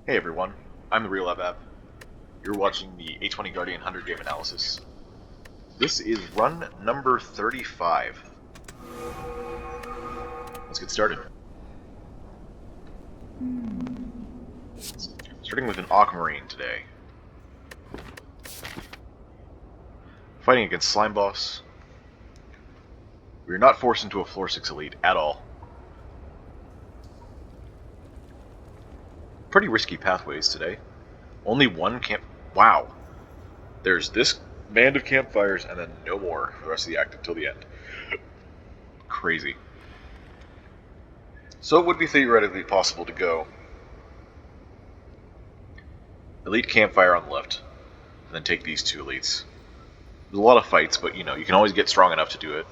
Hey everyone, I'm the Real Abab. You're watching the A20 Guardian 100 game analysis. This is run number 35. Let's get started. Starting with an Aquamarine today. Fighting against Slime Boss. We are not forced into a floor 6 elite at all. Pretty risky pathways today. Only one camp. Wow. There's this band of campfires and then no more for the rest of the act until the end. Crazy. So it would be theoretically possible to go elite campfire on the left, and then take these two elites. There's a lot of fights, but you can always get strong enough to do it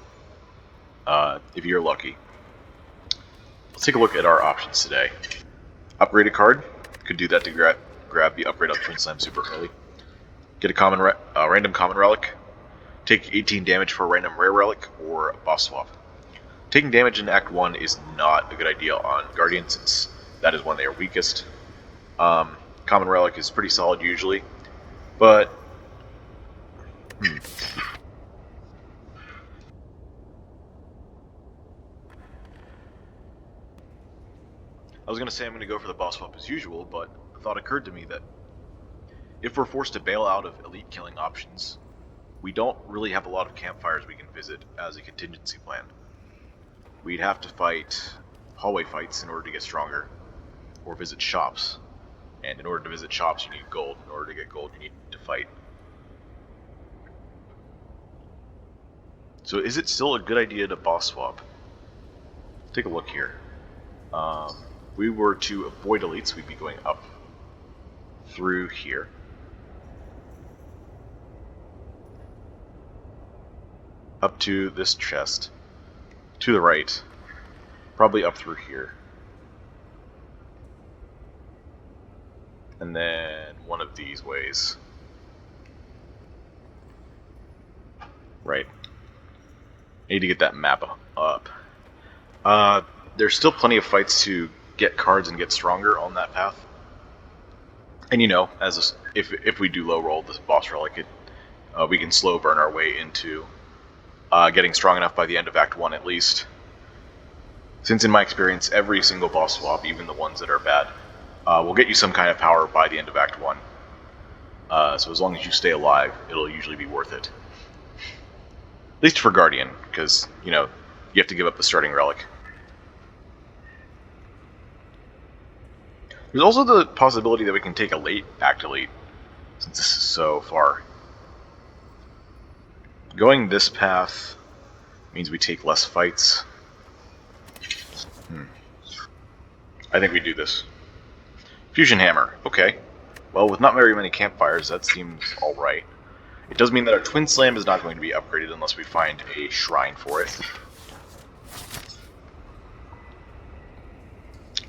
if you're lucky. Let's take a look at our options today. Upgrade a card. Could do that to grab the upgrade on Twin Slam super early. Get a random common relic. Take 18 damage for a random rare relic or a boss swap. Taking damage in Act 1 is not a good idea on Guardian since that is when they are weakest. Common relic is pretty solid usually, but I was going to say I'm going to go for the boss swap as usual, but the thought occurred to me that if we're forced to bail out of elite killing options, we don't really have a lot of campfires we can visit as a contingency plan. We'd have to fight hallway fights in order to get stronger, or visit shops. And in order to visit shops, you need gold. In order to get gold, you need to fight. So is it still a good idea to boss swap? Take a look here. If we were to avoid elites, we'd be going up through here. Up to this chest. To the right. Probably up through here. And then one of these ways. Right. I need to get that map up. There's still plenty of fights to get cards and get stronger on that path. And if we do low roll this boss relic, we can slow burn our way into getting strong enough by the end of Act 1 at least. Since in my experience, every single boss swap, even the ones that are bad, will get you some kind of power by the end of Act 1. So as long as you stay alive, it'll usually be worth it. At least for Guardian, because, you have to give up the starting relic. There's also the possibility that we can take a late Act Elite, since this is so far. Going this path means we take less fights. I think we do this. Fusion Hammer, okay. Well, with not very many campfires, that seems alright. It does mean that our Twin Slam is not going to be upgraded unless we find a shrine for it.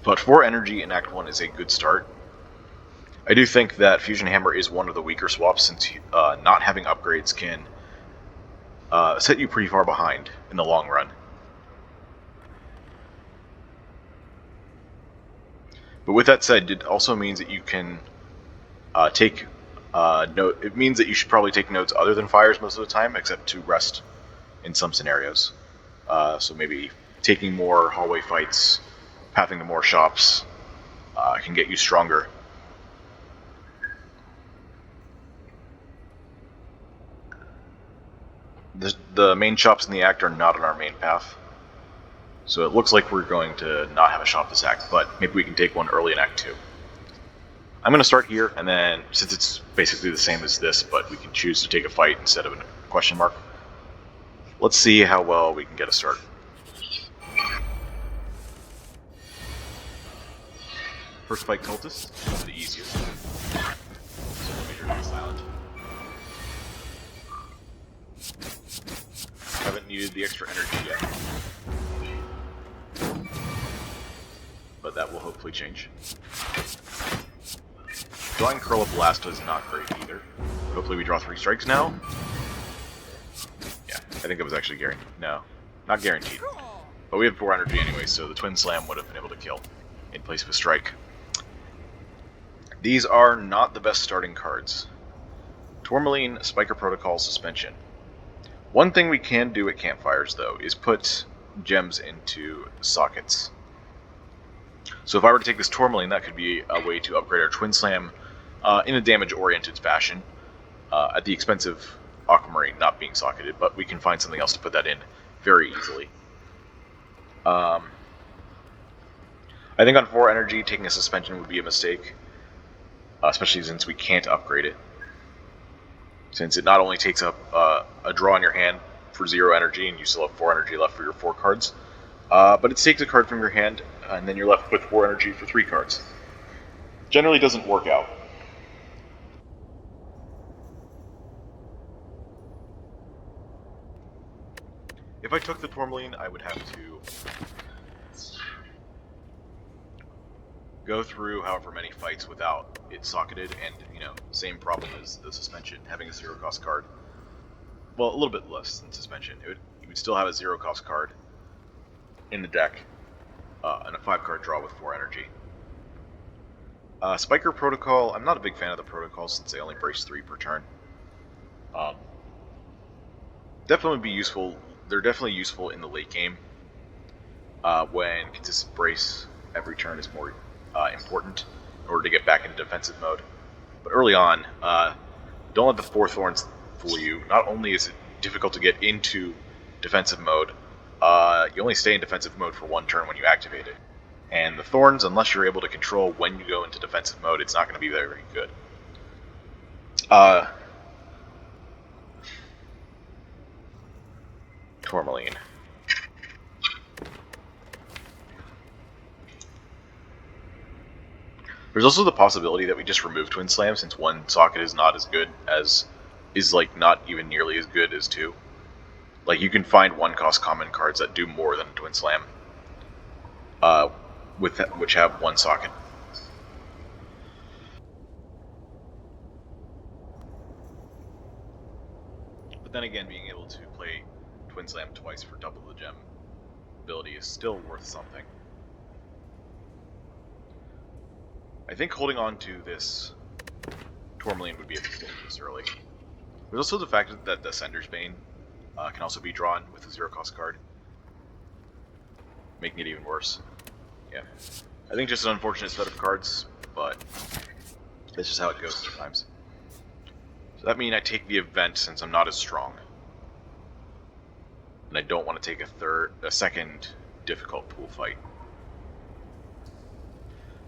But 4 energy in Act 1 is a good start. I do think that Fusion Hammer is one of the weaker swaps since not having upgrades can set you pretty far behind in the long run. But with that said, it also means that you can take note. It means that you should probably take notes other than fires most of the time, except to rest in some scenarios. So maybe taking more hallway fights, pathing to more shops, can get you stronger. The main shops in the act are not on our main path. So it looks like we're going to not have a shop this act, but maybe we can take one early in Act 2. I'm going to start here, and then, since it's basically the same as this, but we can choose to take a fight instead of a question mark, let's see how well we can get a start. First fight Cultist, one of the easiest. So major not silent. Haven't needed the extra energy yet. But that will hopefully change. Drawing Curl of Blast is not great either. Hopefully we draw 3 strikes now. Yeah, I think it was actually guaranteed. No, not guaranteed. But we had 4 energy anyway, so the Twin Slam would have been able to kill in place of a strike. These are not the best starting cards. Tourmaline, Spiker Protocol, Suspension. One thing we can do at campfires, though, is put gems into sockets. So if I were to take this Tourmaline, that could be a way to upgrade our Twin Slam in a damage-oriented fashion, at the expense of Aquamarine not being socketed, but we can find something else to put that in very easily. I think on 4 energy, taking a Suspension would be a mistake, especially since we can't upgrade it. Since it not only takes up a draw in your hand for 0 energy, and you still have 4 energy left for your 4 cards, but it takes a card from your hand, and then you're left with 4 energy for 3 cards. Generally doesn't work out. If I took the Tourmaline, I would have to go through however many fights without it socketed, and, same problem as the Suspension, having a 0-cost card. Well, a little bit less than Suspension. You would still have a 0-cost card in the deck, and a 5-card draw with 4 energy. Spiker Protocol, I'm not a big fan of the Protocol since they only brace 3 per turn. Definitely be useful. They're definitely useful in the late game, when consistent brace every turn is more important in order to get back into defensive mode. But early on, don't let the 4 Thorns fool you. Not only is it difficult to get into defensive mode, you only stay in defensive mode for 1 turn when you activate it. And the Thorns, unless you're able to control when you go into defensive mode, it's not going to be very, very good. Tourmaline. There's also the possibility that we just remove Twin Slam, since 1 socket is not as good as, not even nearly as good as 2. Like, you can find 1-cost common cards that do more than Twin Slam, which have 1 socket. But then again, being able to play Twin Slam twice for double the gem ability is still worth something. I think holding on to this Tourmaline would be a mistake this early. There's also the fact that the Sender's Bane can also be drawn with a 0-cost card, making it even worse. Yeah. I think just an unfortunate set of cards, but that's just how it goes sometimes. So that means I take the event since I'm not as strong. And I don't want to take a second difficult pool fight.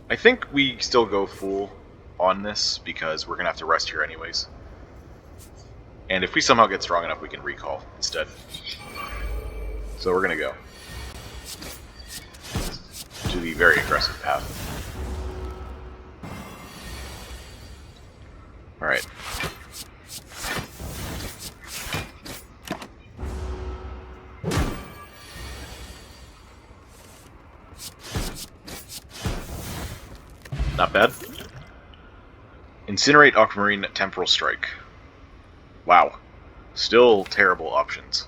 I think we still go full on this because we're going to have to rest here anyways. And if we somehow get strong enough, we can recall instead. So we're going to go to the very aggressive path. Alright. Not bad. Incinerate, Aquamarine, Temporal Strike. Wow. Still terrible options.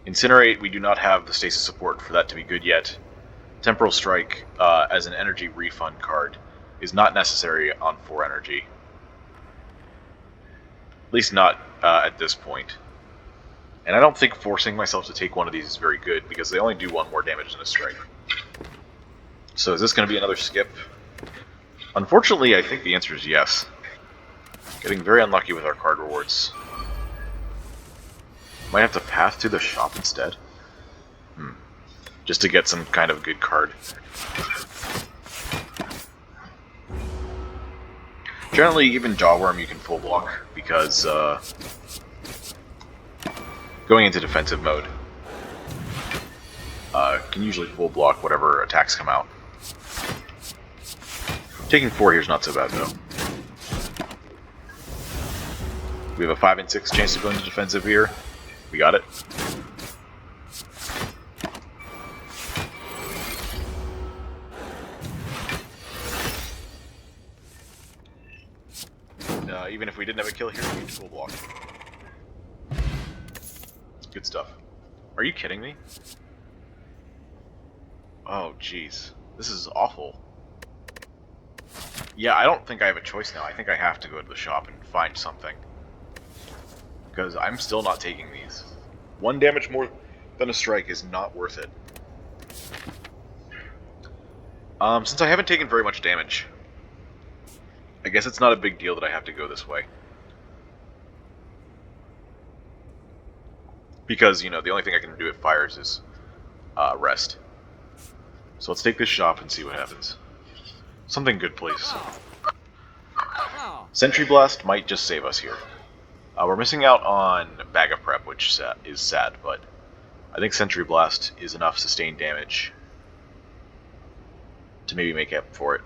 Incinerate, we do not have the stasis support for that to be good yet. Temporal Strike, as an energy refund card, is not necessary on 4 energy. At least not at this point. And I don't think forcing myself to take one of these is very good, because they only do 1 more damage than a strike. So is this going to be another skip? Unfortunately, I think the answer is yes. Getting very unlucky with our card rewards. Might have to path to the shop instead. Just to get some kind of good card. Generally, even Jawworm you can full block, because going into defensive mode can usually full block whatever attacks come out. Taking 4 here is not so bad, though. We have a 5 and 6 chance to go into defensive here. We got it. Even if we didn't have a kill here, we could full block. Good stuff. Are you kidding me? Oh, jeez. This is awful. Yeah, I don't think I have a choice now. I think I have to go to the shop and find something. Because I'm still not taking these. 1 damage more than a strike is not worth it. Since I haven't taken very much damage, I guess it's not a big deal that I have to go this way. Because, you know, the only thing I can do at fires is rest. So let's take this shop and see what happens. Something good, please. Sentry Blast might just save us here. We're missing out on Bag of Prep, which is sad, but I think Sentry Blast is enough sustained damage to maybe make up for it.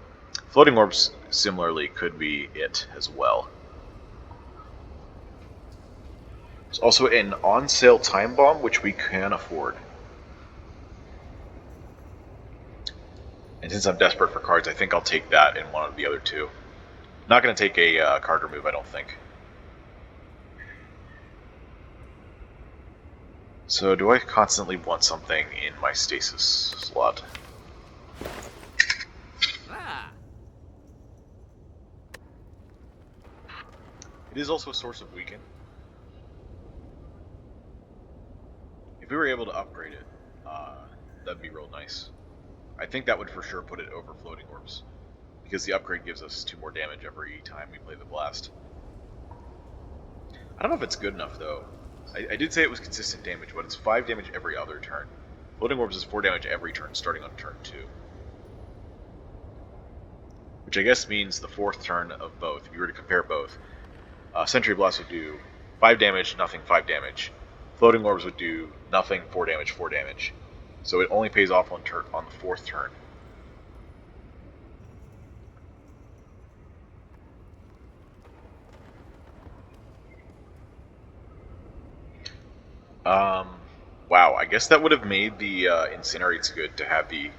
Floating Orbs, similarly, could be it as well. There's also an on-sale Time Bomb, which we can afford. And since I'm desperate for cards, I think I'll take that and one of the other two. Not going to take a card remove, I don't think. So, do I constantly want something in my stasis slot? It is also a source of weaken. If we were able to upgrade it, that'd be real nice. I think that would for sure put it over Floating Orbs, because the upgrade gives us 2 more damage every time we play the blast. I don't know if it's good enough, though. I did say it was consistent damage, but it's 5 damage every other turn. Floating Orbs is 4 damage every turn, starting on turn 2. Which I guess means the 4th turn of both. If you were to compare both, Sentry Blast would do 5 damage, nothing, 5 damage. Floating Orbs would do nothing, 4 damage, 4 damage. So it only pays off on the 4th turn. Wow, I guess that would have made the Incinerates good to have the...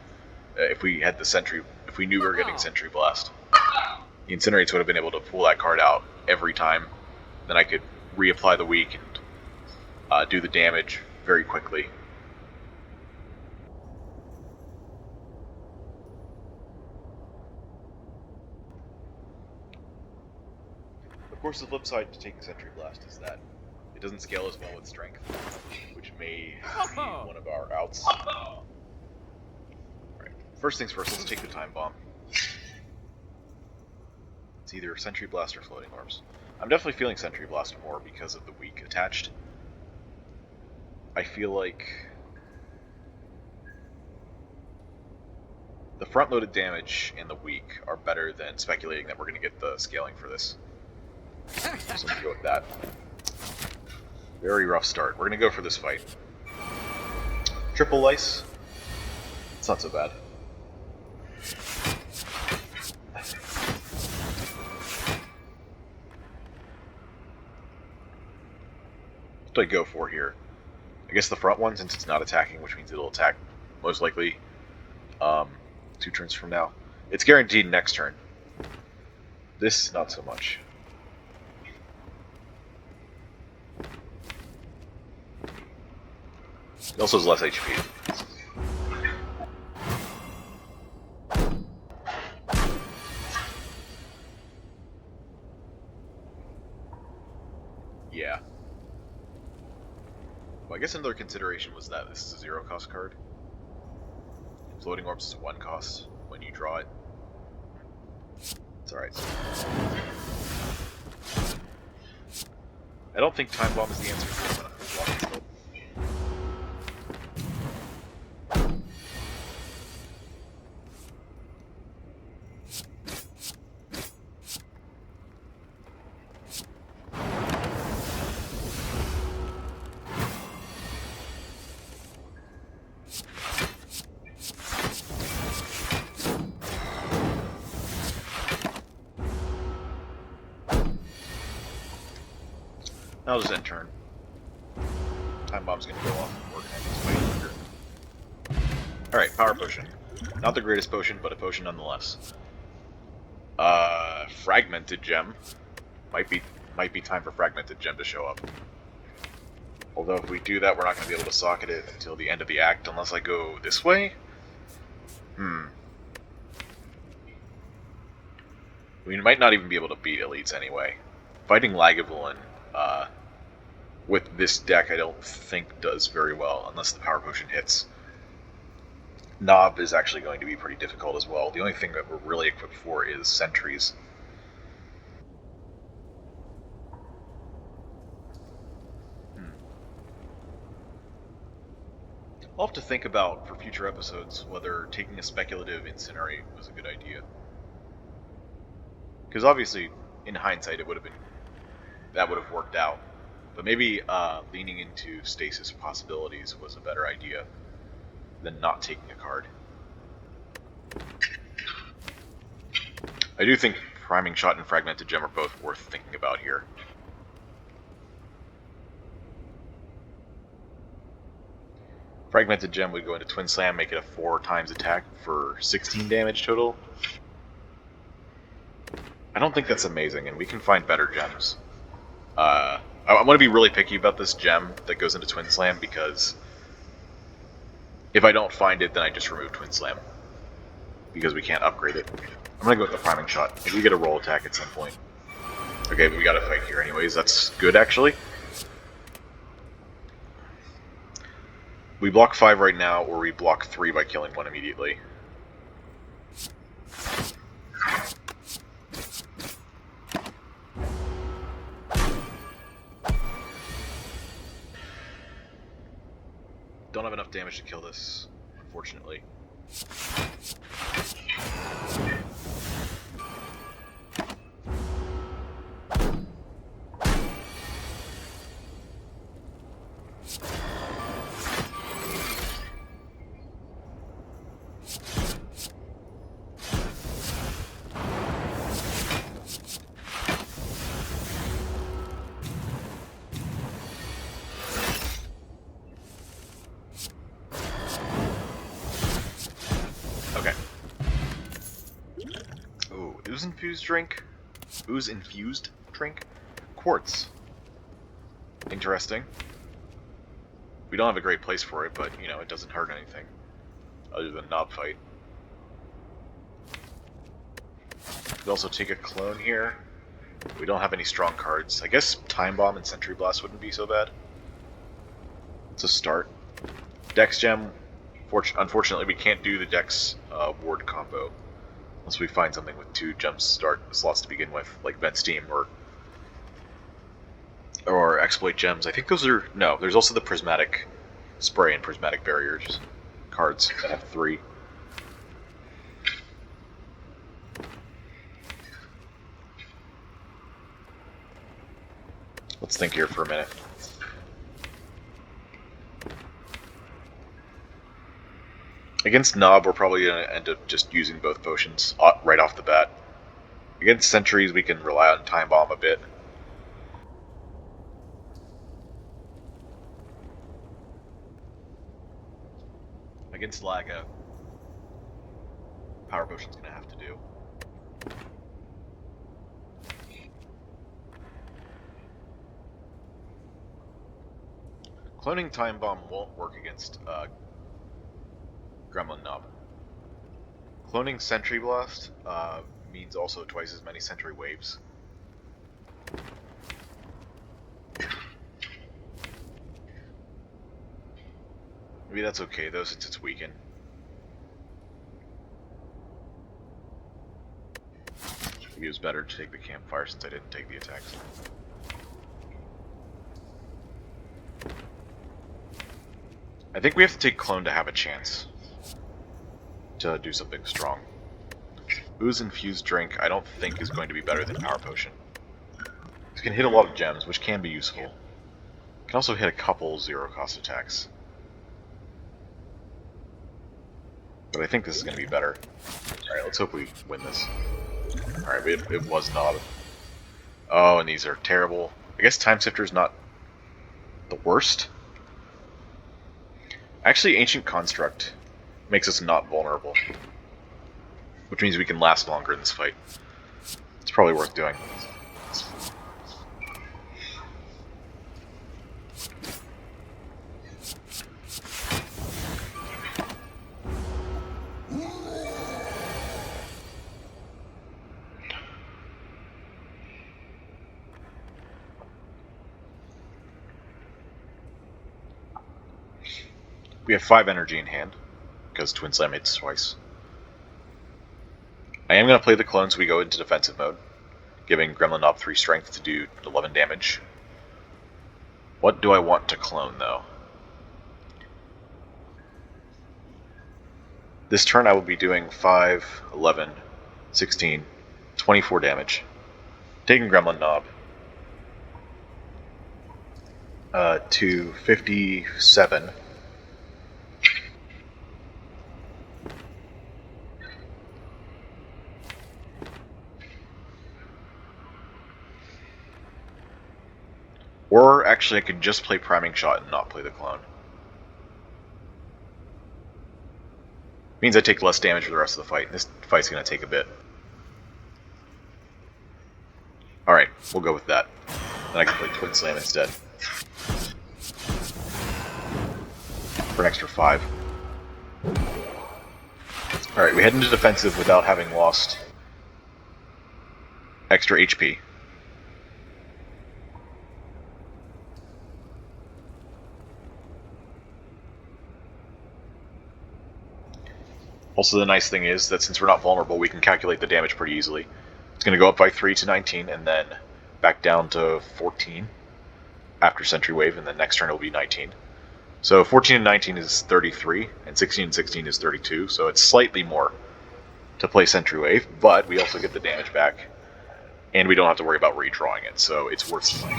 if we had the Sentry... if we knew we were getting Sentry Blast. The Incinerates would have been able to pull that card out every time. Then I could reapply the weak and do the damage very quickly. Of course, the flip side to taking Sentry Blast is that it doesn't scale as well with Strength, which may be one of our outs. Alright, first things first, let's take the Time Bomb. It's either Sentry Blast or Floating Orbs. I'm definitely feeling Sentry Blast more because of the weak attached. I feel like the front-loaded damage and the weak are better than speculating that we're going to get the scaling for this. So I'm going to go with that. Very rough start. We're going to go for this fight. Triple Lice. It's not so bad. What do I go for here? I guess the front one, since it's not attacking, which means it'll attack most likely 2 turns from now. It's guaranteed next turn. This, not so much. It also has less HP. Yeah. Well, I guess another consideration was that this is a 0-cost card. Floating Orbs is 1 cost when you draw it. It's alright. I don't think Time Bomb is the answer for it. I'll just end turn. Time Bomb's gonna go off and organize this fight here. Alright, Power Potion. Not the greatest potion, but a potion nonetheless. Fragmented Gem. Might be time for Fragmented Gem to show up. Although if we do that, we're not going to be able to socket it until the end of the act, unless I go this way? We might not even be able to beat elites anyway. Fighting Lagavulin with this deck I don't think does very well, unless the Power Potion hits. Nob is actually going to be pretty difficult as well. The only thing that we're really equipped for is sentries. I'll have to think about, for future episodes, whether taking a speculative Incinerate was a good idea. Because obviously, in hindsight, that would have worked out. But maybe leaning into stasis possibilities was a better idea than not taking a card. I do think Priming Shot and Fragmented Gem are both worth thinking about here. Fragmented Gem would go into Twin Slam, make it a 4 times attack for 16 damage total. I don't think that's amazing, and we can find better gems. I want to be really picky about this gem that goes into Twin Slam, because if I don't find it, then I just remove Twin Slam, because we can't upgrade it. I'm going to go with the Priming Shot. Maybe we get a roll attack at some point. Okay, but we got to fight here anyways. That's good, actually. We block 5 right now, or we block 3 by killing 1 immediately. Don't have enough damage to kill this, unfortunately. Ooze-infused drink? Quartz. Interesting. We don't have a great place for it, but, you know, it doesn't hurt anything. Other than Knob fight. We also take a clone here. We don't have any strong cards. I guess Time Bomb and Sentry Blast wouldn't be so bad. It's a start. Dex Gem. Unfortunately, we can't do the Dex Ward combo. Unless we find something with 2 gem slots to begin with, like Vent Steam or Exploit Gems. I think those are... No, there's also the Prismatic Spray and Prismatic Barriers cards that have 3. Let's think here for a minute. Against Knob, we're probably going to end up just using both potions right off the bat. Against Sentries, we can rely on Time Bomb a bit. Against Laga, Power Potion's going to have to do. Cloning Time Bomb won't work against Gremlin Knob. Cloning Sentry Blast means also twice as many Sentry Waves. Maybe that's okay though, since it's weakened. Maybe it was better to take the Campfire since I didn't take the attacks. I think we have to take Clone to have a chance to do something strong. Ooze-infused drink I don't think is going to be better than Power Potion. It can hit a lot of gems, which can be useful. It can also hit a couple 0-cost attacks. But I think this is going to be better. Alright, let's hope we win this. Alright, it was not. Oh, and these are terrible. I guess Time Sifter's not the worst. Actually, Ancient Construct makes us not vulnerable, which means we can last longer in this fight. It's probably worth doing. We have 5 energy in hand, because Twin Slam hits twice. I am going to play the clone so we go into defensive mode, giving Gremlin Knob 3 strength to do 11 damage. What do I want to clone, though? This turn I will be doing 5, 11, 16, 24 damage. Taking Gremlin Knob to 57. Or actually I could just play Priming Shot and not play the clone. Means I take less damage for the rest of the fight. This fight's going to take a bit. Alright, we'll go with that. Then I can play Twin Slam instead. For an extra 5. Alright, we head into defensive without having lost extra HP. Also, the nice thing is that since we're not vulnerable, we can calculate the damage pretty easily. It's going to go up by 3 to 19, and then back down to 14 after Sentry Wave, and then next turn it will be 19. So 14 and 19 is 33, and 16 and 16 is 32, so it's slightly more to play Sentry Wave, but we also get the damage back, and we don't have to worry about redrawing it, so it's worth the money.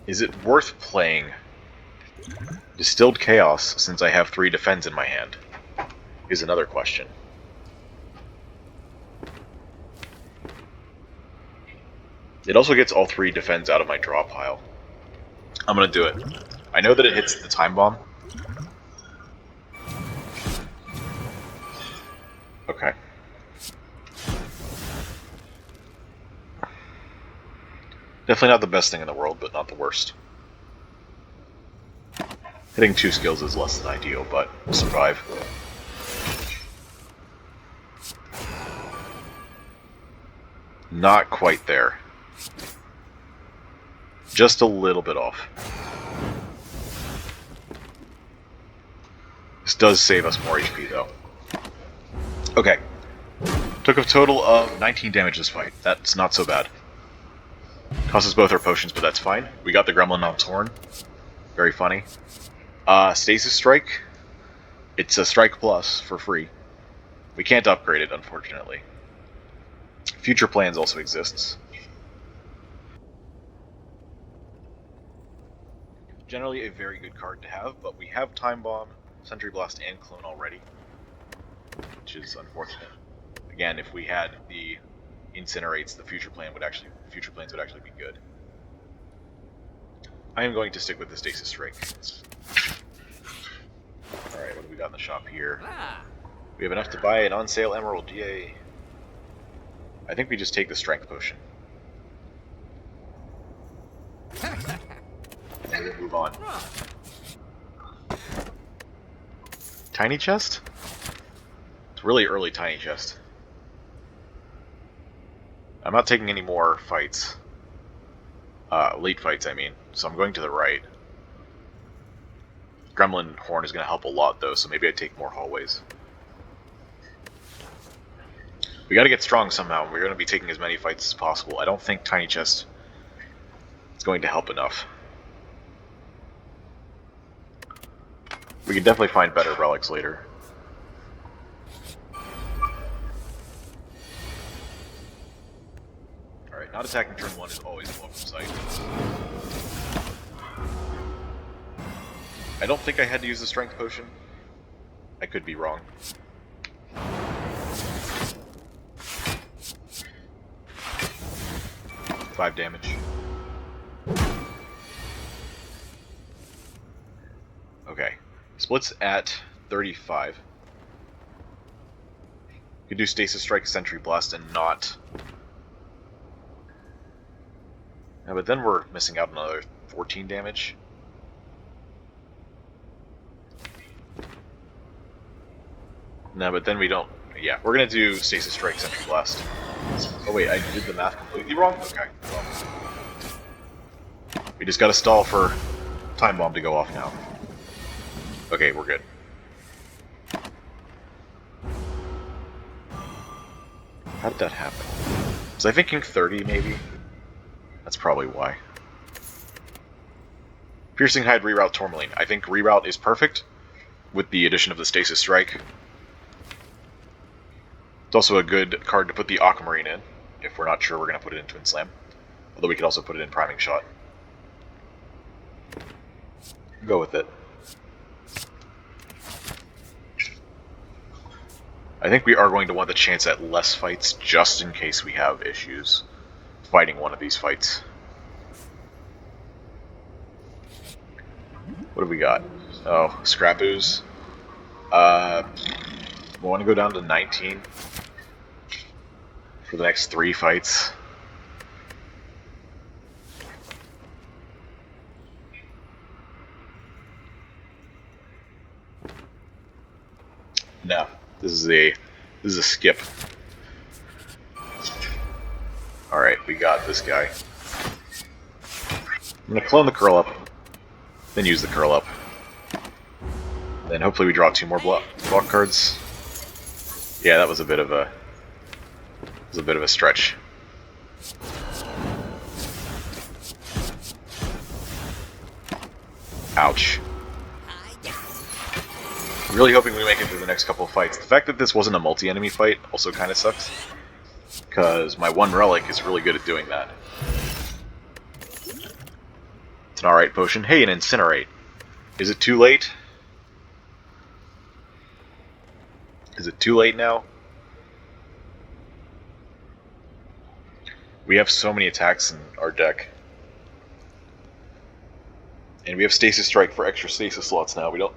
Is it worth playing Distilled Chaos since I have 3 defense in my hand? Is another question. It also gets all 3 defense out of my draw pile. I'm gonna do it. I know that it hits the Time Bomb. Okay. Definitely not the best thing in the world, but not the worst. Hitting 2 skills is less than ideal, but we'll survive. Not quite there. Just a little bit off. This does save us more HP, though. Okay. Took a total of 19 damage this fight. That's not so bad. Cost us both our potions, but that's fine. We got the Gremlin Knob's Horn. Very funny. Stasis Strike. It's a Strike Plus for free. We can't upgrade it, unfortunately. Future Plans also exists. Generally a very good card to have, but we have Time Bomb, Sentry Blast, and Clone already, which is unfortunate. Again, if we had the Incinerates, the Future Plans would actually be good. I am going to stick with the Stasis Strike. Alright, what do we got in the shop here? We have enough to buy an on-sale Emerald, yay! I think we just take the Strength Potion. And we'll move on. Tiny Chest? It's really early Tiny Chest. I'm not taking any more fights. Late fights, I mean. So I'm going to the right. Gremlin Horn is going to help a lot, though, so maybe I take more hallways. We got to get strong somehow. We're going to be taking as many fights as possible. I don't think Tiny Chest is going to help enough. We can definitely find better relics later. Alright, not attacking turn 1 is always a welcome sight. I don't think I had to use the Strength Potion. I could be wrong. Five damage. Okay. Splits at 35. You could do Stasis Strike, Sentry Blast, and not... Yeah, but then we're missing out on another 14 damage. No, but then we don't... Yeah, we're gonna do Stasis Strike, Sentry Blast. Oh wait, I did the math completely wrong? Okay. Well, we just gotta stall for Time Bomb to go off now. Okay, we're good. How did that happen? Was I thinking 30, maybe? That's probably why. Piercing Hide, reroute Tourmaline. I think reroute is perfect, with the addition of the Stasis Strike. It's also a good card to put the Aquamarine in, if we're not sure we're going to put it in Twin Slam. Although we could also put it in Priming Shot. Go with it. I think we are going to want the chance at less fights, just in case we have issues fighting one of these fights. What have we got? Oh, Scrap Ooze. We want to go down to 19 for the next 3 fights. No, this is a skip. All right, we got this guy. I'm gonna clone the Curl Up, then use the Curl Up. Then hopefully we draw 2 more block cards. Yeah, that was a bit of a stretch. Ouch. I'm really hoping we make it through the next couple of fights. The fact that this wasn't a multi-enemy fight also kind of sucks, because my one relic is really good at doing that. It's an alright potion. Hey, an Incinerate. Is it too late? Is it too late now? We have so many attacks in our deck. And we have Stasis Strike for extra stasis slots now. We don't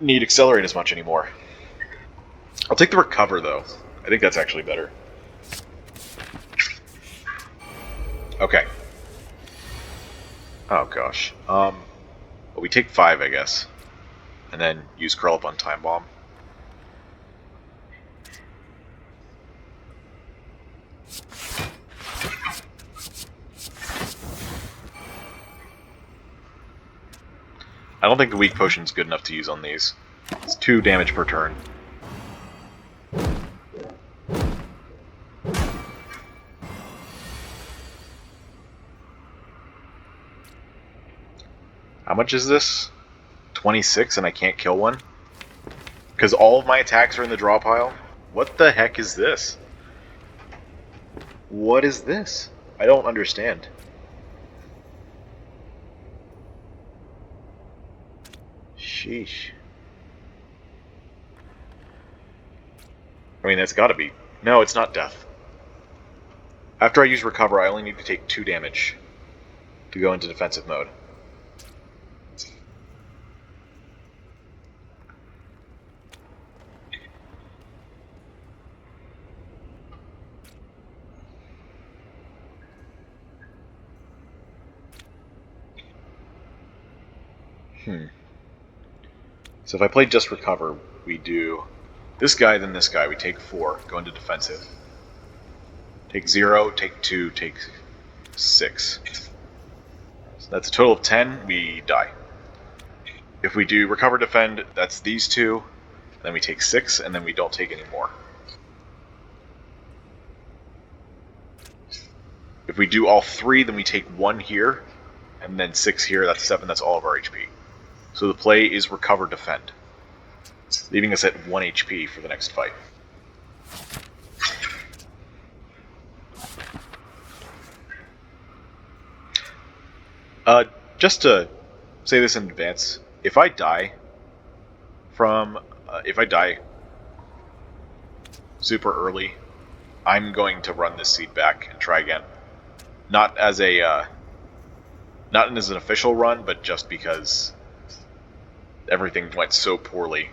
need Accelerate as much anymore. I'll take the Recover, though. I think that's actually better. Okay. Oh, gosh. Well, we take 5, I guess. And then use Curl Up on Time Bomb. I don't think the Weak Potion's good enough to use on these. It's 2 damage per turn. How much is this? 26 and I can't kill one? Because all of my attacks are in the draw pile? What the heck is this? What is this? I don't understand. Sheesh. I mean, that's gotta be... No, it's not death. After I use Recover, I only need to take 2 damage to go into defensive mode. So if I play just Recover, we do this guy, then this guy. We take 4, go into defensive. Take 0, take 2, take 6. So that's a total of 10, we die. If we do Recover, Defend, that's these 2, then we take 6, and then we don't take any more. If we do all 3, then we take 1 here, and then 6 here, that's 7, that's all of our HP. So the play is Recover, Defend, leaving us at 1 HP for the next fight. Just to say this in advance, if I die super early, I'm going to run this seed back and try again. Not as an official run, but just because everything went so poorly.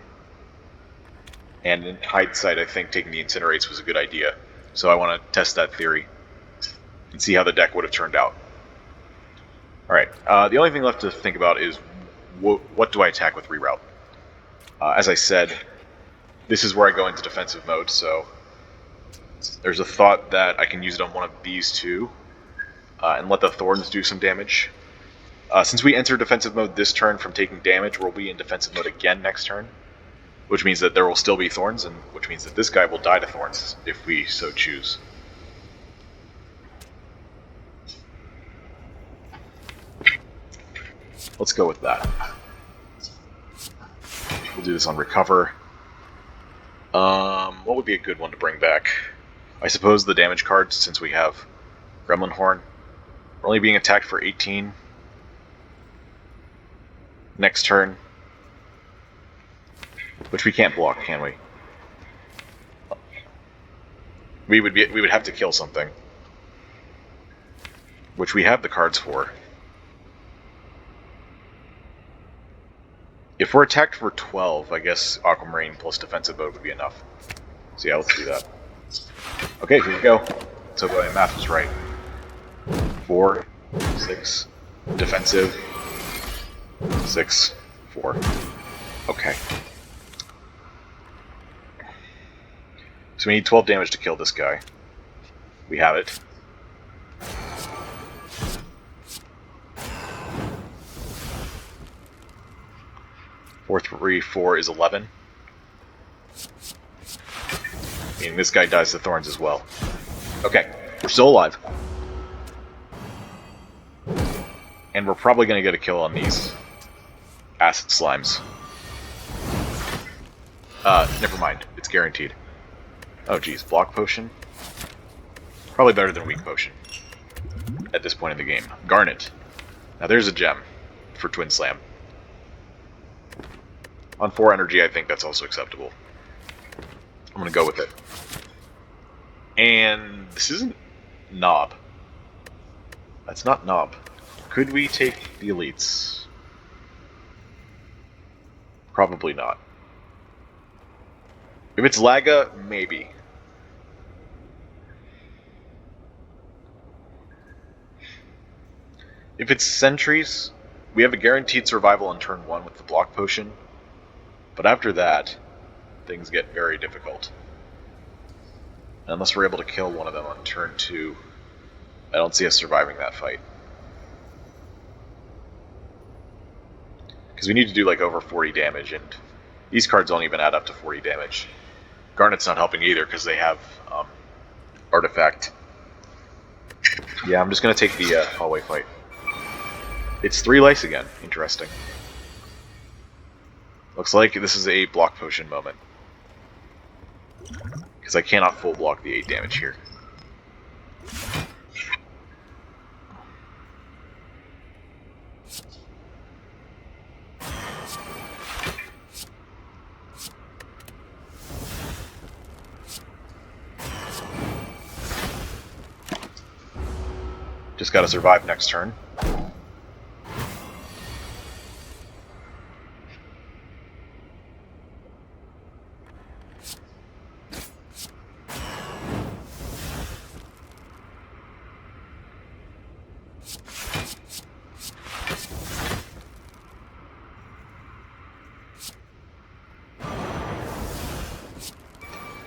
And in hindsight, I think taking the Incinerates was a good idea. So I want to test that theory and see how the deck would have turned out. Alright, the only thing left to think about is what do I attack with Reroute? As I said, this is where I go into defensive mode, so there's a thought that I can use it on one of these two and let the thorns do some damage. Since we enter defensive mode this turn from taking damage, we'll be in defensive mode again next turn, which means that there will still be thorns, and which means that this guy will die to thorns if we so choose. Let's go with that. We'll do this on recover. What would be a good one to bring back? I suppose the damage cards, since we have Gremlin Horn. We're only being attacked for 18. Next turn. Which we can't block, can we? We would have to kill something. Which we have the cards for. If we're attacked for 12, I guess Aquamarine plus defensive mode would be enough. So yeah, let's do that. Okay, here we go. So my math was right. 4, 6, defensive, 6, 4. Okay. So we need 12 damage to kill this guy. We have it. Four, 3, 4 is 11. Meaning this guy dies to thorns as well. Okay, we're still alive. And we're probably going to get a kill on these acid slimes. Never mind. It's guaranteed. Oh geez, block potion? Probably better than weak potion. At this point in the game. Garnet. Now there's a gem for Twin Slam. On 4 energy, I think that's also acceptable. I'm going to go with it. And this isn't Knob. That's not Knob. Could we take the elites? Probably not. If it's Laga, maybe. If it's Sentries, we have a guaranteed survival on turn 1 with the block potion. But after that, things get very difficult. And unless we're able to kill one of them on turn 2, I don't see us surviving that fight. Because we need to do like over 40 damage, and these cards don't even add up to 40 damage. Garnet's not helping either because they have Artifact. Yeah, I'm just going to take the hallway fight. It's 3 lice again. Interesting. Looks like this is a block potion moment. Because I cannot full block the 8 damage here. Just gotta survive next turn.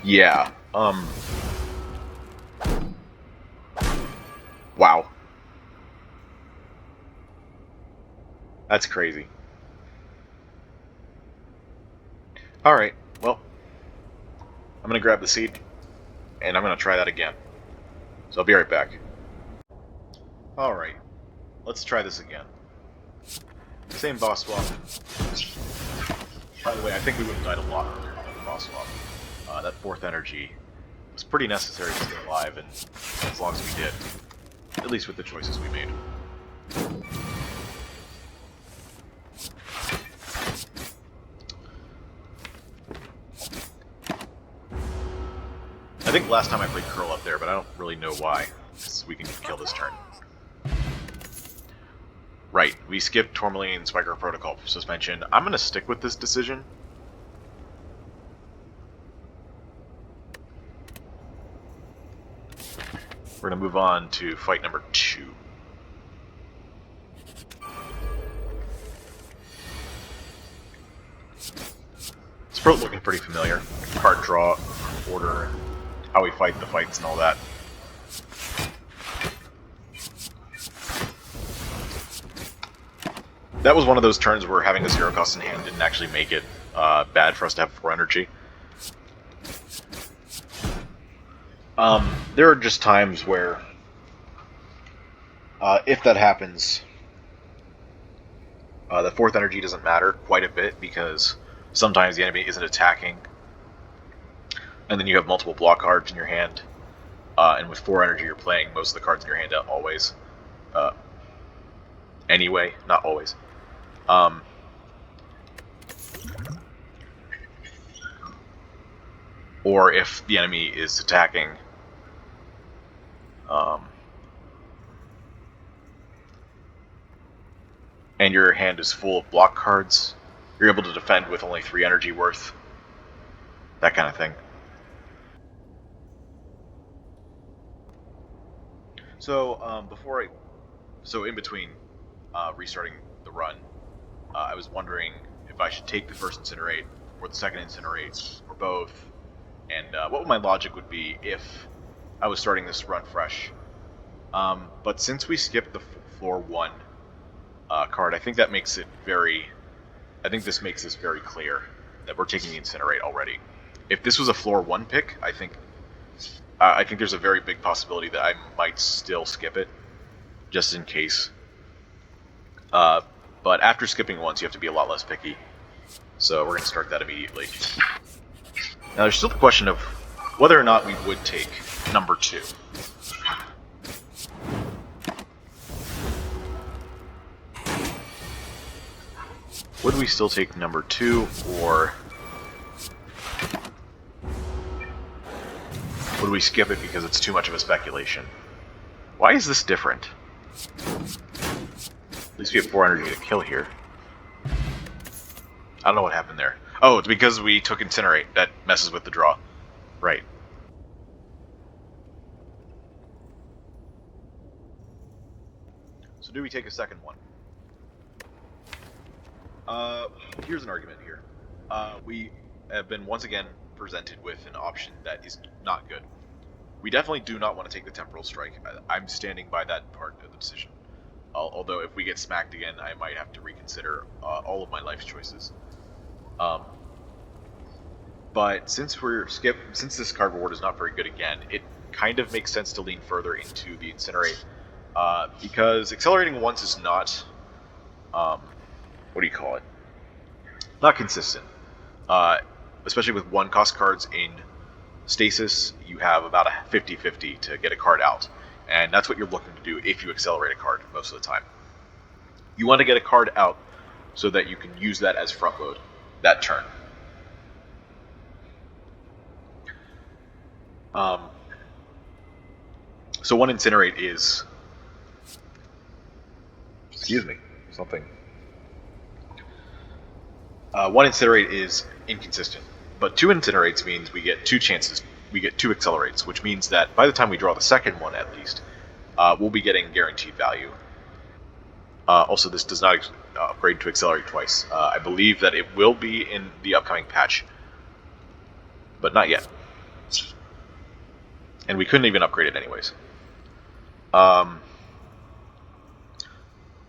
Yeah, wow. That's crazy. Alright, well, I'm gonna grab the seed, and I'm gonna try that again. So I'll be right back. Alright, let's try this again. Same boss swap. By the way, I think we would have died a lot earlier on the boss swap. That 4th energy was pretty necessary to stay alive, and as long as we did. At least with the choices we made. I think last time I played Curl up there, but I don't really know why. So we can kill this turn. Right, we skipped Tourmaline Spiker Protocol suspension. I'm going to stick with this decision. We're going to move on to fight number 2. looking pretty familiar. Card draw, order, how we fight the fights and all that. That was one of those turns where having a 0 cost in hand didn't actually make it bad for us to have 4 energy. There are just times where, if that happens, the 4th energy doesn't matter quite a bit because sometimes the enemy isn't attacking, and then you have multiple block cards in your hand, and with 4 energy you're playing most of the cards in your hand always. Anyway, not always. Or if the enemy is attacking, and your hand is full of block cards, you're able to defend with only 3 energy worth. That kind of thing. So, in between restarting the run, I was wondering if I should take the first Incinerate, or the second Incinerate, or both, and what my logic would be if I was starting this run fresh. But since we skipped the floor 1 card, I think that makes it this makes this very clear that we're taking the Incinerate already. If this was a floor 1 pick, I think there's a very big possibility that I might still skip it, just in case. But after skipping once, you have to be a lot less picky. So we're going to start that immediately. Now there's still the question of whether or not we would take number 2. Would we still take number 2, or would we skip it because it's too much of a speculation? Why is this different? At least we have 4 energy to kill here. I don't know what happened there. Oh, it's because we took Incinerate. That messes with the draw. Right. So do we take a second one? Here's an argument here. We have been once again presented with an option that is not good. We definitely do not want to take the Temporal Strike. I'm standing by that part of the decision. Although if we get smacked again, I might have to reconsider all of my life choices. But since this card reward is not very good again, it kind of makes sense to lean further into the Incinerate, because accelerating once is not, what do you call it? Not consistent. Especially with 1 cost cards in stasis, you have about a 50-50 to get a card out. And that's what you're looking to do if you accelerate a card most of the time. You want to get a card out so that you can use that as front load that turn. So 1 Incinerate is... Excuse me, something. 1 Incinerate is inconsistent, but 2 Incinerates means we get 2 chances. We get 2 Accelerates, which means that by the time we draw the second one, at least, we'll be getting guaranteed value. Also, this does not upgrade to Accelerate twice. I believe that it will be in the upcoming patch, but not yet. And we couldn't even upgrade it anyways.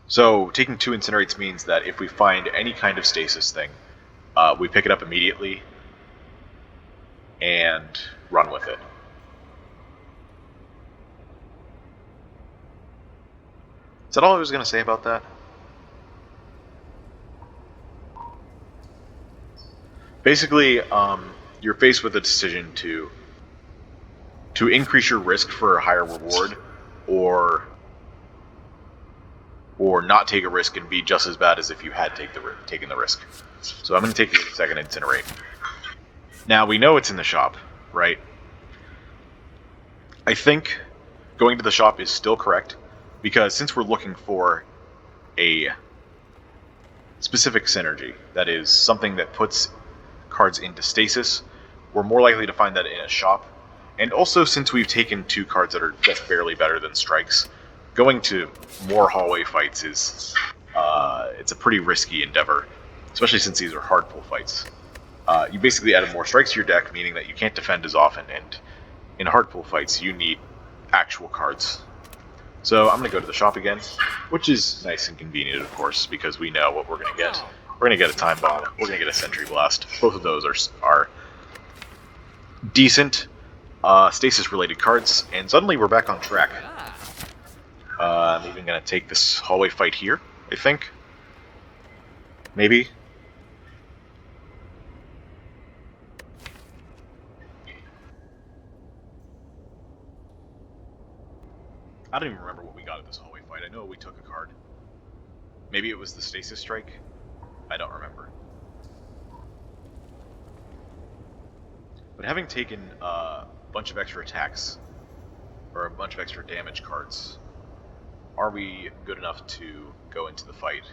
So taking 2 Incinerates means that if we find any kind of stasis thing, we pick it up immediately and run with it. Is that all I was going to say about that? Basically, you're faced with a decision to increase your risk for a higher reward, or not take a risk and be just as bad as if you had taken the risk. So I'm going to take the second Incinerate. Now, we know it's in the shop, right? I think going to the shop is still correct, because since we're looking for a specific synergy, that is, something that puts cards into stasis, we're more likely to find that in a shop. And also, since we've taken 2 cards that are just barely better than strikes, going to more hallway fights is it's a pretty risky endeavor, especially since these are hard pull fights. you basically added more strikes to your deck, meaning that you can't defend as often, and in hard pull fights, you need actual cards. So I'm going to go to the shop again, which is nice and convenient, of course, because we know what we're going to get. We're going to get a Time Bomb, we're going to get a Sentry Blast. Both of those are decent stasis-related cards, and suddenly we're back on track. I'm even going to take this hallway fight here, I think. Maybe. I don't even remember what we got at this hallway fight. I know we took a card. Maybe it was the Stasis Strike? I don't remember. But having taken a bunch of extra attacks, or a bunch of extra damage cards, are we good enough to go into the fight?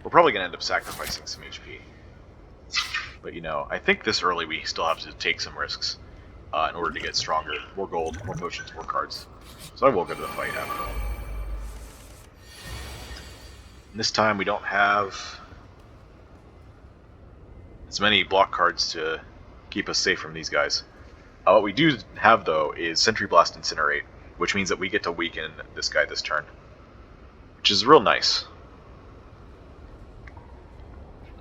We're probably going to end up sacrificing some HP. But you know, I think this early we still have to take some risks in order to get stronger. More gold, more potions, more cards. So I will go to the fight after all. And this time we don't have as many block cards to keep us safe from these guys. What we do have, though, is Sentry Blast Incinerate, which means that we get to weaken this guy this turn, which is real nice.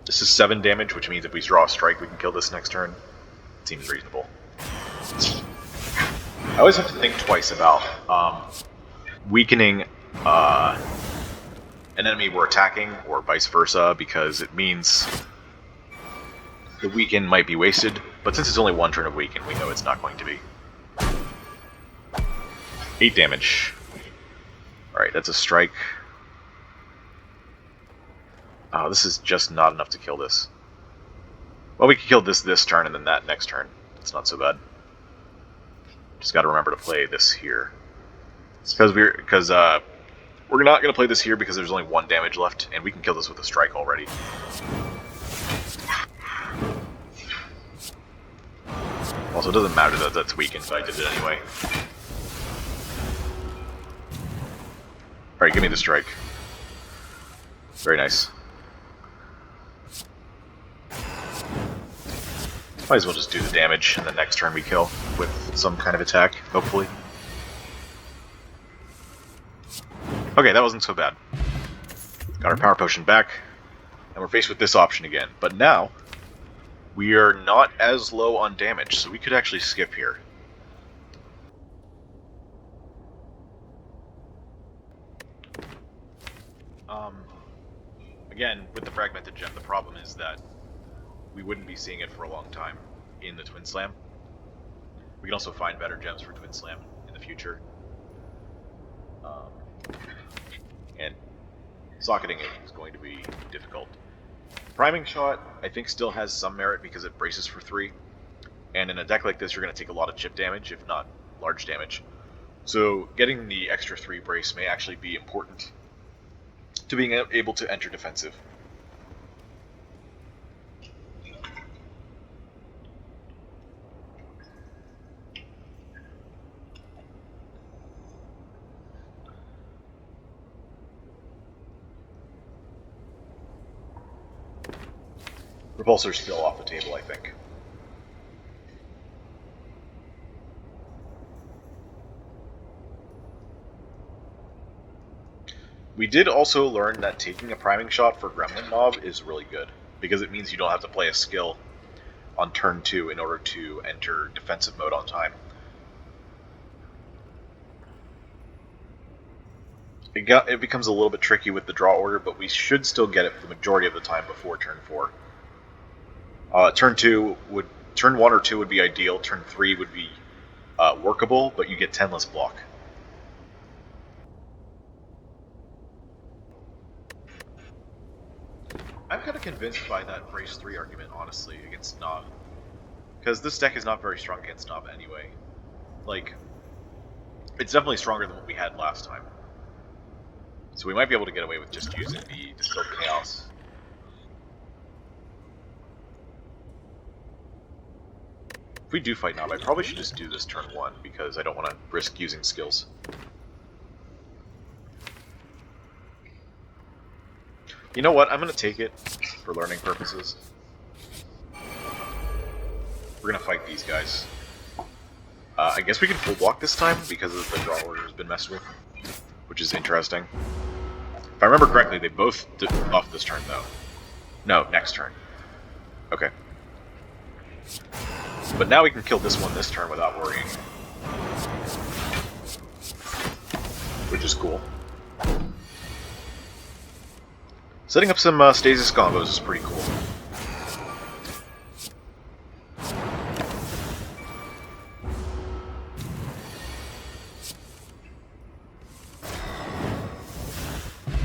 This is 7 damage, which means if we draw a strike, we can kill this next turn. Seems reasonable. I always have to think twice about weakening an enemy we're attacking, or vice versa, because it means the weaken might be wasted, but since it's only 1 turn of weaken, we know it's not going to be. 8 damage. Alright, that's a strike. Oh, this is just not enough to kill this. Well, we can kill this turn and then that next turn. It's not so bad. Just gotta remember to play this here. It's because we're not gonna play this here because there's only 1 damage left, and we can kill this with a strike already. Also, it doesn't matter that that's weakened, but I did it anyway. Alright, give me the strike. Very nice. Might as well just do the damage, and the next turn we kill with some kind of attack, hopefully. Okay, that wasn't so bad. Got our power potion back, and we're faced with this option again. But now, we are not as low on damage, so we could actually skip here. Again, with the Fragmented Gem, the problem is that we wouldn't be seeing it for a long time in the Twin Slam. We can also find better gems for Twin Slam in the future. And socketing it is going to be difficult. Priming Shot, I think, still has some merit because it braces for 3. And in a deck like this, you're going to take a lot of chip damage, if not large damage. So getting the extra 3 brace may actually be important to being able to enter defensive. Repulsor's still off the table, I think. We did also learn that taking a priming shot for Gremlin Mob is really good, because it means you don't have to play a skill on turn 2 in order to enter defensive mode on time. It becomes a little bit tricky with the draw order, but we should still get it the majority of the time before turn 4. Turn 1 or 2 would be ideal, turn 3 would be workable, but you get 10 less block. I'm kind of convinced by that Brace 3 argument, honestly, against Knob. Because this deck is not very strong against Knob anyway. Like, it's definitely stronger than what we had last time. So we might be able to get away with just using the Distilled Chaos. If we do fight Knob, I probably should just do this turn 1, because I don't want to risk using skills. You know what? I'm going to take it for learning purposes. We're gonna fight these guys. I guess we can full block this time because of the draw order has been messed with, which is interesting. If I remember correctly, they both did off this turn though. No, next turn. Okay. But now we can kill this one this turn without worrying. Which is cool. Setting up some stasis combos is pretty cool.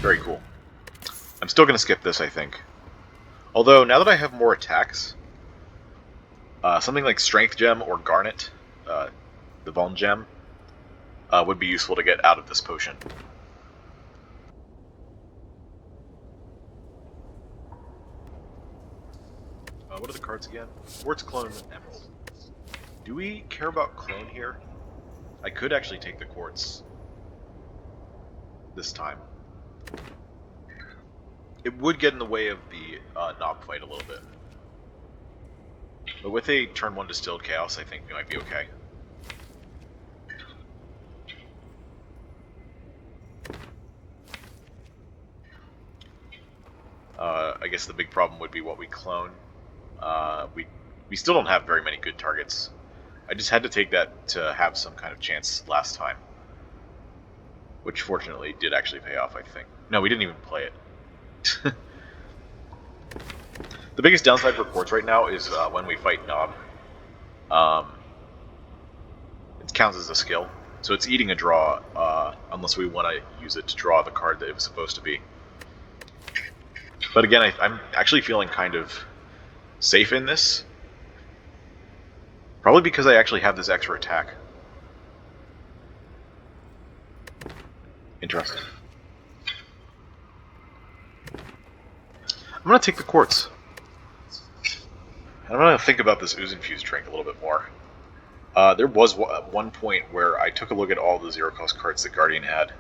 Very cool. I'm still going to skip this, I think. Although, now that I have more attacks, something like Strength Gem or Garnet, the Vuln Gem, would be useful to get out of this potion. What are the cards again? Quartz, Clone, and Emerald. Do we care about Clone here? I could actually take the Quartz this time. It would get in the way of the Knob fight a little bit. But with a turn 1 Distilled Chaos, I think we might be okay. I guess the big problem would be what we clone. We still don't have very many good targets. I just had to take that to have some kind of chance last time. Which fortunately did actually pay off, I think. No, we didn't even play it. The biggest downside for Quartz right now is when we fight Knob. It counts as a skill, so it's eating a draw unless we want to use it to draw the card that it was supposed to be. But again, I'm actually feeling kind of safe in this. Probably because I actually have this extra attack. Interesting. I'm going to take the Quartz. I'm going to think about this Ooze Infused drink a little bit more. There was one point where I took a look at all the zero-cost cards that Guardian had.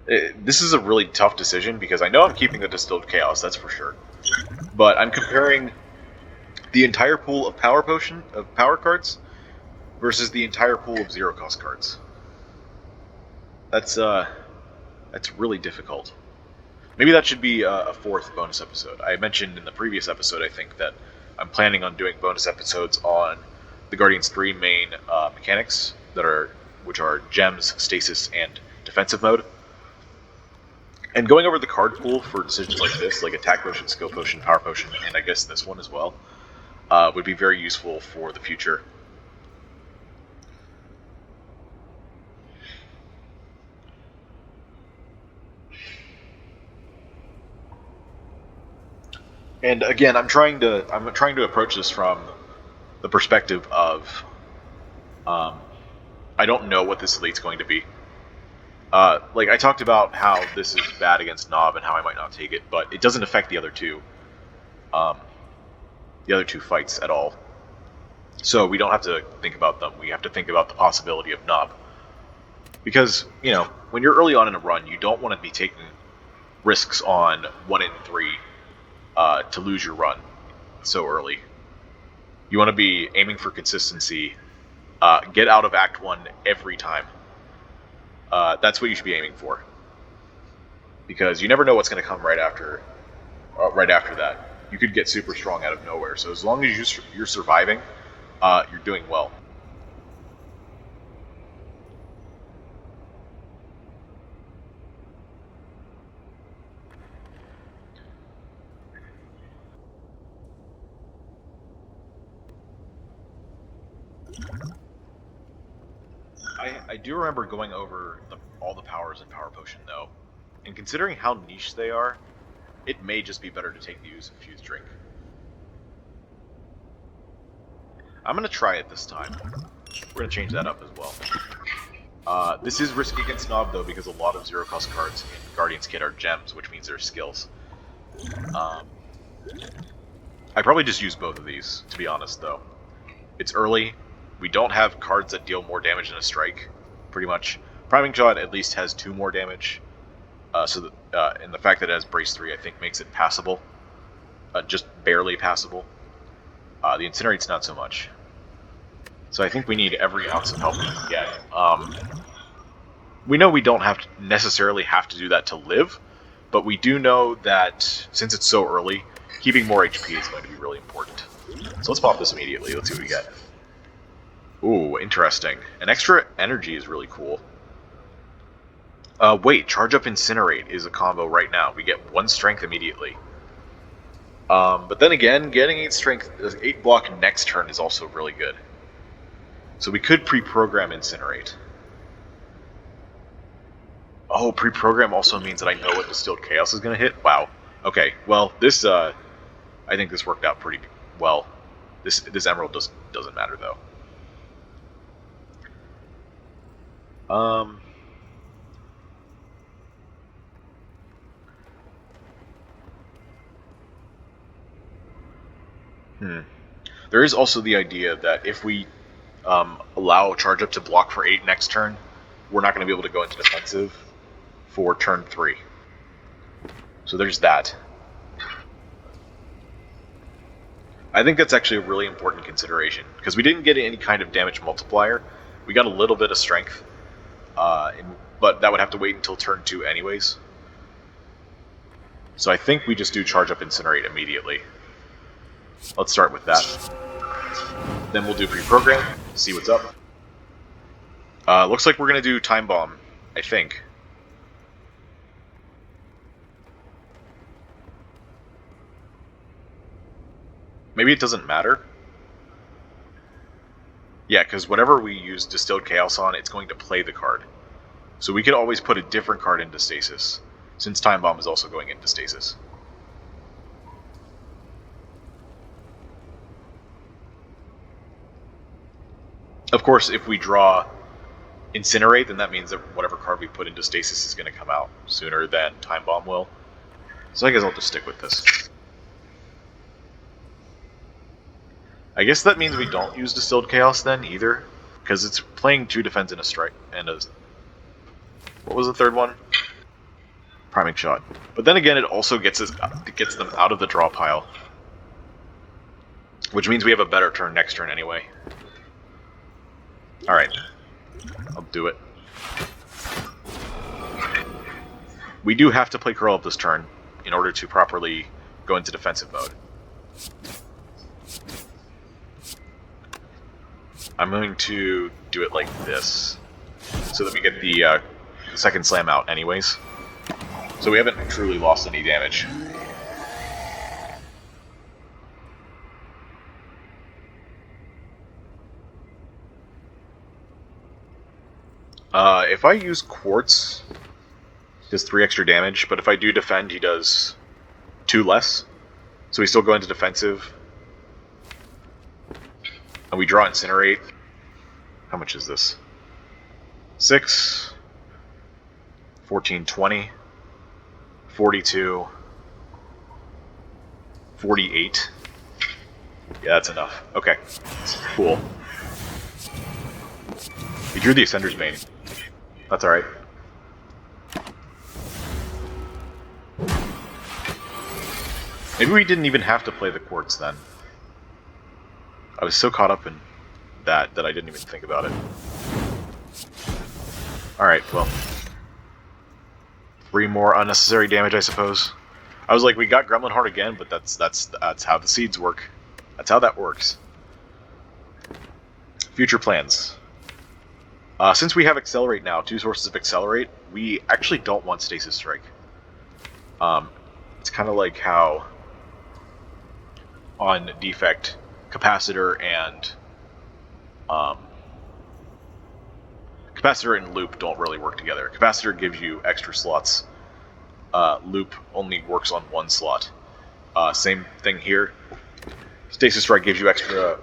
This is a really tough decision because I know I'm keeping the Distilled Chaos, that's for sure. But I'm comparing the entire pool of power cards versus the entire pool of zero-cost cards. That's really difficult. Maybe that should be a fourth bonus episode. I mentioned in the previous episode, I think, that I'm planning on doing bonus episodes on the Guardians 3 main mechanics, which are Gems, Stasis, and Defensive Mode. And going over the card pool for decisions like this, like Attack Potion, Skill Potion, Power Potion, and I guess this one as well, would be very useful for the future. And again, I'm trying to approach this from the perspective of I don't know what this elite's going to be. Like I talked about how this is bad against Knob and how I might not take it, but it doesn't affect the other two fights at all. So we don't have to think about them. We have to think about the possibility of Knob. Because, you know, when you're early on in a run, you don't want to be taking risks on 1 in 3 to lose your run so early. You want to be aiming for consistency. Get out of Act 1 every time. That's what you should be aiming for. Because you never know what's going to come right after that. You could get super strong out of nowhere. So as long as you're surviving, you're doing well. I do remember going over all the powers in Power Potion, though. And considering how niche they are, it may just be better to take the Ooze Infused drink. I'm going to try it this time. We're going to change that up as well. This is risky against Knob, though, because a lot of zero-cost cards in Guardian's Kit are gems, which means they're skills. I probably just use both of these, to be honest, though. It's early. We don't have cards that deal more damage than a strike, pretty much. Priming Shot at least has 2 more damage, and the fact that it has Brace 3, I think, makes it passable. Just barely passable. The Incinerate's not so much. So I think we need every ounce of help we can get. We know we don't necessarily have to do that to live, but we do know that since it's so early, keeping more HP is going to be really important. So let's pop this immediately. Let's see what we get. Ooh, interesting. An extra energy is really cool. Wait, Charge Up Incinerate is a combo right now. We get 1 strength immediately. But then again, getting 8 strength, 8 block next turn is also really good. So we could pre-program Incinerate. Oh, pre-program also means that I know what Distilled Chaos is going to hit? Wow. Okay, well, this, I think this worked out pretty well. This Emerald doesn't matter, though. There is also the idea that if we allow Charge Up to block for 8 next turn, we're not going to be able to go into defensive for turn 3. So there's that. I think that's actually a really important consideration, because we didn't get any kind of damage multiplier. We got a little bit of strength, but that would have to wait until turn 2 anyways. So I think we just do Charge Up Incinerate immediately. Let's start with that. Then we'll do pre-program, see what's up. Looks like we're going to do Time Bomb, I think. Maybe it doesn't matter. Yeah, because whenever we use Distilled Chaos on, it's going to play the card. So we could always put a different card into stasis, since Time Bomb is also going into stasis. Of course, if we draw Incinerate, then that means that whatever card we put into stasis is going to come out sooner than Time Bomb will. So I guess I'll just stick with this. I guess that means we don't use Distilled Chaos then, either, because it's playing 2 defense and a strike, and a... What was the third one? Priming Shot. But then again, it also gets them out of the draw pile. Which means we have a better turn next turn anyway. Alright. I'll do it. We do have to play Curl Up this turn in order to properly go into defensive mode. I'm going to do it like this, so that we get the second slam out anyways. So we haven't truly lost any damage. If I use Quartz, he does 3 extra damage, but if I do defend, he does 2 less. So we still go into defensive. And we draw Incinerate. How much is this? 6, 14, 20, 42, 48. Yeah, that's enough. Okay, cool. He drew the Ascender's Bane. That's alright. Maybe we didn't even have to play the Quartz then. I was so caught up in that I didn't even think about it. Alright, well. 3 more unnecessary damage, I suppose. I was like, we got Gremlin Heart again, but that's how the seeds work. That's how that works. Future plans. Since we have Accelerate now, 2 sources of Accelerate, we actually don't want Stasis Strike. It's kind of like how on Defect, Capacitor and Loop don't really work together. Capacitor gives you extra slots. Loop only works on 1 slot. Same thing here. Stasis Strike gives you extra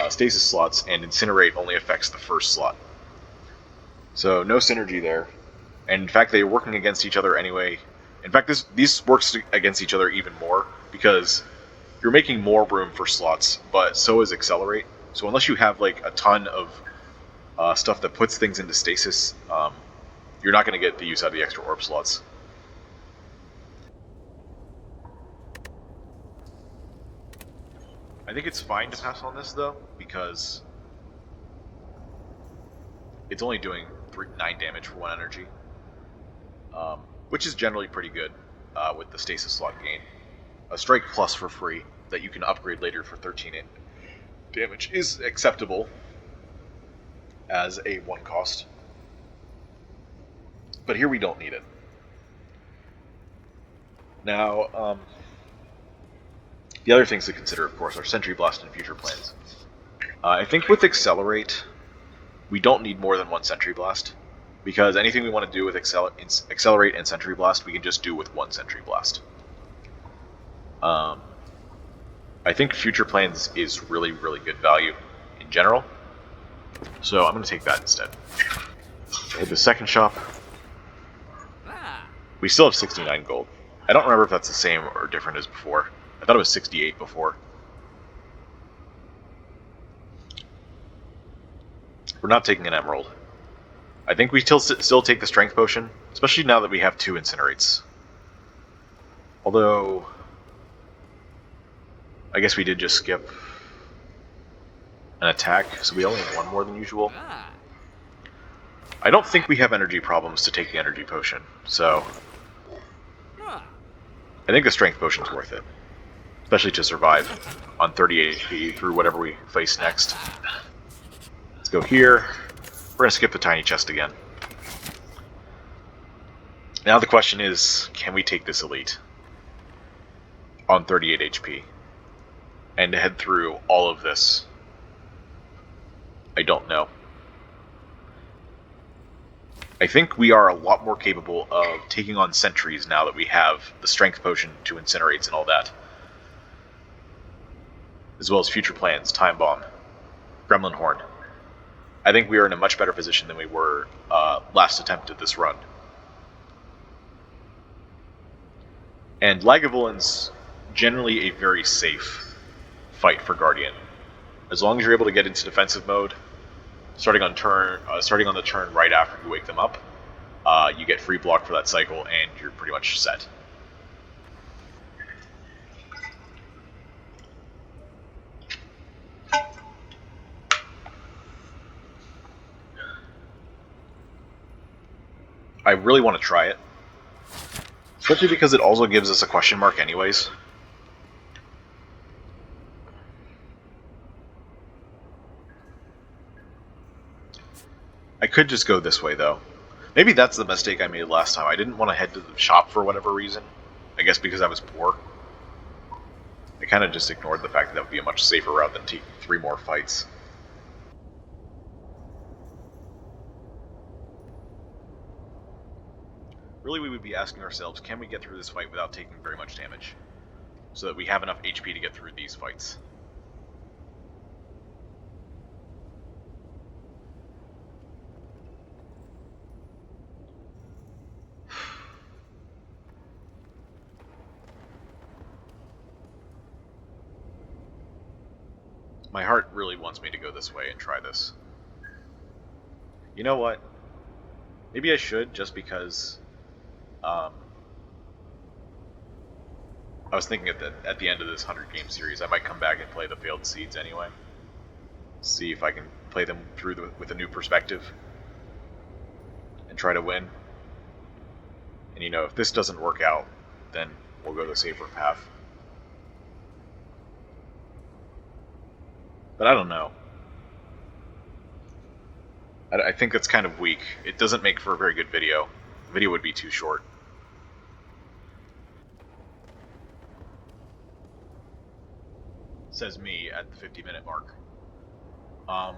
stasis slots, and Incinerate only affects the first slot. So no synergy there. And in fact, they're working against each other anyway. In fact, these works against each other even more, because you're making more room for slots, but so is Accelerate. So unless you have like a ton of stuff that puts things into stasis, you're not going to get the use out of the extra orb slots. I think it's fine to pass on this, though, because it's only doing 9 damage for 1 energy, which is generally pretty good with the stasis slot gain. A strike plus for free that you can upgrade later for 13 damage is acceptable as a 1 cost. But here we don't need it. Now, the other things to consider, of course, are Sentry Blast and Future Plans. I think with Accelerate, we don't need more than 1 Sentry Blast, because anything we want to do with Accelerate and Sentry Blast, we can just do with 1 Sentry Blast. I think Future Plans is really, really good value in general, so I'm going to take that instead. Hit the second shop. We still have 69 gold. I don't remember if that's the same or different as before. I thought it was 68 before. We're not taking an emerald. I think we still take the strength potion, especially now that we have 2 incinerates. Although, I guess we did just skip an attack, so we only have 1 more than usual. I don't think we have energy problems to take the energy potion, so I think the strength potion's worth it, especially to survive on 30 HP through whatever we face next. Let's go here. We're going to skip the tiny chest again. Now the question is, can we take this elite on 38 HP and head through all of this? I don't know. I think we are a lot more capable of taking on sentries now that we have the strength potion to incinerates and all that. As well as Future Plans, Time Bomb, Gremlin Horn. I think we are in a much better position than we were last attempt at this run. And Lagavulin's generally a very safe fight for Guardian. As long as you're able to get into defensive mode, starting on the turn right after you wake them up, you get free block for that cycle, and you're pretty much set. I really want to try it, especially because it also gives us a question mark anyways. I could just go this way, though. Maybe that's the mistake I made last time. I didn't want to head to the shop for whatever reason. I guess because I was poor. I kind of just ignored the fact that that would be a much safer route than taking 3 more fights. Really, we would be asking ourselves, can we get through this fight without taking very much damage? So that we have enough HP to get through these fights. My heart really wants me to go this way and try this. You know what? Maybe I should, just because I was thinking at the end of this 100-game series, I might come back and play the Failed Seeds anyway. See if I can play them through with a new perspective and try to win. And you know, if this doesn't work out, then we'll go the safer path. But I don't know. I think that's kind of weak. It doesn't make for a very good video. The video would be too short. Says me at the 50-minute mark. I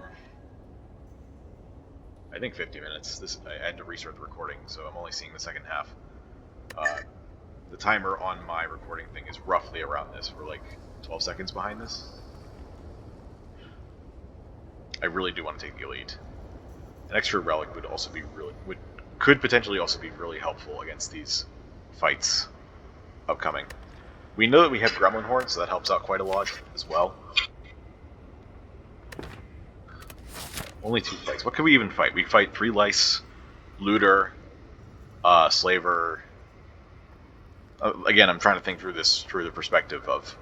think 50 minutes. I had to restart the recording, so I'm only seeing the second half. The timer on my recording thing is roughly around this. We're like 12 seconds behind this. I really do want to take the elite. An extra relic would also be could potentially also be really helpful against these fights upcoming. We know that we have Gremlin Horn, so that helps out quite a lot as well. Only 2 fights. What can we even fight? We fight 3 lice, looter, slaver. Again, I'm trying to think through this through the perspective of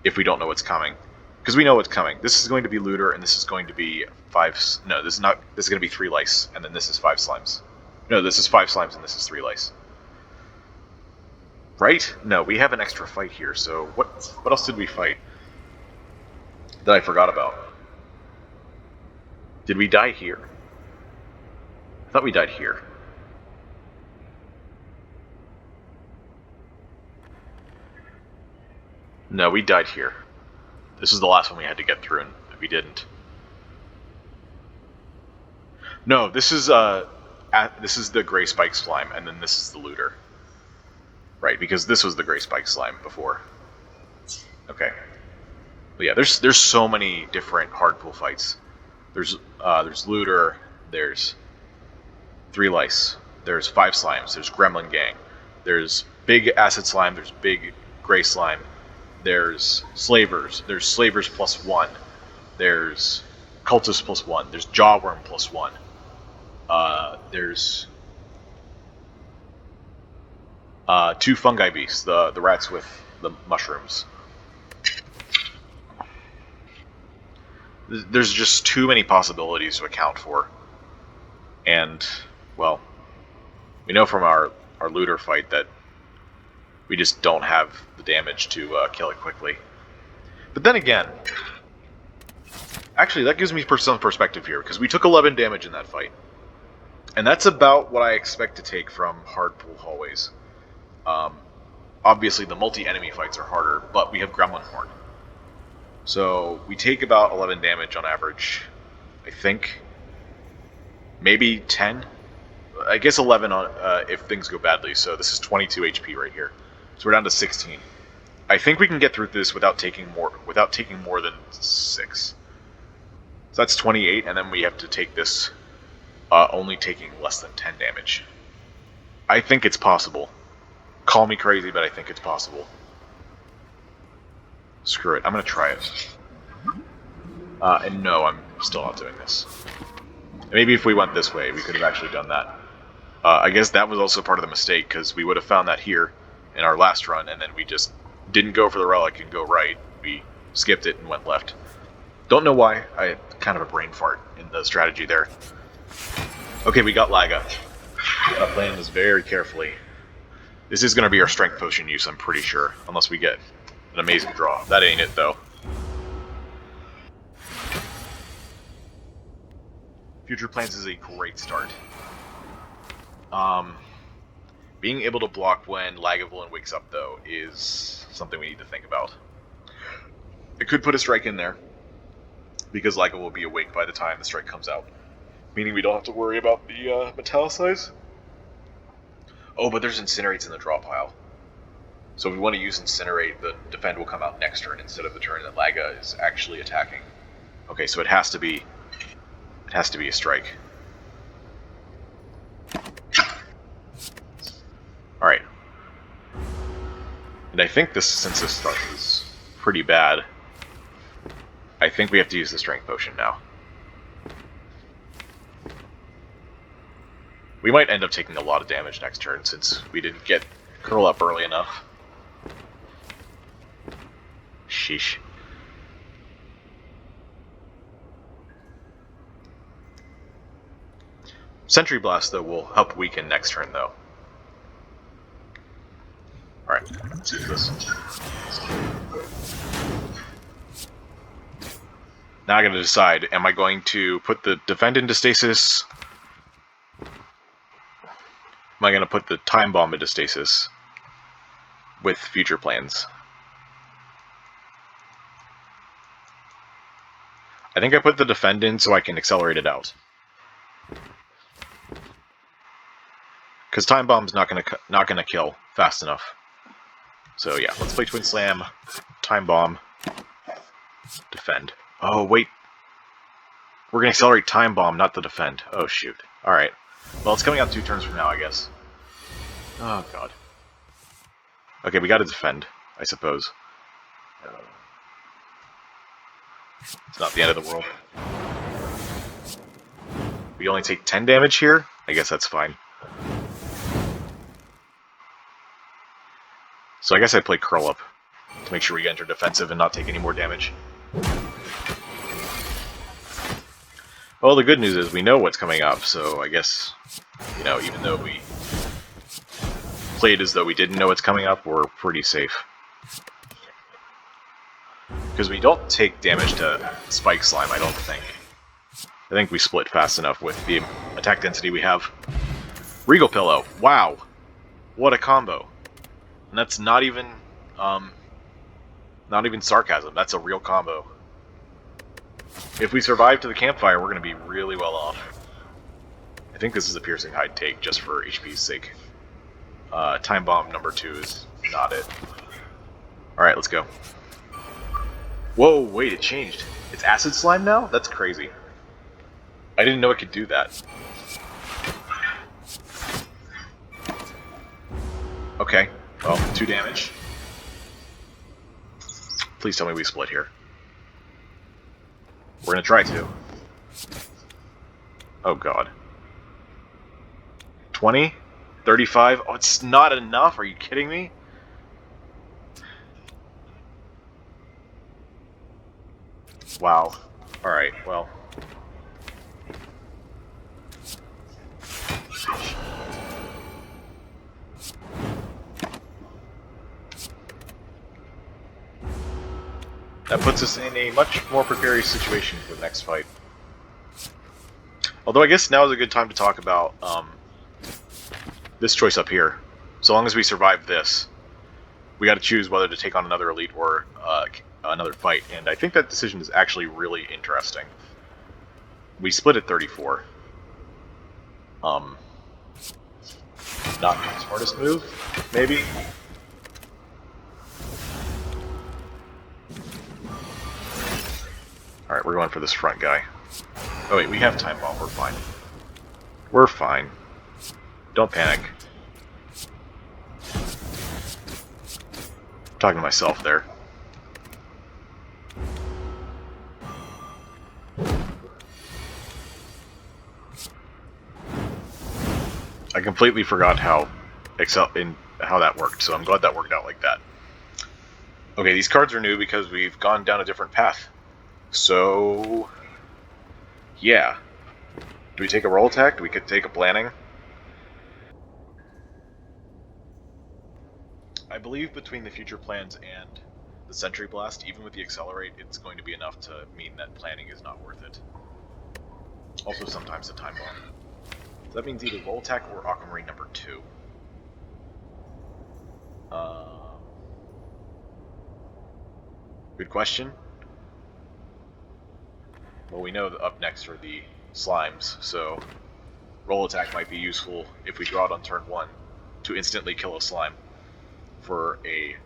if we don't know what's coming. because we know what's coming. This is going to be looter, and this is going to be 5. No, this is not. This is going to be 3 lice, and then this is 5 slimes. No, this is 5 slimes, and this is 3 lice. Right? No, we have an extra fight here. So what else did we fight that I forgot about? Did we die here? I thought we died here. No, we died here. This is the last one we had to get through, and we didn't. No, this is the gray spike slime, and then this is the looter. Right, because this was the gray spike slime before. Okay. But yeah, there's so many different hard pull fights. There's looter. There's 3 lice. There's 5 slimes. There's gremlin gang. There's big acid slime. There's big gray slime. There's slavers. There's slavers +1. There's cultists +1. There's jawworm +1. There's 2 fungi beasts, the rats with the mushrooms. There's just too many possibilities to account for. And, well, we know from our looter fight that we just don't have the damage to kill it quickly. But then again, actually that gives me some perspective here, because we took 11 damage in that fight. And that's about what I expect to take from hard pull hallways. Obviously the multi-enemy fights are harder, but we have Gremlin Horn. So we take about 11 damage on average, I think. Maybe 10? I guess 11 on if things go badly, so this is 22 HP right here. So we're down to 16. I think we can get through this without taking more than 6. So that's 28, and then we have to take this only taking less than 10 damage. I think it's possible. Call me crazy, but I think it's possible. Screw it, I'm gonna try it. And no, I'm still not doing this. Maybe if we went this way, we could have actually done that. I guess that was also part of the mistake, because we would have found that here in our last run, and then we just didn't go for the relic and go right. We skipped it and went left. Don't know why. I had kind of a brain fart in the strategy there. Okay, we got Laga. Gotta plan this very carefully. This is going to be our strength potion use, I'm pretty sure. Unless we get an amazing draw. That ain't it, though. Future Plans is a great start. Being able to block when Lagavulin wakes up, though, is something we need to think about. It could put a strike in there, because Lagavulin will be awake by the time the strike comes out. Meaning we don't have to worry about the Metallicize. Oh, but there's Incinerates in the draw pile. So if we want to use Incinerate, the Defend will come out next turn instead of the turn that Laga is actually attacking. Okay, so it has to be a strike. Alright. And I think since this stuff is pretty bad, I think we have to use the Strength Potion now. We might end up taking a lot of damage next turn since we didn't get Curl Up early enough. Sheesh. Sentry Blast, though, will help weaken next turn, though. Alright, let's use this. Now I gotta decide, am I going to put the Defend into stasis? Am I gonna put the Time Bomb into stasis with Future Plans? I think I put the Defend in so I can accelerate it out. Because Time Bomb's not gonna kill fast enough. So yeah, let's play Twin Slam, Time Bomb, Defend. Oh wait, we're gonna accelerate Time Bomb, not the Defend. Oh shoot. All right. Well, it's coming out 2 turns from now, I guess. Oh god. Okay, we gotta Defend, I suppose. It's not the end of the world. We only take 10 damage here? I guess that's fine. So I guess I play Curl Up to make sure we enter defensive and not take any more damage. Well, the good news is we know what's coming up, so I guess, you know, even though we played as though we didn't know what's coming up, we're pretty safe. Because we don't take damage to Spike Slime, I don't think. I think we split fast enough with the attack density we have. Regal Pillow, wow! What a combo. And that's not even sarcasm, that's a real combo. If we survive to the campfire, we're going to be really well off. I think this is a Piercing Hide take, just for HP's sake. Time Bomb number 2 is not it. Alright, let's go. Whoa, wait, it changed. It's Acid Slime now? That's crazy. I didn't know it could do that. Okay, well, 2 damage. Please tell me we split here. We're gonna try to. Oh god. 20? 35? Oh, it's not enough? Are you kidding me? Wow. Alright, well. That puts us in a much more precarious situation for the next fight. Although I guess now is a good time to talk about this choice up here. So long as we survive this, we got to choose whether to take on another elite or another fight, and I think that decision is actually really interesting. We split at 34. Not the smartest move, maybe? Alright, we're going for this front guy. Oh wait, we have Time Bomb, we're fine. We're fine. Don't panic. I'm talking to myself there. I completely forgot how that worked, so I'm glad that worked out like that. Okay, these cards are new because we've gone down a different path. So, yeah. Do we take a roll attack? Do we could take a planning? I believe between the future plans and the Sentry Blast, even with the Accelerate, it's going to be enough to mean that planning is not worth it. Also, sometimes a Time Bomb. So that means either roll attack or Aquamarine number 2. Good question. Well, we know that up next are the slimes, so roll attack might be useful if we draw it on turn 1 to instantly kill a slime for a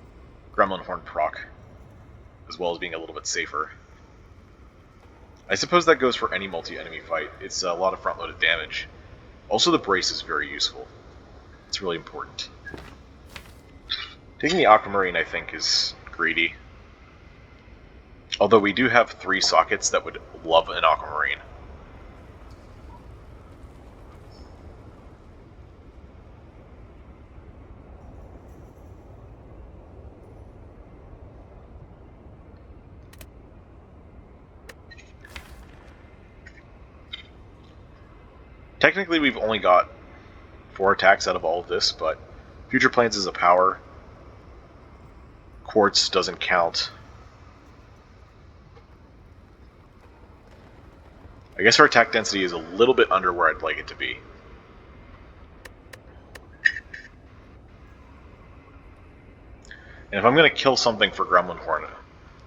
Gremlin Horn proc, as well as being a little bit safer. I suppose that goes for any multi-enemy fight. It's a lot of front-loaded damage. Also, the brace is very useful. It's really important. Taking the Aquamarine, I think, is greedy. Although we do have 3 sockets that would love an Aquamarine. Technically, we've only got 4 attacks out of all of this, but Future Plans is a power. Quartz doesn't count. I guess our attack density is a little bit under where I'd like it to be. And if I'm going to kill something for Gremlin Horn,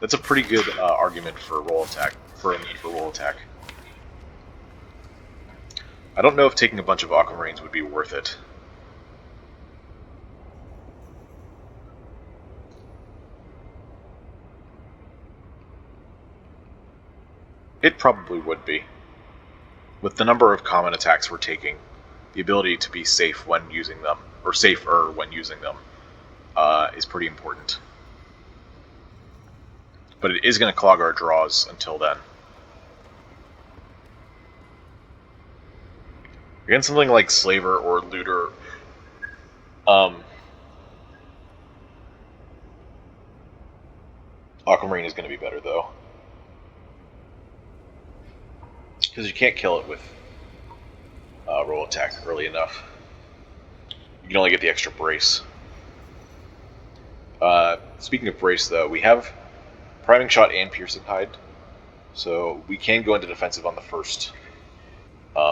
that's a pretty good argument for roll attack, for a need for roll attack. I don't know if taking a bunch of Aquamarines would be worth it. It probably would be. With the number of common attacks we're taking, the ability to be safe when using them, or safer when using them, is pretty important. But it is going to clog our draws until then. Against something like Slaver or Looter, Aquamarine is going to be better, though. Because you can't kill it with roll attack early enough. You can only get the extra brace. Speaking of brace, though, we have priming shot and piercing hide, so we can go into defensive on the first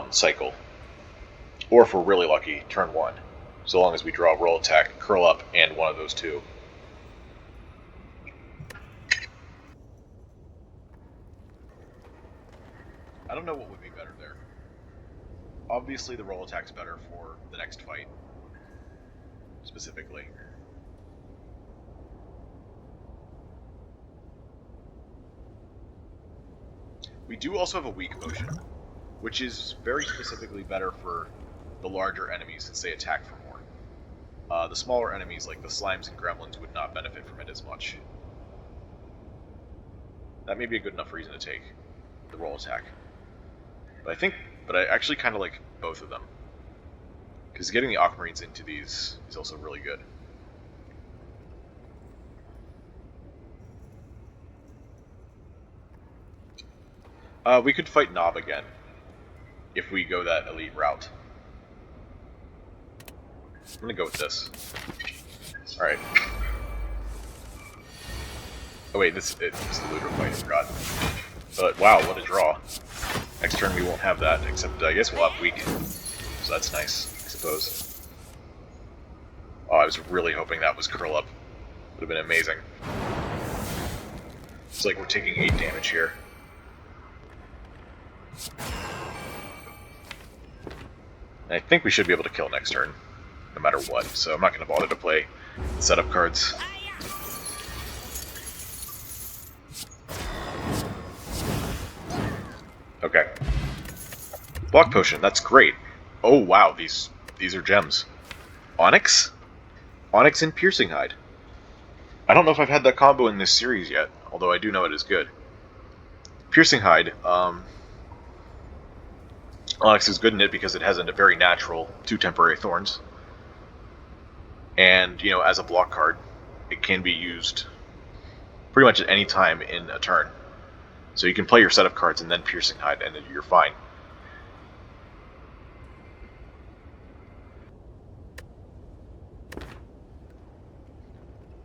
cycle. Or if we're really lucky, turn 1. So long as we draw roll attack, curl up, and one of those two. I don't know what would be better there. Obviously the roll attack's better for the next fight, specifically. We do also have a weak potion, which is very specifically better for the larger enemies since they attack for more. The smaller enemies like the slimes and gremlins would not benefit from it as much. That may be a good enough reason to take the roll attack. But I actually kind of like both of them. Because getting the aquamarines into these is also really good. We could fight Nob again, if we go that elite route. I'm gonna go with this. Alright. Oh wait, this is the looter fight, I forgot. But wow, what a draw. Next turn we won't have that, except I guess we'll have weak. So that's nice, I suppose. Oh, I was really hoping that was curl up. Would have been amazing. It's like we're taking 8 damage here. And I think we should be able to kill next turn, no matter what, so I'm not going to bother to play setup cards. Okay. Block potion, that's great. Oh wow, these are gems. Onyx? Onyx and piercing hide. I don't know if I've had that combo in this series yet, although I do know it is good. Piercing hide, Onyx is good in it because it has a very natural 2 temporary thorns. And, you know, as a block card, it can be used pretty much at any time in a turn. So you can play your setup cards and then piercing hide, and you're fine.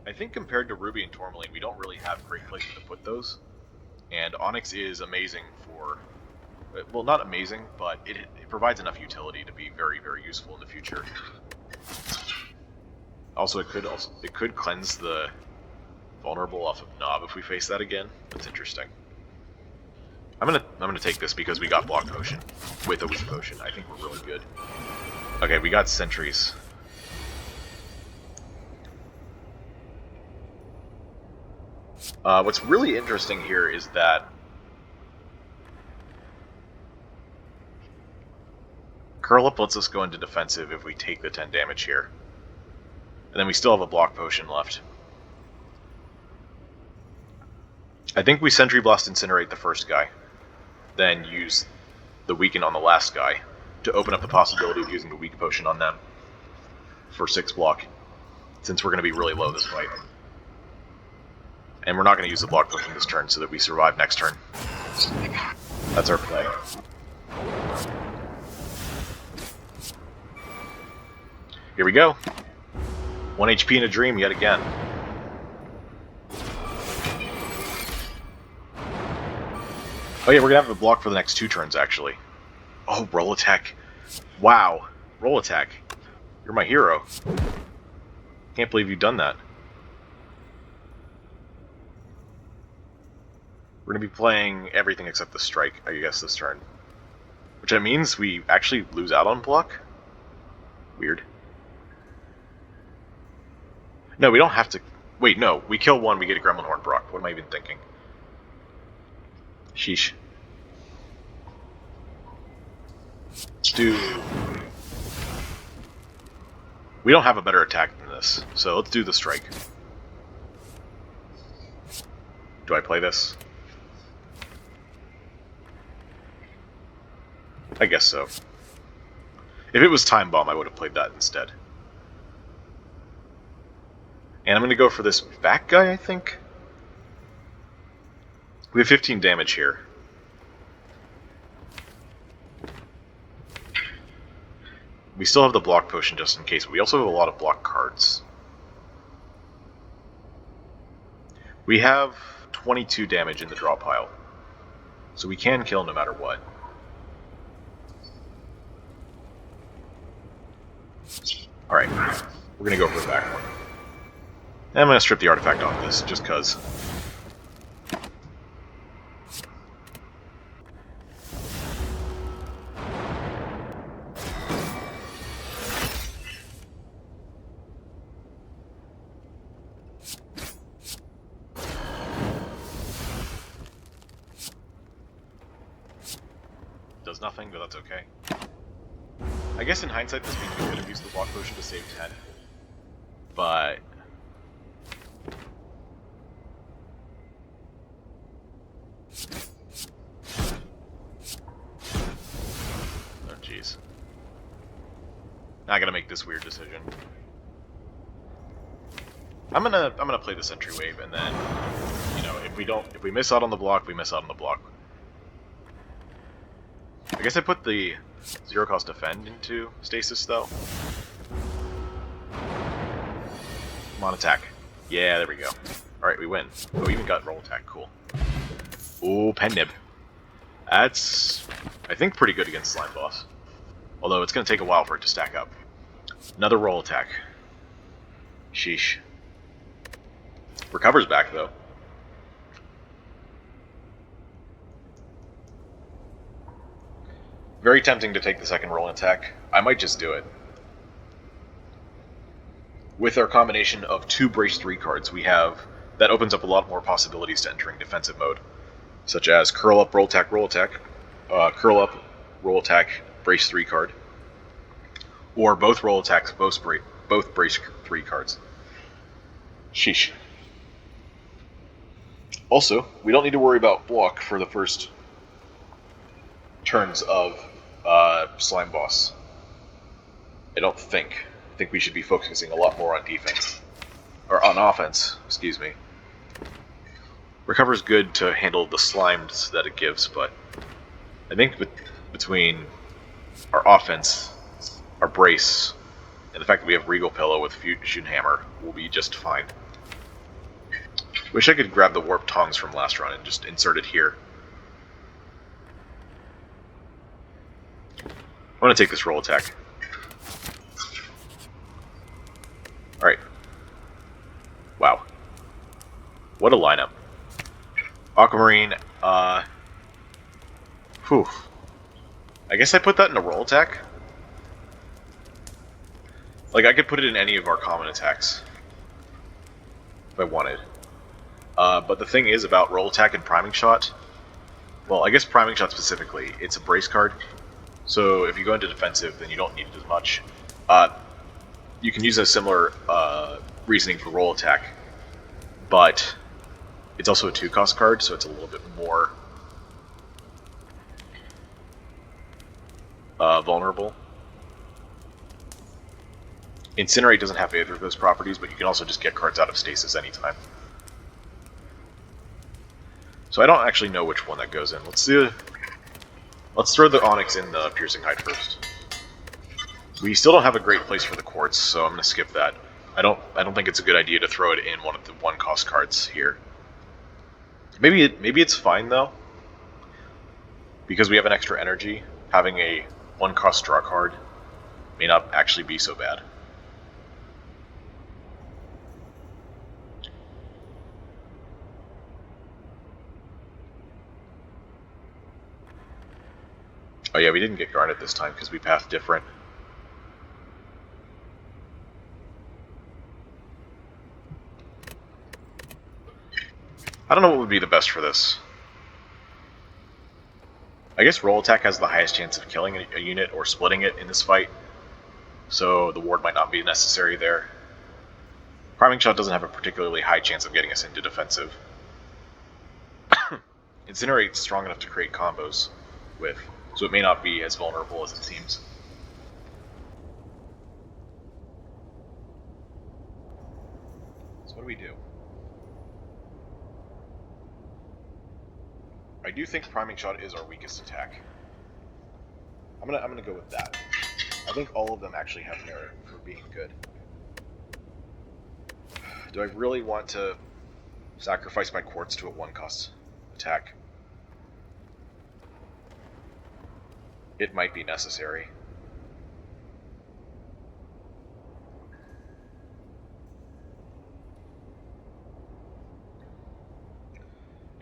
I think compared to Ruby and Tourmaline, we don't really have great places to put those. And Onyx is amazing for... well, not amazing, but it provides enough utility to be very, very useful in the future. Also, it could cleanse the vulnerable off of Nob if we face that again. That's interesting. I'm gonna take this because we got block potion with a weak potion. I think we're really good. Okay, we got sentries. What's really interesting here is that Curl Up lets us go into defensive if we take the 10 damage here. And then we still have a block potion left. I think we Sentry Blast Incinerate the first guy, then use the Weaken on the last guy to open up the possibility of using the weak potion on them for 6 block, since we're going to be really low this fight. And we're not going to use the block potion this turn so that we survive next turn. That's our play. Here we go. 1 HP in a dream yet again. Oh yeah, we're gonna have a block for the next 2 turns, actually. Oh, roll attack. Wow. Roll attack. You're my hero. Can't believe you've done that. We're gonna be playing everything except the strike, I guess, this turn. Which means we actually lose out on block? Weird. No, we don't have to... Wait, no. We kill 1, we get a Gremlin Horn proc. What am I even thinking? Sheesh. We don't have a better attack than this, so let's do the strike. Do I play this? I guess so. If it was Time Bomb, I would have played that instead. And I'm going to go for this back guy, I think. We have 15 damage here. We still have the block potion just in case, but we also have a lot of block cards. We have 22 damage in the draw pile, so we can kill no matter what. Alright, we're gonna go for the back one. And I'm gonna strip the artifact off this, just cuz. Does nothing, but that's okay. I guess in hindsight this means we could have used the block potion to save 10. But... oh jeez. Now I gotta make this weird decision. I'm gonna play the Sentry Wave, and then, you know, if we miss out on the block, we miss out on the block. I guess I put the zero cost defend into stasis though. Come on, attack. Yeah, there we go. Alright, we win. Oh, we even got roll attack, cool. Ooh, pen nib. That's, I think, pretty good against Slime Boss. Although it's gonna take a while for it to stack up. Another roll attack. Sheesh. Recover's back though. Very tempting to take the second roll and attack. I might just do it. With our combination of 2 Brace 3 cards, we have... that opens up a lot more possibilities to entering defensive mode. Such as Curl Up, Roll Attack, Curl Up, Roll Attack, Brace 3 card. Or both Roll Attacks, both Brace 3 cards. Sheesh. Also, we don't need to worry about block for the first turns of Slime Boss. I don't think. I think we should be focusing a lot more on defense. Or on offense, excuse me. Recover's good to handle the slimes that it gives, but I think between our offense, our brace, and the fact that we have Regal Pillow with Fusion Hammer, we'll be just fine. Wish I could grab the Warp Tongs from last run and just insert it here. I'm going to take this roll attack. Alright. Wow. What a lineup. Aquamarine, whew. I guess I put that in a roll attack? Like, I could put it in any of our common attacks. If I wanted. But the thing is about roll attack and priming shot, well, I guess priming shot specifically, it's a brace card. So if you go into defensive, then you don't need it as much. You can use a similar reasoning for roll attack, but it's also a 2-cost card, so it's a little bit more vulnerable. Incinerate doesn't have either of those properties, but you can also just get cards out of stasis anytime. So I don't actually know which one that goes in. Let's throw the Onyx in the Piercing Hide first. We still don't have a great place for the Quartz, so I'm going to skip that. I don't think it's a good idea to throw it in one of the 1-cost cards here. Maybe it's fine though, because we have an extra energy. Having a 1-cost draw card may not actually be so bad. Oh yeah, we didn't get Garnet this time because we pathed different. I don't know what would be the best for this. I guess roll attack has the highest chance of killing a unit or splitting it in this fight, so the ward might not be necessary there. Priming shot doesn't have a particularly high chance of getting us into defensive. Incinerate's strong enough to create combos with, so it may not be as vulnerable as it seems. So what do we do? I do think priming shot is our weakest attack. I'm gonna go with that. I think all of them actually have merit for being good. Do I really want to sacrifice my quartz to a 1-cost attack? It might be necessary.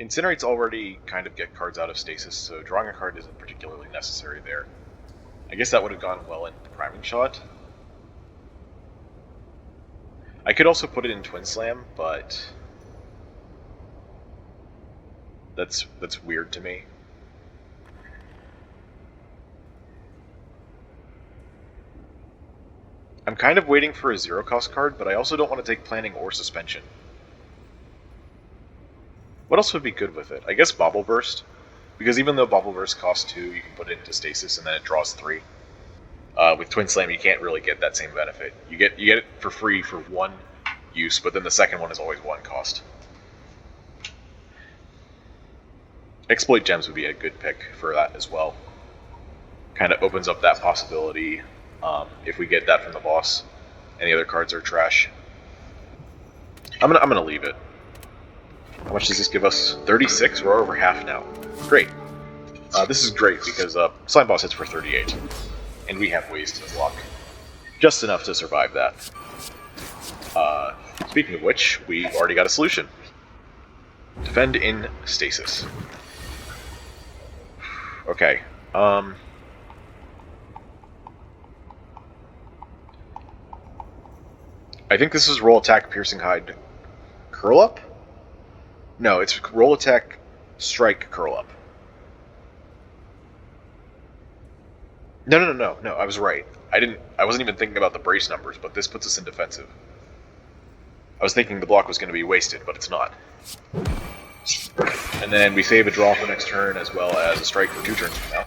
Incinerates already kind of get cards out of stasis, so drawing a card isn't particularly necessary there. I guess that would have gone well in the priming shot. I could also put it in Twin Slam, but that's weird to me. I'm kind of waiting for a 0-cost card, but I also don't want to take Planning or Suspension. What else would be good with it? I guess Bobble Burst, because even though Bobble Burst costs 2, you can put it into stasis and then it draws 3. With Twin Slam, you can't really get that same benefit. You get it for free for 1 use, but then the second one is always 1 cost. Exploit Gems would be a good pick for that as well. Kind of opens up that possibility if we get that from the boss. Any other cards are trash. I'm gonna leave it. How much does this give us? 36? We're over half now. Great. This is great because Slime Boss hits for 38. And we have ways to block. Just enough to survive that. Speaking of which, we already got a solution. Defend in stasis. Okay. I think this is roll attack, piercing hide, curl up? No, it's roll attack, strike, curl up. No, I was right. I wasn't even thinking about the brace numbers, but this puts us in defensive. I was thinking the block was going to be wasted, but it's not. And then we save a draw for next turn, as well as a strike for 2 turns from now.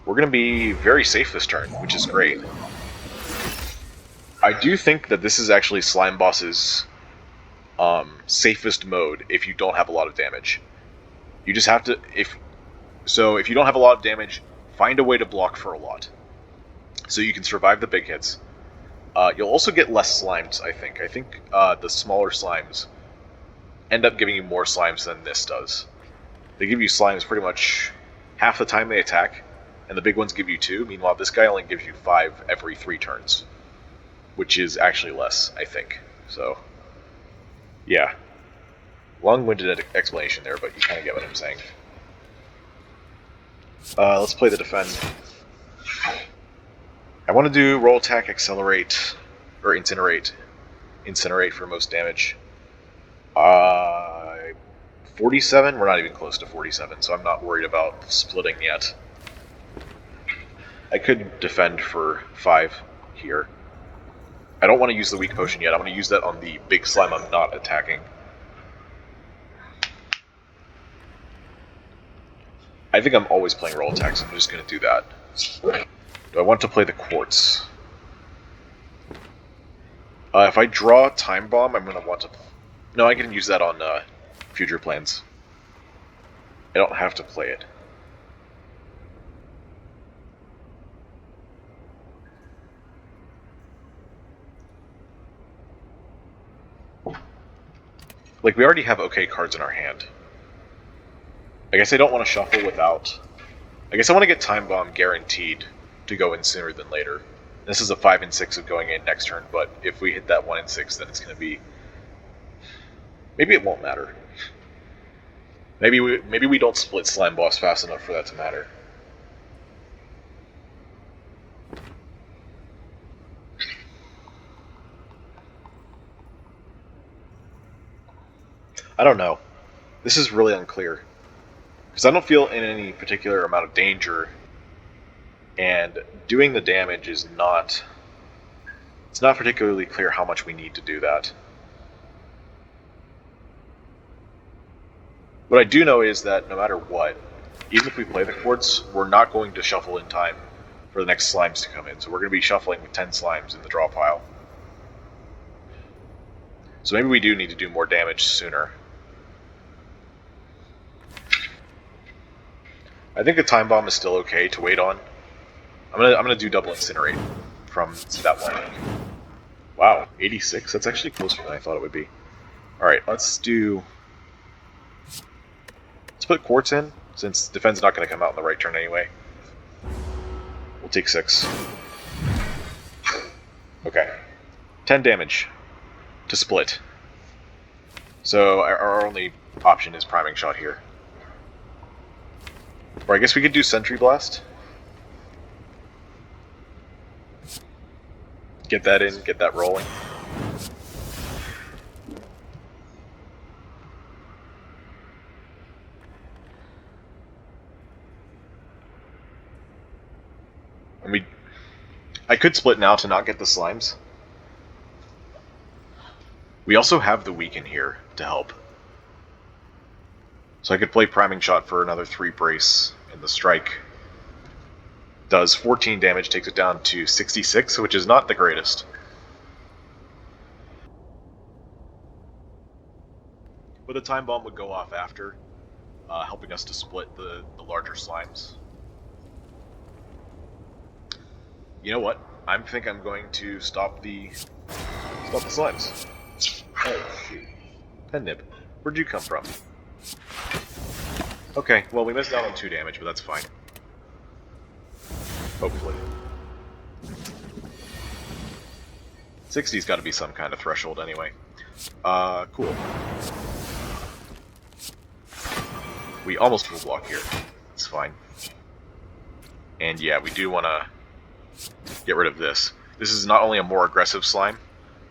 We're going to be very safe this turn, which is great. I do think that this is actually Slime Boss's safest mode if you don't have a lot of damage. You just have to... If you don't have a lot of damage, find a way to block for a lot. So you can survive the big hits. You'll also get less slimes, I think. I think the smaller slimes end up giving you more slimes than this does. They give you slimes pretty much half the time they attack, and the big ones give you 2. Meanwhile, this guy only gives you 5 every 3 turns, which is actually less, I think. So, yeah. Long-winded explanation there, but you kind of get what I'm saying. Let's play the defend. I want to do roll attack, accelerate, or incinerate. Incinerate for most damage. 47? We're not even close to 47, so I'm not worried about splitting yet. I could defend for 5 here. I don't want to use the weak potion yet. I'm going to use that on the big slime I'm not attacking. I think I'm always playing roll attacks, so I'm just going to do that. Do I want to play the quartz? If I draw Time Bomb, I'm going to want to... No, I can use that on future plans. I don't have to play it. Like, we already have okay cards in our hand. I guess I don't want to shuffle without... I guess I want to get Time Bomb guaranteed to go in sooner than later. This is a 5 and 6 of going in next turn, but if we hit that 1 and 6, then it's going to be... Maybe it won't matter. Maybe we don't split Slime Boss fast enough for that to matter. I don't know. This is really unclear. Because I don't feel in any particular amount of danger, and doing the damage is not... It's not particularly clear how much we need to do that. What I do know is that no matter what, even if we play the quartz, we're not going to shuffle in time for the next slimes to come in. So we're going to be shuffling with 10 slimes in the draw pile. So maybe we do need to do more damage sooner. I think the Time Bomb is still okay to wait on. I'm gonna do double incinerate from that one. Wow, 86. That's actually closer than I thought it would be. All right, let's put quartz in since defense is not going to come out in the right turn anyway. We'll take 6. Okay, 10 damage to split. So our only option is priming shot here. Or I guess we could do sentry blast. Get that in, get that rolling. And I could split now to not get the slimes. We also have the weaken here to help. So I could play priming shot for another 3 brace, and the strike does 14 damage, takes it down to 66, which is not the greatest. But the time bomb would go off after, helping us to split the larger slimes. You know what? I think I'm going to stop the slimes. Oh shoot. Pen nib. Where'd you come from? Okay, well we missed out on 2 damage, but that's fine. Hopefully. 60's got to be some kind of threshold anyway. Cool. We almost full block here. It's fine. And yeah, we do want to get rid of this. This is not only a more aggressive slime,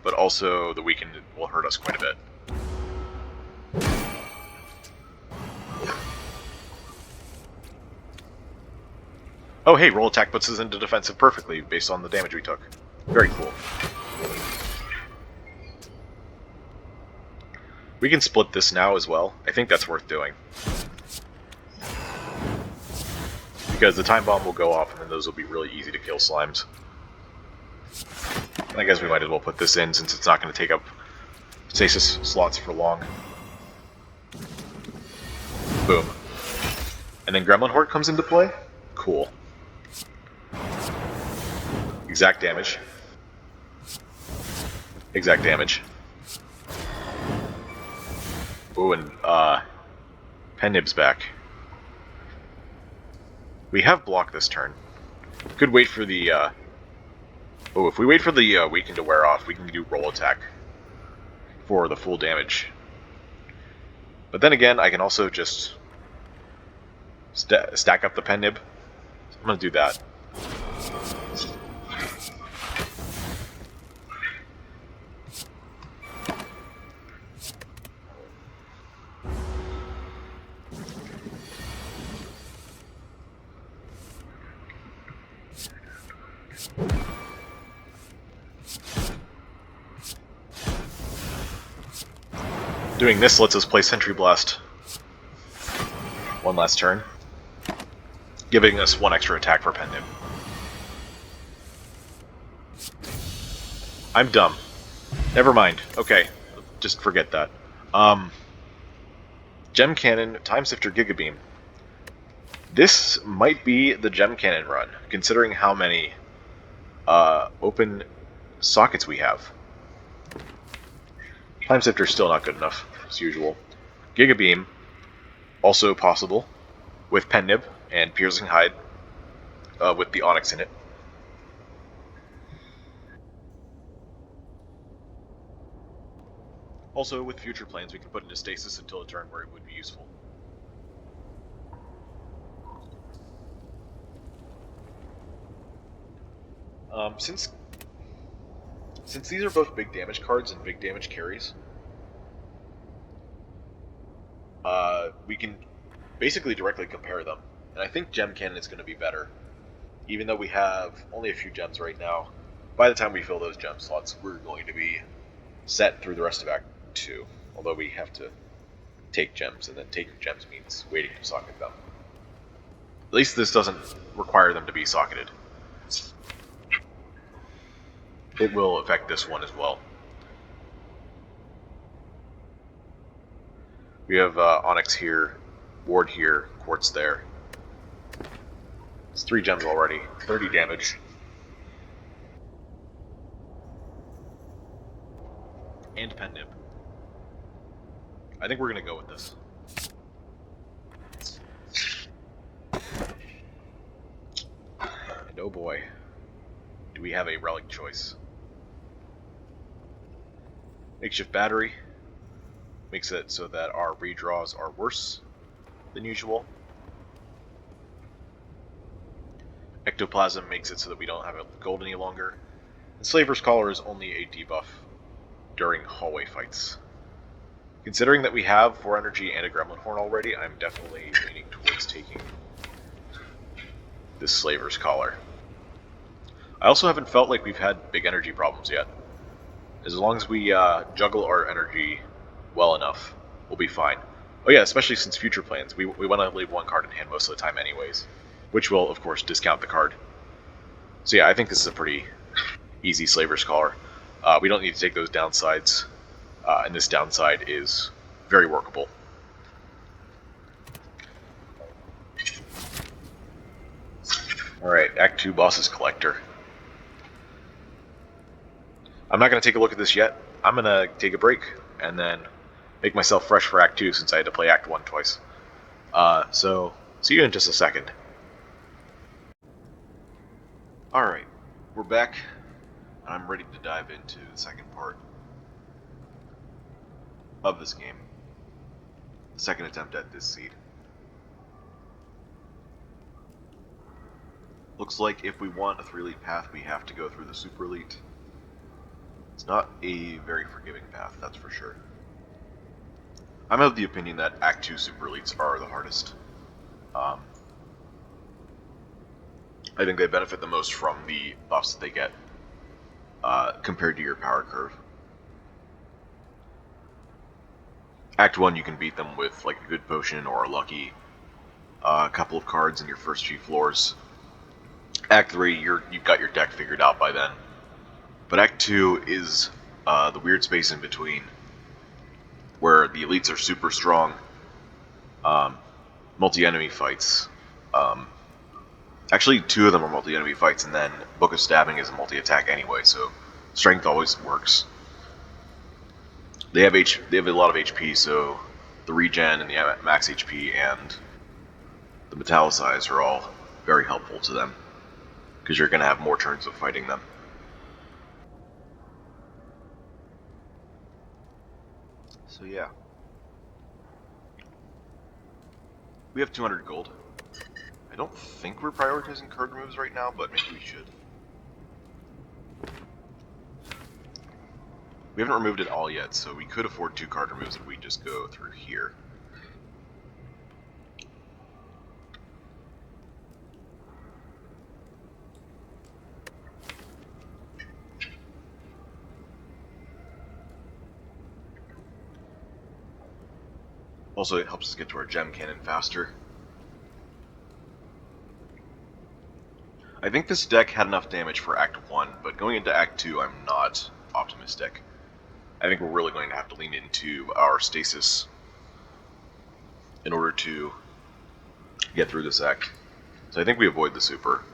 but also the weaken will hurt us quite a bit. Oh hey, roll attack puts us into defensive perfectly based on the damage we took. Very cool. We can split this now as well. I think that's worth doing. Because the time bomb will go off and then those will be really easy to kill slimes. And I guess we might as well put this in since it's not going to take up stasis slots for long. Boom. And then Gremlin Horde comes into play? Cool. Exact damage. Exact damage. Ooh, and Pen Nib's back. We have block this turn. Could wait for the oh, if we wait for the weaken to wear off, we can do roll attack for the full damage. But then again, I can also just stack up the Pen Nib. So I'm gonna do that. Doing this lets us play Sentry Blast one last turn, giving us 1 extra attack for Pen Nib. I'm dumb. Never mind. Okay, just forget that. Gem Cannon, Time Sifter, Giga Beam. This might be the Gem Cannon run, considering how many open sockets we have. Time Sifter's still not good enough, as usual. Giga Beam, also possible, with Pen Nib and Piercing Hide, with the Onyx in it. Also, with future plans, we can put into stasis until a turn where it would be useful. Since these are both big damage cards and big damage carries, we can basically directly compare them. And I think Gem Cannon is going to be better. Even though we have only a few gems right now, by the time we fill those gem slots, we're going to be set through the rest of Act 2. Although we have to take gems, and then taking gems means waiting to socket them. At least this doesn't require them to be socketed. It will affect this one as well. We have Onyx here, Ward here, Quartz there. It's 3 gems already. 30 damage. And pen nib. I think we're gonna go with this. And oh boy, do we have a relic choice. Makeshift battery makes it so that our redraws are worse than usual. Ectoplasm makes it so that we don't have gold any longer. And Slaver's Collar is only a debuff during hallway fights. Considering that we have 4 energy and a Gremlin Horn already, I'm definitely leaning towards taking this Slaver's Collar. I also haven't felt like we've had big energy problems yet. As long as we juggle our energy well enough, we'll be fine. Oh yeah, especially since future plans. We want to leave 1 card in hand most of the time anyways, which will, of course, discount the card. So yeah, I think this is a pretty easy Slaver's Collar. We don't need to take those downsides, and this downside is very workable. Alright, Act 2 Boss's Collector. I'm not going to take a look at this yet. I'm going to take a break and then make myself fresh for Act 2 since I had to play Act 1 twice. So, see you in just a second. Alright, we're back, and I'm ready to dive into the second part of this game. The second attempt at this seed. Looks like if we want a 3-elite path, we have to go through the Super Elite. It's not a very forgiving path, that's for sure. I'm of the opinion that Act 2 Super Elites are the hardest. I think they benefit the most from the buffs that they get compared to your power curve. Act 1 you can beat them with like a good potion or a lucky couple of cards in your first few floors. Act 3 you've got your deck figured out by then. But Act 2 is the weird space in between, where the elites are super strong, multi-enemy fights. Actually, 2 of them are multi-enemy fights, and then Book of Stabbing is a multi-attack anyway, so strength always works. They have a lot of HP, so the regen and the max HP and the metallicize are all very helpful to them, because you're going to have more turns of fighting them. So yeah. We have 200 gold. I don't think we're prioritizing card removes right now, but maybe we should. We haven't removed it all yet, so we could afford 2 card removes if we just go through here. Also, it helps us get to our gem cannon faster. I think this deck had enough damage for Act 1, but going into Act 2, I'm not optimistic. I think we're really going to have to lean into our stasis in order to get through this act. So I think we avoid the super,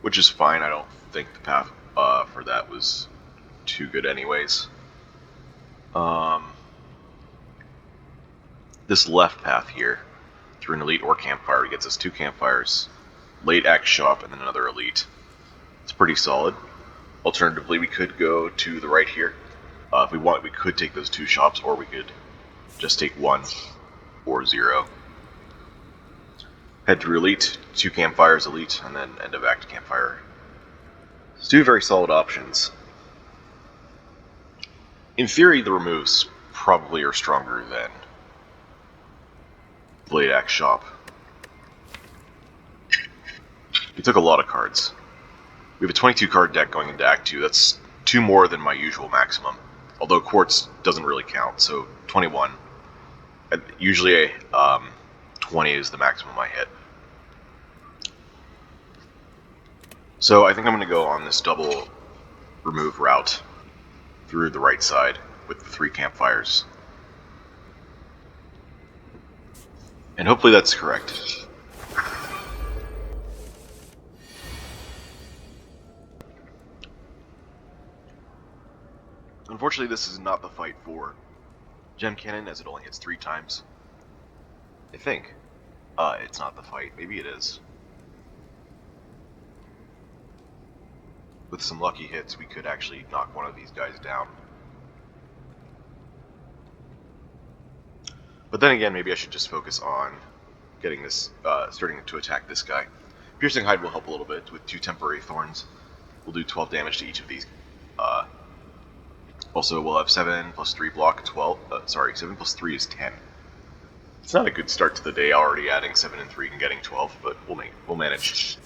which is fine. I don't think the path for that was too good anyways. This left path here, through an elite or campfire, gets us 2 campfires, late act shop, and then another elite. It's pretty solid. Alternatively, we could go to the right here. If we want, we could take those 2 shops, or we could just take 1 or 0. Head through elite, 2 campfires elite, and then end of act campfire. It's 2 very solid options. In theory, the removes probably are stronger than late act shop. We took a lot of cards. We have a 22 card deck going into Act 2. That's 2 more than my usual maximum. Although Quartz doesn't really count, so 21. Usually 20 is the maximum I hit. So I think I'm going to go on this double remove route through the right side with the 3 campfires. And hopefully that's correct. Unfortunately, this is not the fight for Gem Cannon, as it only hits 3 times. I think. It's not the fight. Maybe it is. With some lucky hits, we could actually knock one of these guys down. But then again, maybe I should just focus on getting this, starting to attack this guy. Piercing Hide will help a little bit with 2 temporary thorns. We'll do 12 damage to each of these. Also, we'll have 7 plus 3 block, 12. 7 plus 3 is 10. It's not a good start to the day, already adding 7 and 3 and getting 12, but we'll manage.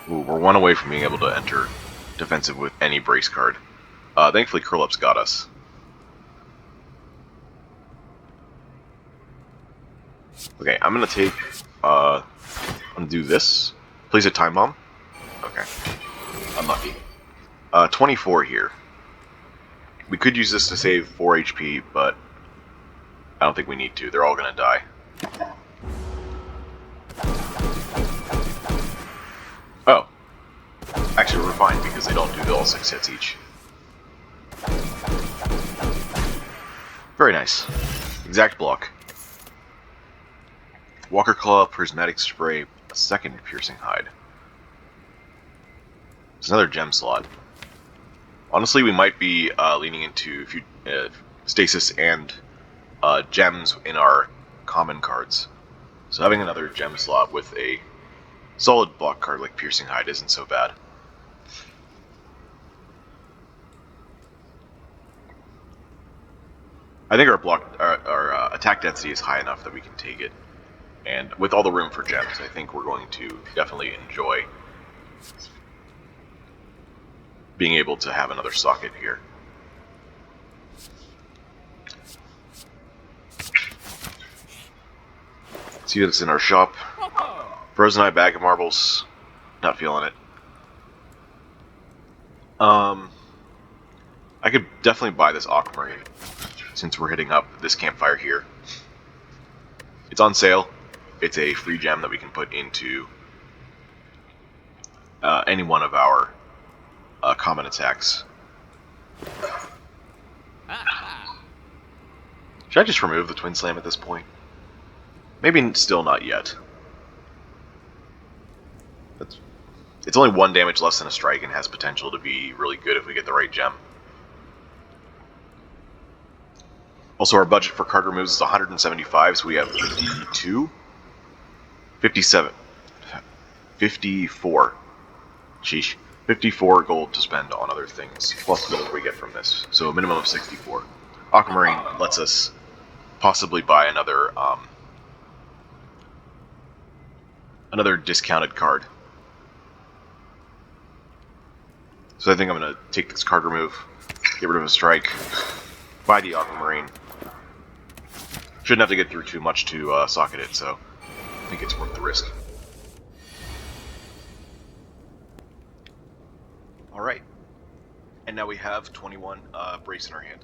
Ooh, we're 1 away from being able to enter defensive with any brace card. Thankfully, Curl Up's got us. Okay, I'm gonna take. I'm gonna do this. Place a time bomb. Okay, unlucky. 24 here. We could use this to save 4 HP, but I don't think we need to. They're all gonna die. Oh. Actually, we're fine because they don't do all 6 hits each. Very nice. Exact block. Walker Claw, Prismatic Spray, a second Piercing Hide. It's another gem slot. Honestly, we might be leaning into stasis and gems in our common cards. So having another gem slot with a solid block card like Piercing Hide isn't so bad. I think our attack density is high enough that we can take it. And with all the room for gems, I think we're going to definitely enjoy being able to have another socket here. See what's in our shop. Frozen Eye Bag of Marbles. Not feeling it. I could definitely buy this Aquamarine since we're hitting up this campfire here. It's on sale. It's a free gem that we can put into any one of our common attacks. Should I just remove the Twin Slam at this point? Maybe still not yet. It's only 1 damage less than a strike and has potential to be really good if we get the right gem. Also, our budget for card removes is 175, so we have 52? 57. 54. Sheesh. 54 gold to spend on other things, plus gold we get from this. So a minimum of 64. Aquamarine lets us possibly buy another discounted card. So I think I'm going to take this card remove, get rid of a strike, buy the Aquamarine. Shouldn't have to get through too much to socket it, so I think it's worth the risk. Alright. And now we have 21 brace in our hand.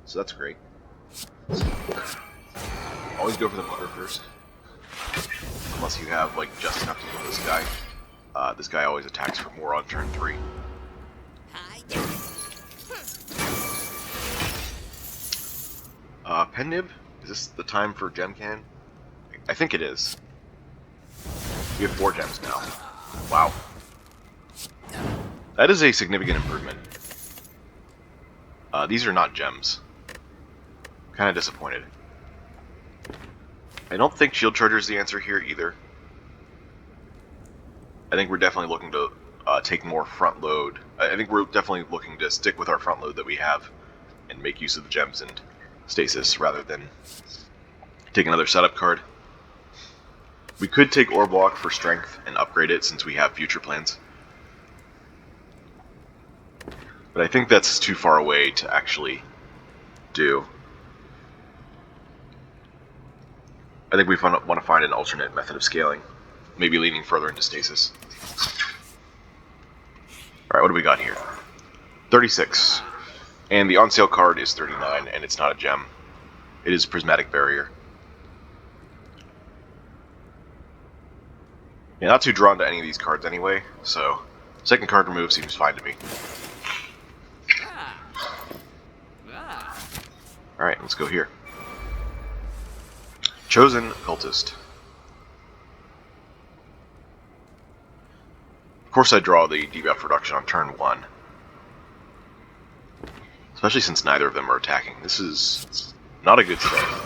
So that's great. Always go for the butter first. Unless you have like just enough to kill this guy. This guy always attacks for more on turn 3. Pen Nib? Is this the time for Gem Cannon? I think it is. We have 4 gems now. Wow. That is a significant improvement. These are not gems. Kind of disappointed. I don't think Shield Charger is the answer here either. I think we're definitely looking to take more front load. I think we're definitely looking to stick with our front load that we have and make use of the gems and stasis rather than take another setup card. We could take Ore Block for strength and upgrade it since we have future plans. But I think that's too far away to actually do. I think we want to find an alternate method of scaling. Maybe leaning further into stasis. Alright, what do we got here? 36. And the on sale card is 39, and it's not a gem. It is Prismatic Barrier. Yeah, not too drawn to any of these cards anyway, so second card remove seems fine to me. Alright, let's go here. Chosen Cultist. Of course I draw the debuff reduction on turn 1. Especially since neither of them are attacking. This is not a good start.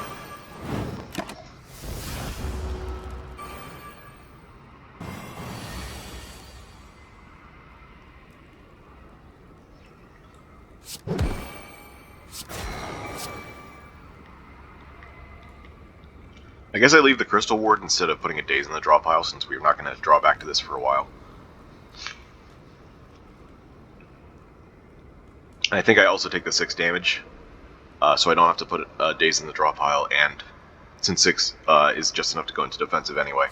I guess I leave the Crystal Ward instead of putting a Daze in the draw pile, since we're not going to draw back to this for a while. I think I also take the 6 damage, so I don't have to put a Daze in the draw pile, and since 6 is just enough to go into defensive anyway.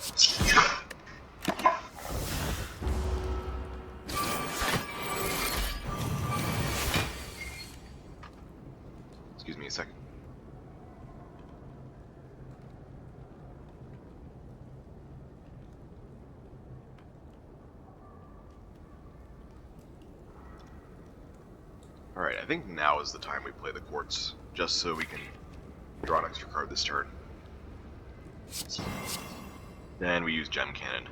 Excuse me a second. Alright, I think now is the time we play the Quartz, just so we can draw an extra card this turn. Then we use Gem Cannon.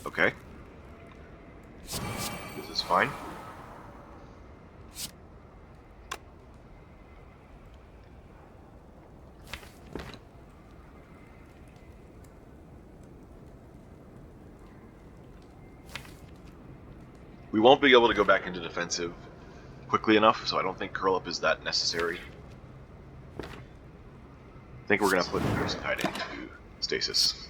Okay. This is fine. We won't be able to go back into defensive quickly enough, so I don't think curl up is that necessary. I think we're going to put Piercing Tide into stasis.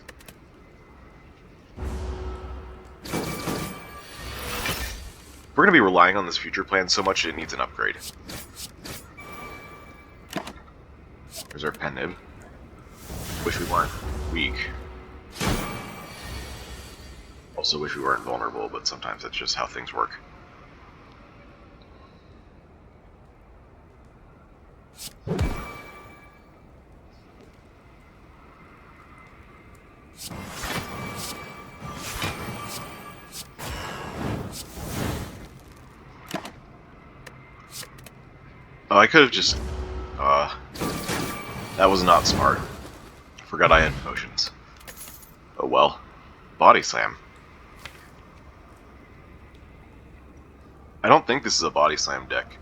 We're going to be relying on this future plan so much it needs an upgrade. There's our Pen Nib. Wish we weren't weak. Also wish we weren't vulnerable, but sometimes that's just how things work. Oh, I could have just... that was not smart. Forgot I had potions. Oh well. Body Slam. I don't think this is a Body Slam deck.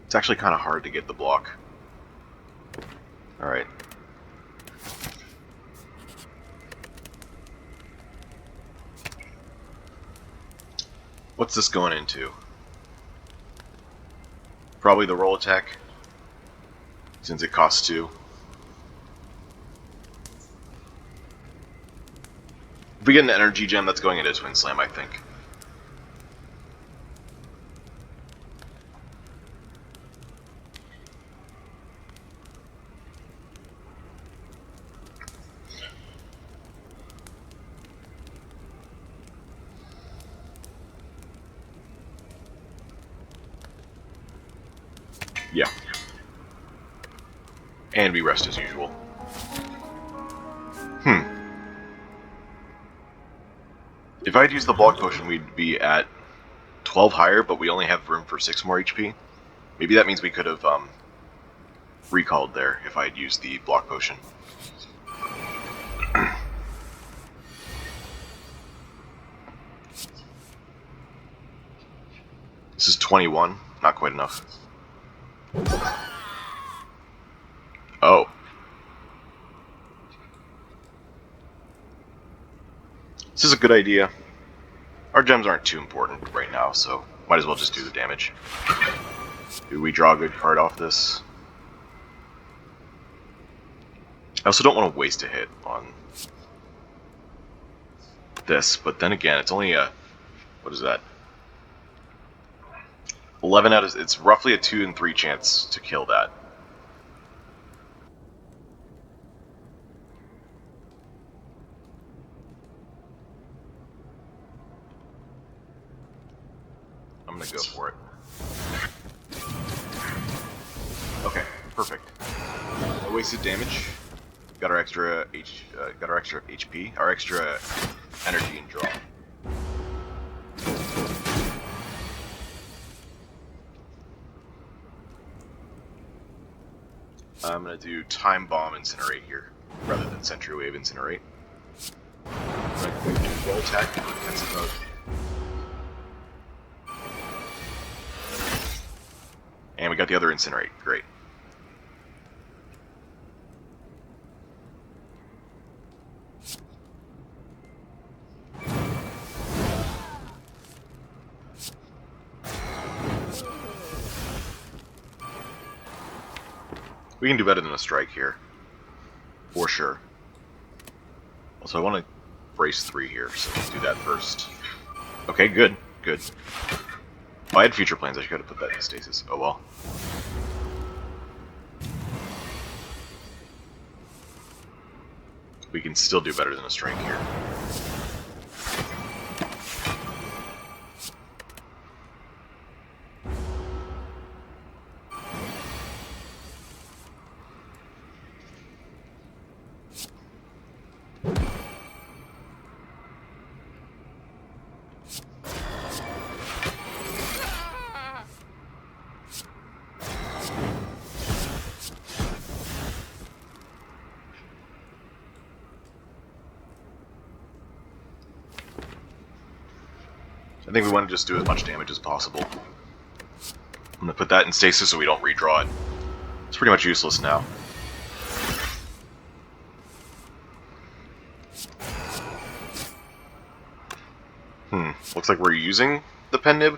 It's actually kind of hard to get the block. Alright. What's this going into? Probably the roll attack, since it costs 2. If we get an energy gem, that's going into Twin Slam, I think. Yeah. And we rest as usual. If I'd used the block potion, we'd be at 12 higher, but we only have room for 6 more HP. Maybe that means we could have recalled there if I had used the block potion. This is 21, not quite enough. Oh. This is a good idea. Our gems aren't too important right now, so might as well just do the damage. Do we draw a good card off this? I also don't want to waste a hit on this, but then again, it's only a... what is that? 11 out of... it's roughly a 2 in 3 chance to kill that. I'm gonna go for it. Okay, perfect. No wasted damage. Got our extra HP, our extra energy and draw. I'm gonna do Time Bomb Incinerate here, rather than Sentry Wave Incinerate. I'm gonna do Roll Attack in defensive mode. And we got the other Incinerate, great. We can do better than a strike here, for sure. Also, I want to brace 3 here, so let's do that first. Okay, good, good. If I had future plans, I could have put that in stasis. Oh well. We can still do better than a strike here. I think we want to just do as much damage as possible. I'm going to put that in stasis so we don't redraw it. It's pretty much useless now. Looks like we're using the pen nib.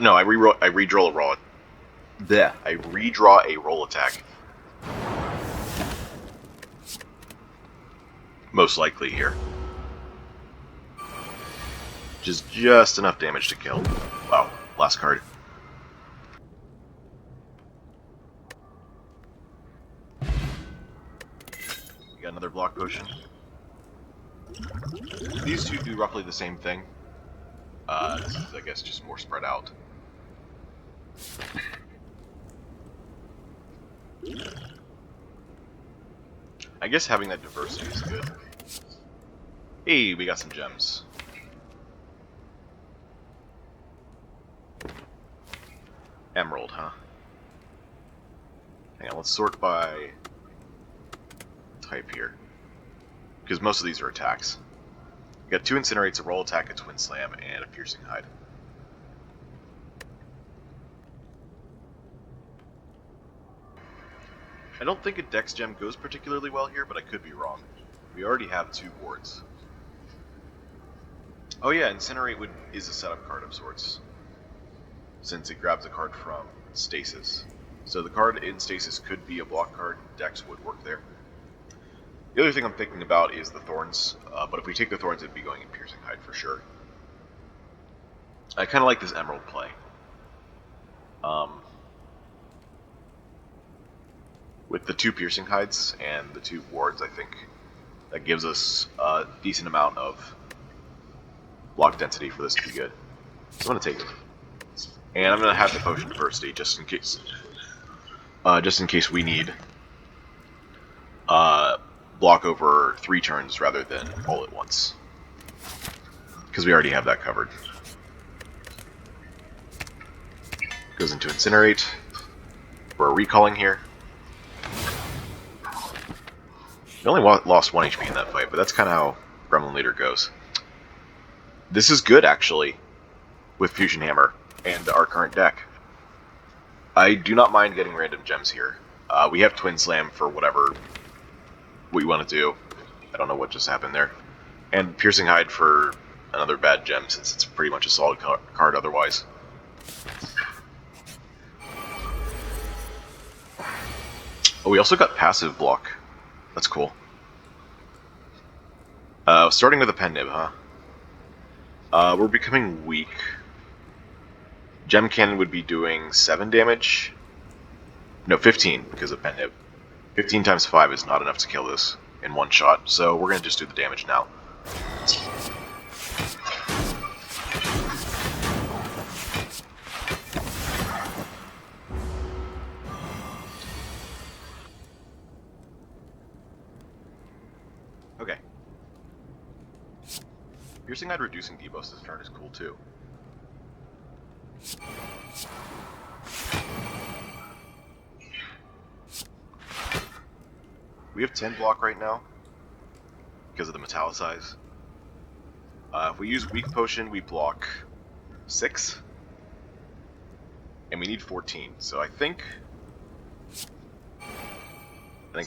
No, I redraw a roll. Bleh, I redraw a roll attack. Most likely here. Which is just enough damage to kill. Wow, last card. We got another block potion. These two do roughly the same thing. This is, I guess, just more spread out. I guess having that diversity is good. Hey, we got some gems. Emerald, huh? Hang on, let's sort by type here. Because most of these are attacks. We got 2 Incinerates, a Roll Attack, a Twin Slam, and a Piercing Hide. I don't think a Dex Gem goes particularly well here, but I could be wrong. We already have 2 boards. Oh yeah, Incinerate is a setup card of sorts, since it grabs a card from Stasis. So the card in Stasis could be a block card. Dex would work there. The other thing I'm thinking about is the Thorns, but if we take the Thorns, it'd be going in Piercing Hide for sure. I kind of like this Emerald play. With the 2 Piercing Hides and the 2 wards, I think that gives us a decent amount of block density for this to be good. So I'm going to take it. And I'm going to have the Potion Diversity just in case. Just in case we need block over 3 turns rather than all at once. Because we already have that covered. Goes into Incinerate. We're recalling here. We only lost 1 HP in that fight, but that's kind of how Gremlin Leader goes. This is good, actually, with Fusion Hammer and our current deck. I do not mind getting random gems here. We have Twin Slam for whatever we want to do. I don't know what just happened there. And Piercing Hide for another bad gem, since it's pretty much a solid card otherwise. Oh, we also got passive block. That's cool. Starting with a Pen Nib, huh? We're becoming weak. Gem Cannon would be doing 7 damage. No, 15 because of Pen Nib. 15 times 5 is not enough to kill this in one shot, so we're going to just do the damage now. Okay. Piercing Knight reducing debuffs this turn is cool too. We have 10 block right now because of the metallicize. If we use weak potion, we block 6, and we need 14. So I think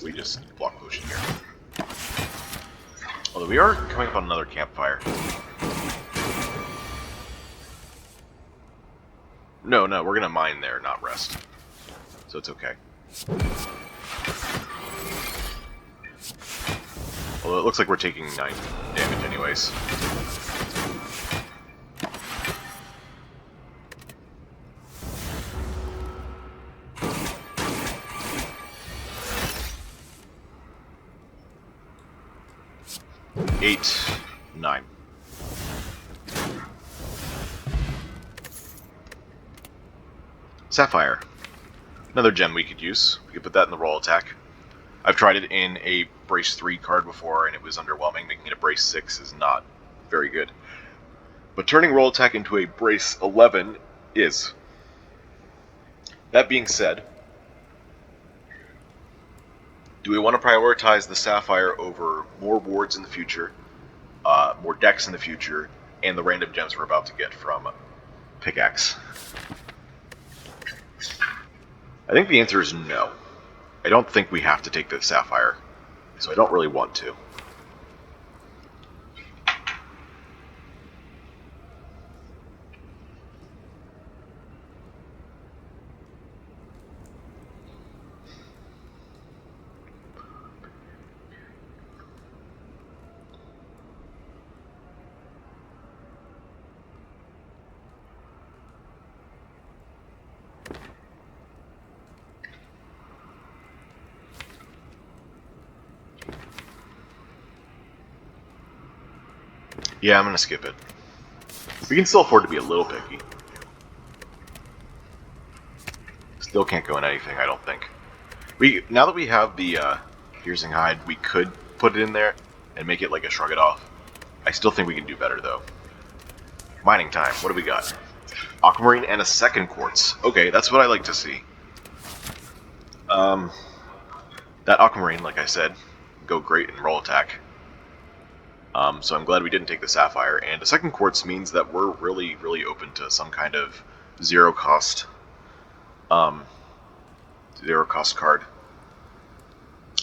we just block potion here. Although we are coming up on another campfire. No, we're gonna mine there, not rest. So it's okay. Although it looks like we're taking 9 damage anyways. Eight, 9. Sapphire. Another gem we could use. We could put that in the roll attack. I've tried it in a Brace 3 card before, and it was underwhelming. Making it a Brace 6 is not very good. But turning roll attack into a Brace 11 is. That being said, do we want to prioritize the Sapphire over more wards in the future, more decks in the future, and the random gems we're about to get from Pickaxe? I think the answer is no. I don't think we have to take the Sapphire, so I don't really want to. Yeah, I'm gonna skip it. We can still afford to be a little picky. Still can't go in anything, I don't think. Now that we have the piercing hide, we could put it in there and make it like a shrug it off. I still think we can do better though. Mining time. What do we got? Aquamarine and a second quartz. Okay, that's what I like to see. That aquamarine, like I said, go great in roll attack. So I'm glad we didn't take the Sapphire, and the second quartz means that we're really, really open to some kind of zero cost card.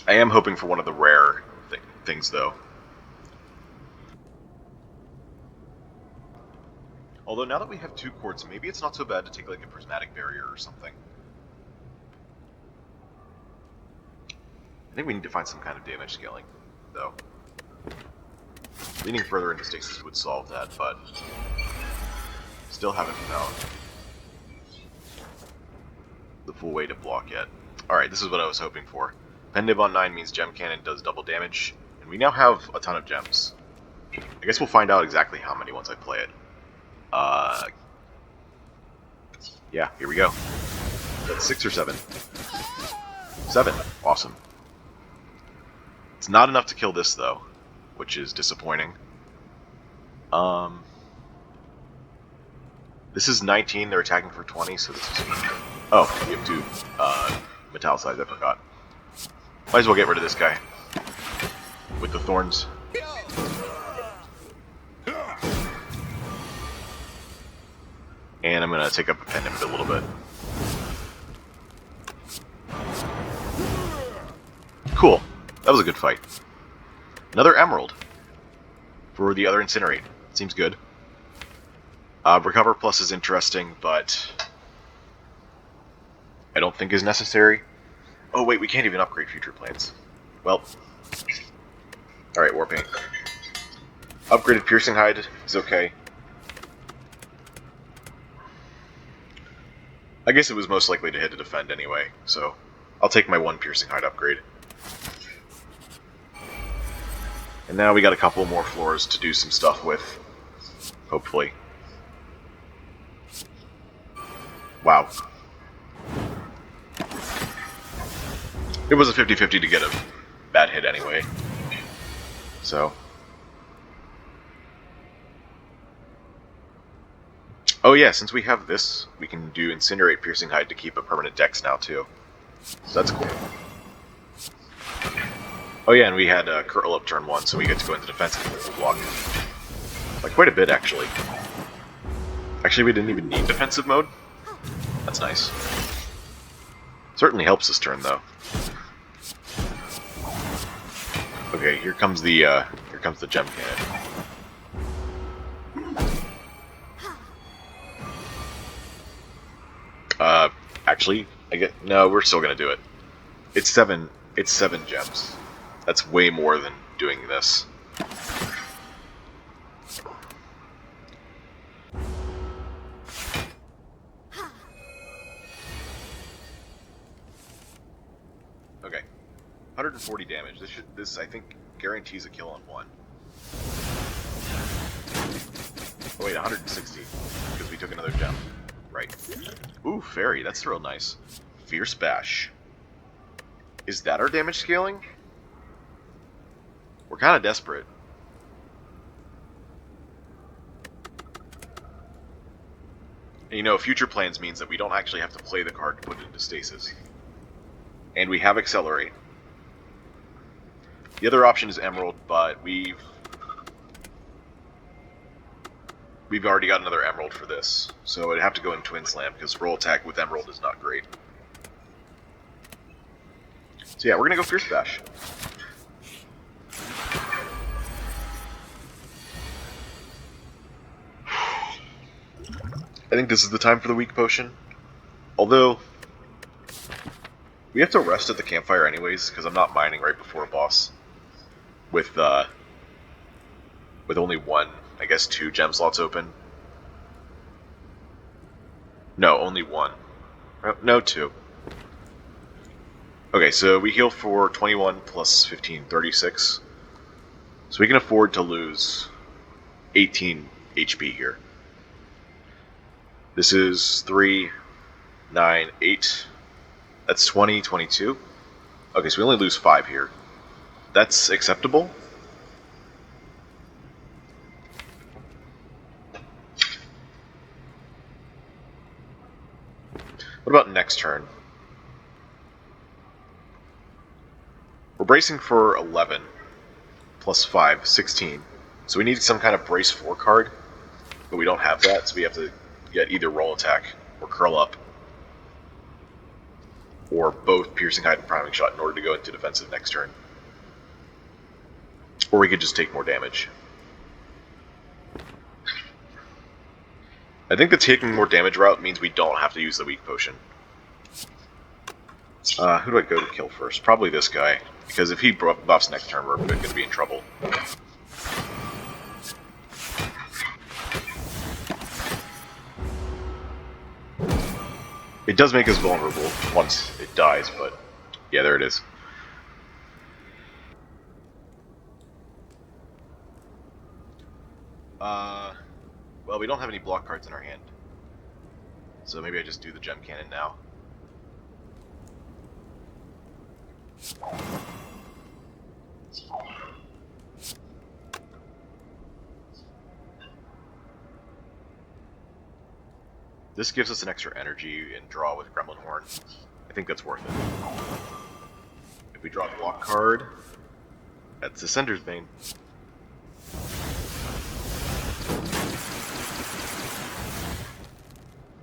I am hoping for one of the rare things though. Although now that we have 2 quartz, maybe it's not so bad to take like a prismatic barrier or something. I think we need to find some kind of damage scaling, though. Leaning further into stasis would solve that, but still haven't found the full way to block yet. Alright, this is what I was hoping for. Pendiv on 9 means Gem Cannon does double damage, and we now have a ton of gems. I guess we'll find out exactly how many once I play it. Yeah, here we go. That's 6 or 7. 7. Awesome. It's not enough to kill this, though, which is disappointing. This is 19, they're attacking for 20, so this is... Oh, we have 2 metallicize, I forgot. Might as well get rid of this guy. With the thorns. And I'm gonna take up a pendant a little bit. Cool. That was a good fight. Another emerald. For the other incinerate. Seems good. Recover plus is interesting, but I don't think is necessary. Oh wait, we can't even upgrade future plans. Well. Alright, Warpaint. Upgraded piercing hide is okay. I guess it was most likely to hit to defend anyway, so I'll take my 1 piercing hide upgrade. And now we got a couple more floors to do some stuff with, hopefully. Wow. It was a 50-50 to get a bad hit anyway. So. Oh yeah, since we have this, we can do Incinerate Piercing Hide to keep a permanent dex now too. So that's cool. Oh yeah, and we had Curl up turn 1, so we get to go into defensive with block. Like quite a bit actually. Actually, we didn't even need defensive mode. That's nice. Certainly helps this turn though. Okay, here comes the gem cannon. Actually, no, we're still gonna do it. It's seven gems. That's way more than doing this. Okay. 140 damage. This I think guarantees a kill on 1. Oh wait, 160 because we took another gem. Right. Ooh, fairy. That's real nice. Fierce bash. Is that our damage scaling? We're kind of desperate. And you know, future plans means that we don't actually have to play the card to put it into stasis. And we have accelerate. The other option is emerald, but we've already got another emerald for this, so it'd have to go in Twin Slam because roll attack with emerald is not great. So yeah, we're gonna go Fierce Bash. I think this is the time for the weak potion. Although we have to rest at the campfire anyways, because I'm not mining right before a boss. With only 1, I guess 2 gem slots open. No, only 1. No, 2. Okay, so we heal for 21 plus 15, 36. So we can afford to lose 18 HP here. This is 3, 9, 8. That's 20, 22. Okay, so we only lose 5 here. That's acceptable. What about next turn? We're bracing for 11 plus 5, 16. So we need some kind of brace 4 card, but we don't have that, so we have to get either roll attack or curl up, or both piercing hide and priming shot in order to go into defensive next turn. Or we could just take more damage. I think the taking more damage route means we don't have to use the weak potion. Who do I go to kill first? Probably this guy, because if he buffs next turn, we're going to be in trouble. It does make us vulnerable once it dies, but yeah, there it is. Well, we don't have any block cards in our hand, so maybe I just do the gem cannon now. This gives us an extra energy and draw with Gremlin Horn. I think that's worth it. If we draw a block card, that's the Sender's Bane.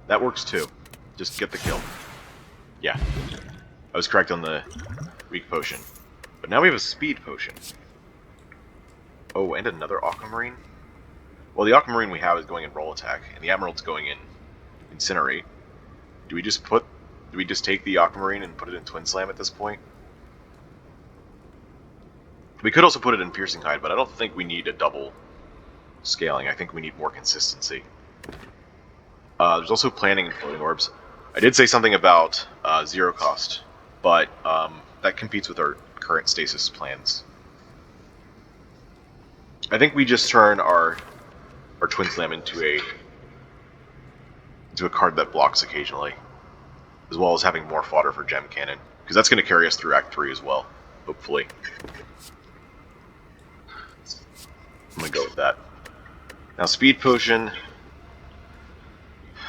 That works too. Just get the kill. Yeah. I was correct on the weak potion. But now we have a speed potion. Oh, and another Aquamarine? Well, the Aquamarine we have is going in roll attack, and the Emerald's going in incinerate. Do we just take the Aquamarine and put it in Twin Slam at this point? We could also put it in Piercing Hide, but I don't think we need a double scaling. I think we need more consistency. There's also planning and floating orbs. I did say something about 0 cost, but that competes with our current stasis plans. I think we just turn our Twin Slam into a card that blocks occasionally, as well as having more fodder for Gem Cannon, because that's going to carry us through Act 3 as well, hopefully. Now speed potion,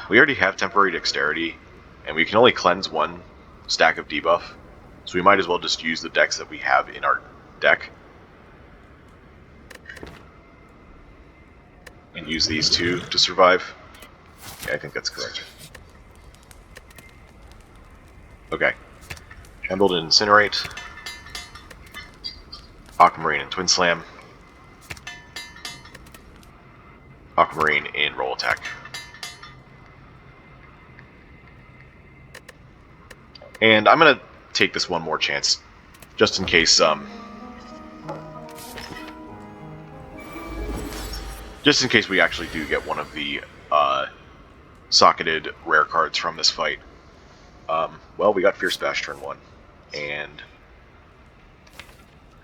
we already have temporary dexterity, and we can only cleanse one stack of debuff, so we might as well just use the dex that we have in our deck. And use these two to survive. Yeah, I think that's correct. Okay. Trembled and Incinerate. Aquamarine and Twin Slam. Aquamarine in Roll Attack. And I'm gonna take this one more chance, just in case, we actually do get one of the, socketed rare cards from this fight. Well, we got Fierce Bash turn 1, and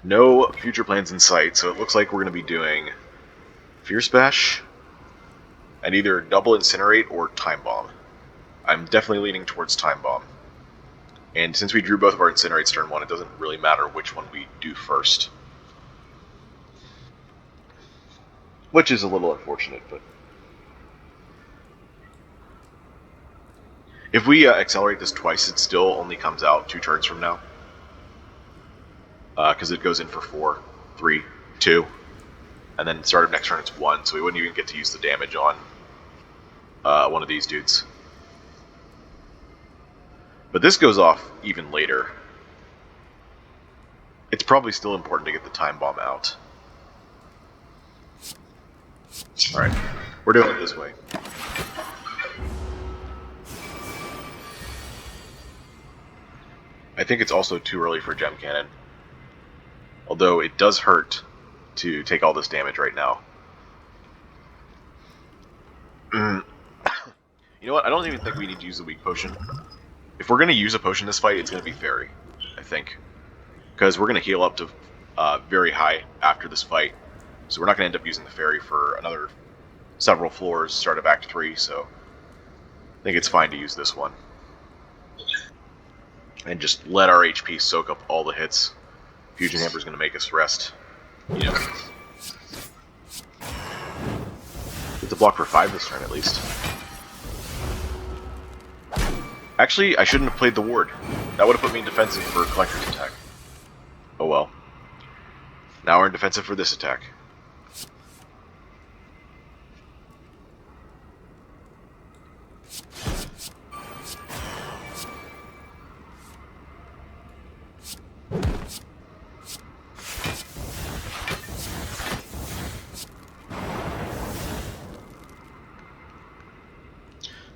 no future plans in sight, so it looks like we're gonna be doing Fierce Bash, and either double Incinerate or Time Bomb. I'm definitely leaning towards Time Bomb. And since we drew both of our Incinerates turn 1, it doesn't really matter which one we do first. Which is a little unfortunate, but... if we accelerate this twice, it still only comes out 2 turns from now. Because it goes in for 4, 3, 2, and then start of next turn it's 1, so we wouldn't even get to use the damage on one of these dudes. But this goes off even later. It's probably still important to get the Time Bomb out. Alright, we're doing it this way. I think it's also too early for Gem Cannon. Although it does hurt to take all this damage right now. You know what? I don't even think we need to use the weak potion. If we're going to use a potion this fight, it's going to be Fairy, I think. Because we're going to heal up to very high after this fight. So we're not going to end up using the Fairy for another several floors, start of Act 3, so I think it's fine to use this one. And just let our HP soak up all the hits. Fusion Hammer's going to make us rest. You know. Get to block for 5 this turn, at least. Actually, I shouldn't have played the ward. That would have put me in defensive for Collector's attack. Oh well. Now we're in defensive for this attack.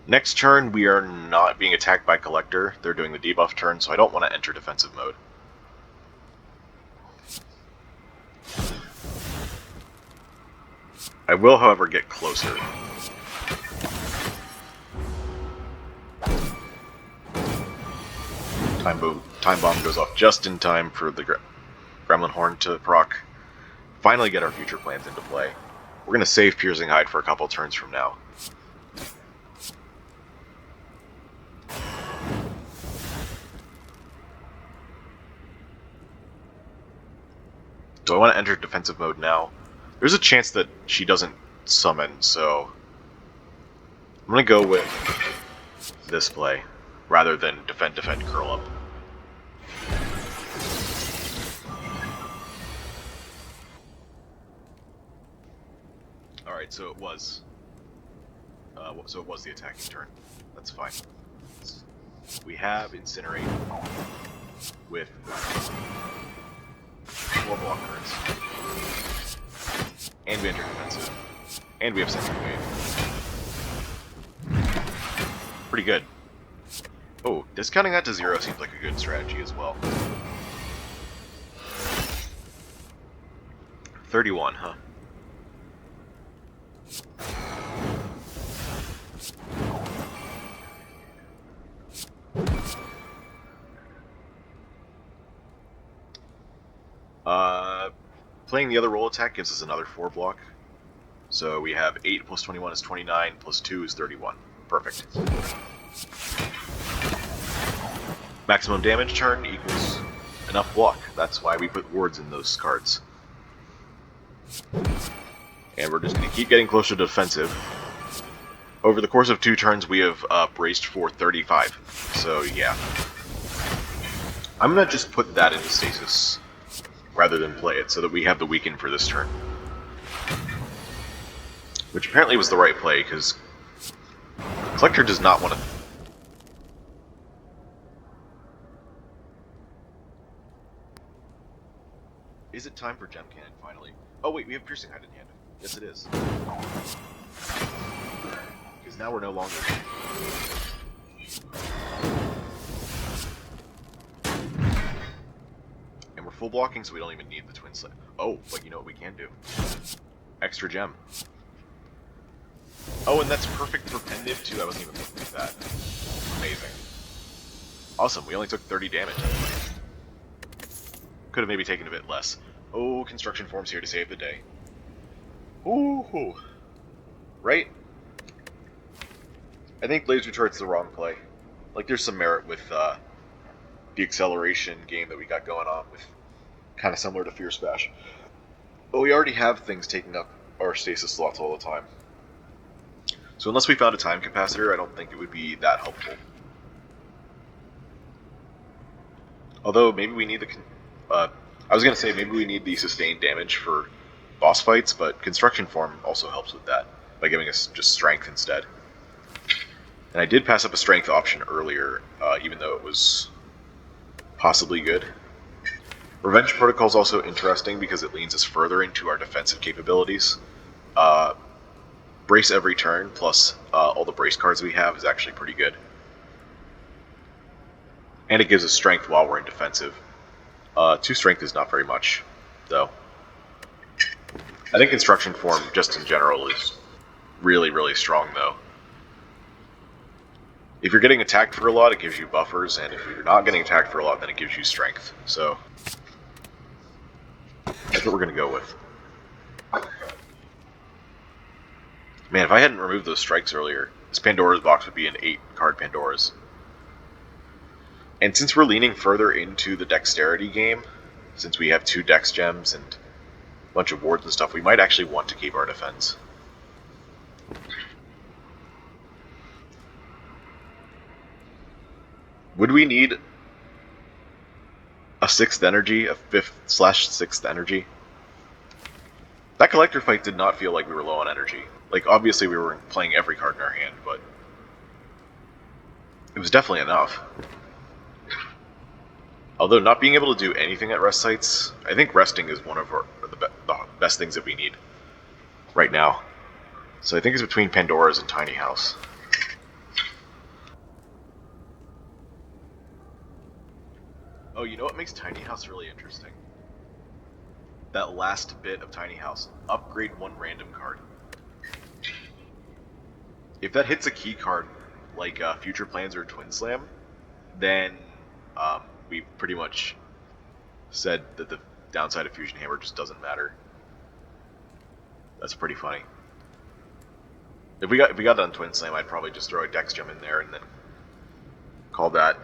Next turn, we are not being attacked by Collector. They're doing the debuff turn, so I don't want to enter defensive mode. I will, however, get closer. Time Bomb goes off just in time for the Gremlin Horn to proc. Finally get our future plans into play. We're going to save Piercing Hide for a couple turns from now. Do I want to enter defensive mode now? There's a chance that she doesn't summon, so I'm going to go with this play rather than defend, curl up. Alright, so it was the attacking turn. That's fine. We have Incinerate with 4 block cards. And we enter defensive. And we have Sensory Wave. Pretty good. Oh, discounting that to 0 seems like a good strategy as well. 31, huh? Playing the other roll attack gives us another 4 block. So we have 8 plus 21 is 29, plus 2 is 31. Perfect. Maximum damage turn equals enough block. That's why we put wards in those cards. And we're just going to keep getting closer to defensive. Over the course of 2 turns, we have braced for 35. So, yeah. I'm going to just put that into stasis rather than play it, so that we have the weaken for this turn. Which apparently was the right play, because Collector does not want to... Is it time for Gem Cannon, finally? Oh wait, we have Piercing Height in hand. Yes, it is. Because now we're no longer... And we're full blocking, so we don't even need the Twin Slam. Oh, but you know what we can do? Extra Gem. Oh, and that's perfect for Pendiv too. I wasn't even thinking of that. Amazing. Awesome, we only took 30 damage. Could have maybe taken a bit less. Oh, Construction Form's here to save the day. Ooh. Right? I think Laser Turret's the wrong play. Like, there's some merit with the acceleration game that we got going on with kind of similar to Fierce Bash. But we already have things taking up our stasis slots all the time. So unless we found a time capacitor, I don't think it would be that helpful. Although, maybe we need the... I was going to say, maybe we need the sustained damage for boss fights, but Construction Form also helps with that, by giving us just strength instead. And I did pass up a strength option earlier, even though it was possibly good. Revenge Protocol is also interesting because it leans us further into our defensive capabilities. Brace every turn, plus all the brace cards we have, is actually pretty good. And it gives us strength while we're in defensive. 2 strength is not very much, though. I think Construction Form, just in general, is really, really strong, though. If you're getting attacked for a lot, it gives you buffers, and if you're not getting attacked for a lot, then it gives you strength. So, that's what we're going to go with. Man, if I hadn't removed those strikes earlier, this Pandora's box would be an 8-card Pandora's. And since we're leaning further into the dexterity game, since we have 2 dex gems and a bunch of wards and stuff, we might actually want to keep our defense. Would we need a 6th energy, a 5th/6th energy? That Collector fight did not feel like we were low on energy. Like, obviously we were playing every card in our hand, but it was definitely enough. Although not being able to do anything at rest sites, I think resting is one of the best things that we need right now. So I think it's between Pandora's and Tiny House. Oh, you know what makes Tiny House really interesting? That last bit of Tiny House. Upgrade 1 random card. If that hits a key card, like Future Plans or Twin Slam, then we pretty much said that the downside of Fusion Hammer just doesn't matter. That's pretty funny. If we got it on Twin Slam, I'd probably just throw a Dex Gem in there and then call that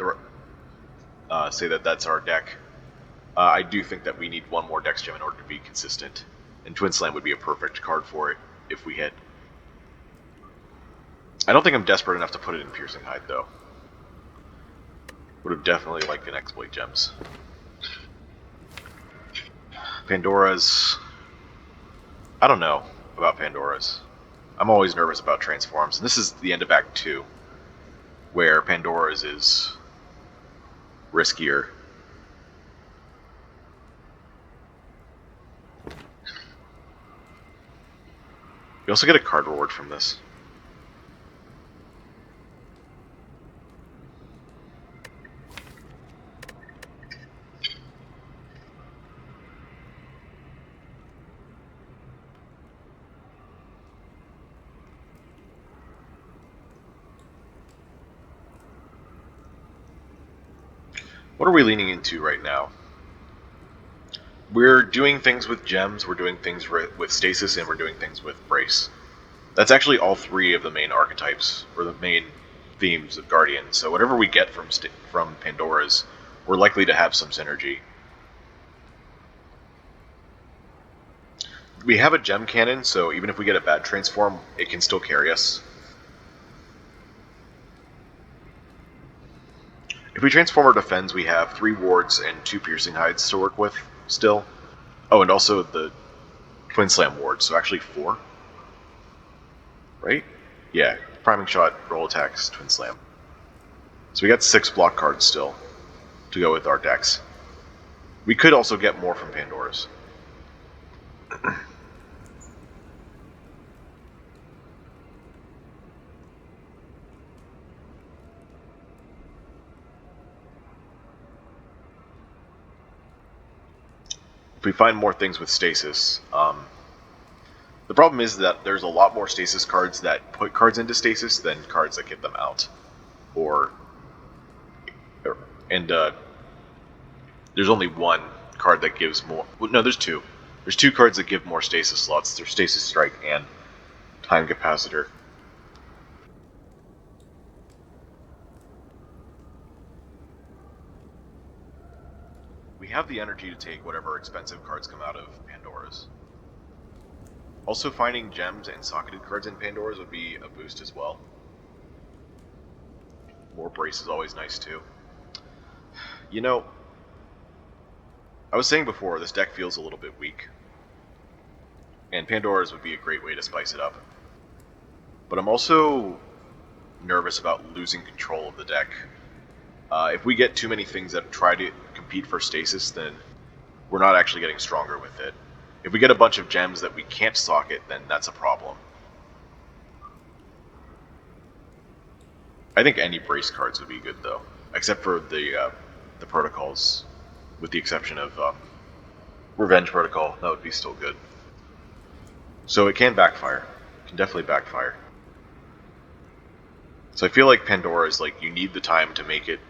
say that that's our deck. I do think that we need 1 more Dex Gem in order to be consistent, and Twin Slam would be a perfect card for it if we hit. I don't think I'm desperate enough to put it in Piercing Height, though. Would have definitely liked an Exploit Gems. Pandora's... I don't know about Pandora's. I'm always nervous about Transforms, and this is the end of Act 2, where Pandora's is riskier. You also get a card reward from this. What are we leaning into right now? We're doing things with gems, we're doing things with stasis, and we're doing things with brace. That's actually all 3 of the main archetypes, or the main themes of Guardian. So whatever we get from Pandora's, we're likely to have some synergy. We have a gem cannon, so even if we get a bad transform, it can still carry us. If we transform or defends, we have 3 wards and 2 piercing hides to work with still. Oh, and also the Twin Slam ward, so actually 4. Right? Yeah, priming shot, roll attacks, Twin Slam. So we got 6 block cards still to go with our decks. We could also get more from Pandora's. If we find more things with stasis, the problem is that there's a lot more stasis cards that put cards into stasis than cards that get them out. There's only one card that gives more. No, there's 2. There's 2 cards that give more stasis slots. There's Stasis Strike and Time Capacitor. We have the energy to take whatever expensive cards come out of Pandora's. Also, finding gems and socketed cards in Pandora's would be a boost as well. More brace is always nice too. You know, I was saying before, this deck feels a little bit weak. And Pandora's would be a great way to spice it up. But I'm also nervous about losing control of the deck. If we get too many things that try to compete for stasis, then we're not actually getting stronger with it. If we get a bunch of gems that we can't socket, then that's a problem. I think any brace cards would be good though, except for the protocols, with the exception of Revenge Protocol. That would be still good. So it can backfire. It can definitely backfire. So I feel like Pandora is like, you need the time to make it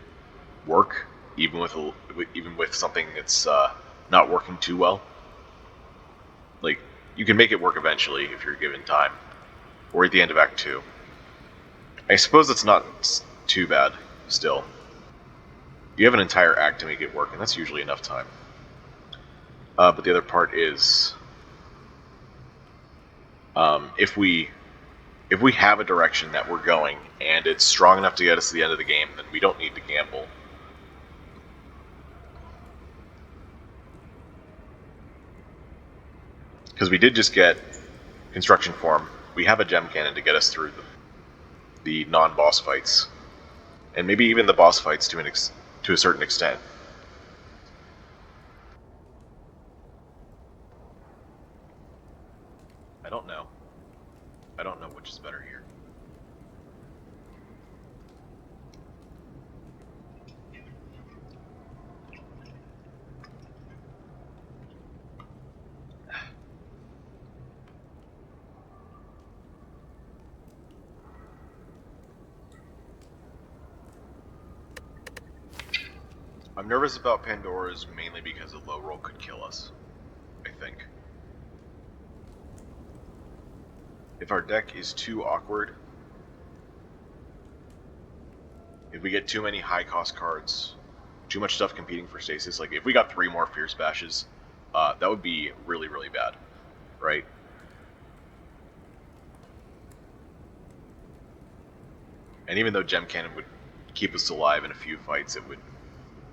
work, even with something that's not working too well. Like, you can make it work eventually if you're given time, or at the end of Act 2. I suppose that's not too bad, still. You have an entire act to make it work, and that's usually enough time. But the other part is, if we have a direction that we're going, and it's strong enough to get us to the end of the game, then we don't need to gamble. Because we did just get Construction Form. We have a gem cannon to get us through the non-boss fights. And maybe even the boss fights to a certain extent. I don't know. I don't know which is better here. I'm nervous about Pandora's mainly because a low roll could kill us, I think. If our deck is too awkward, if we get too many high cost cards, too much stuff competing for stasis, like if we got 3 more Fierce Bashes, that would be really, really bad, right? And even though Gem Cannon would keep us alive in a few fights, it would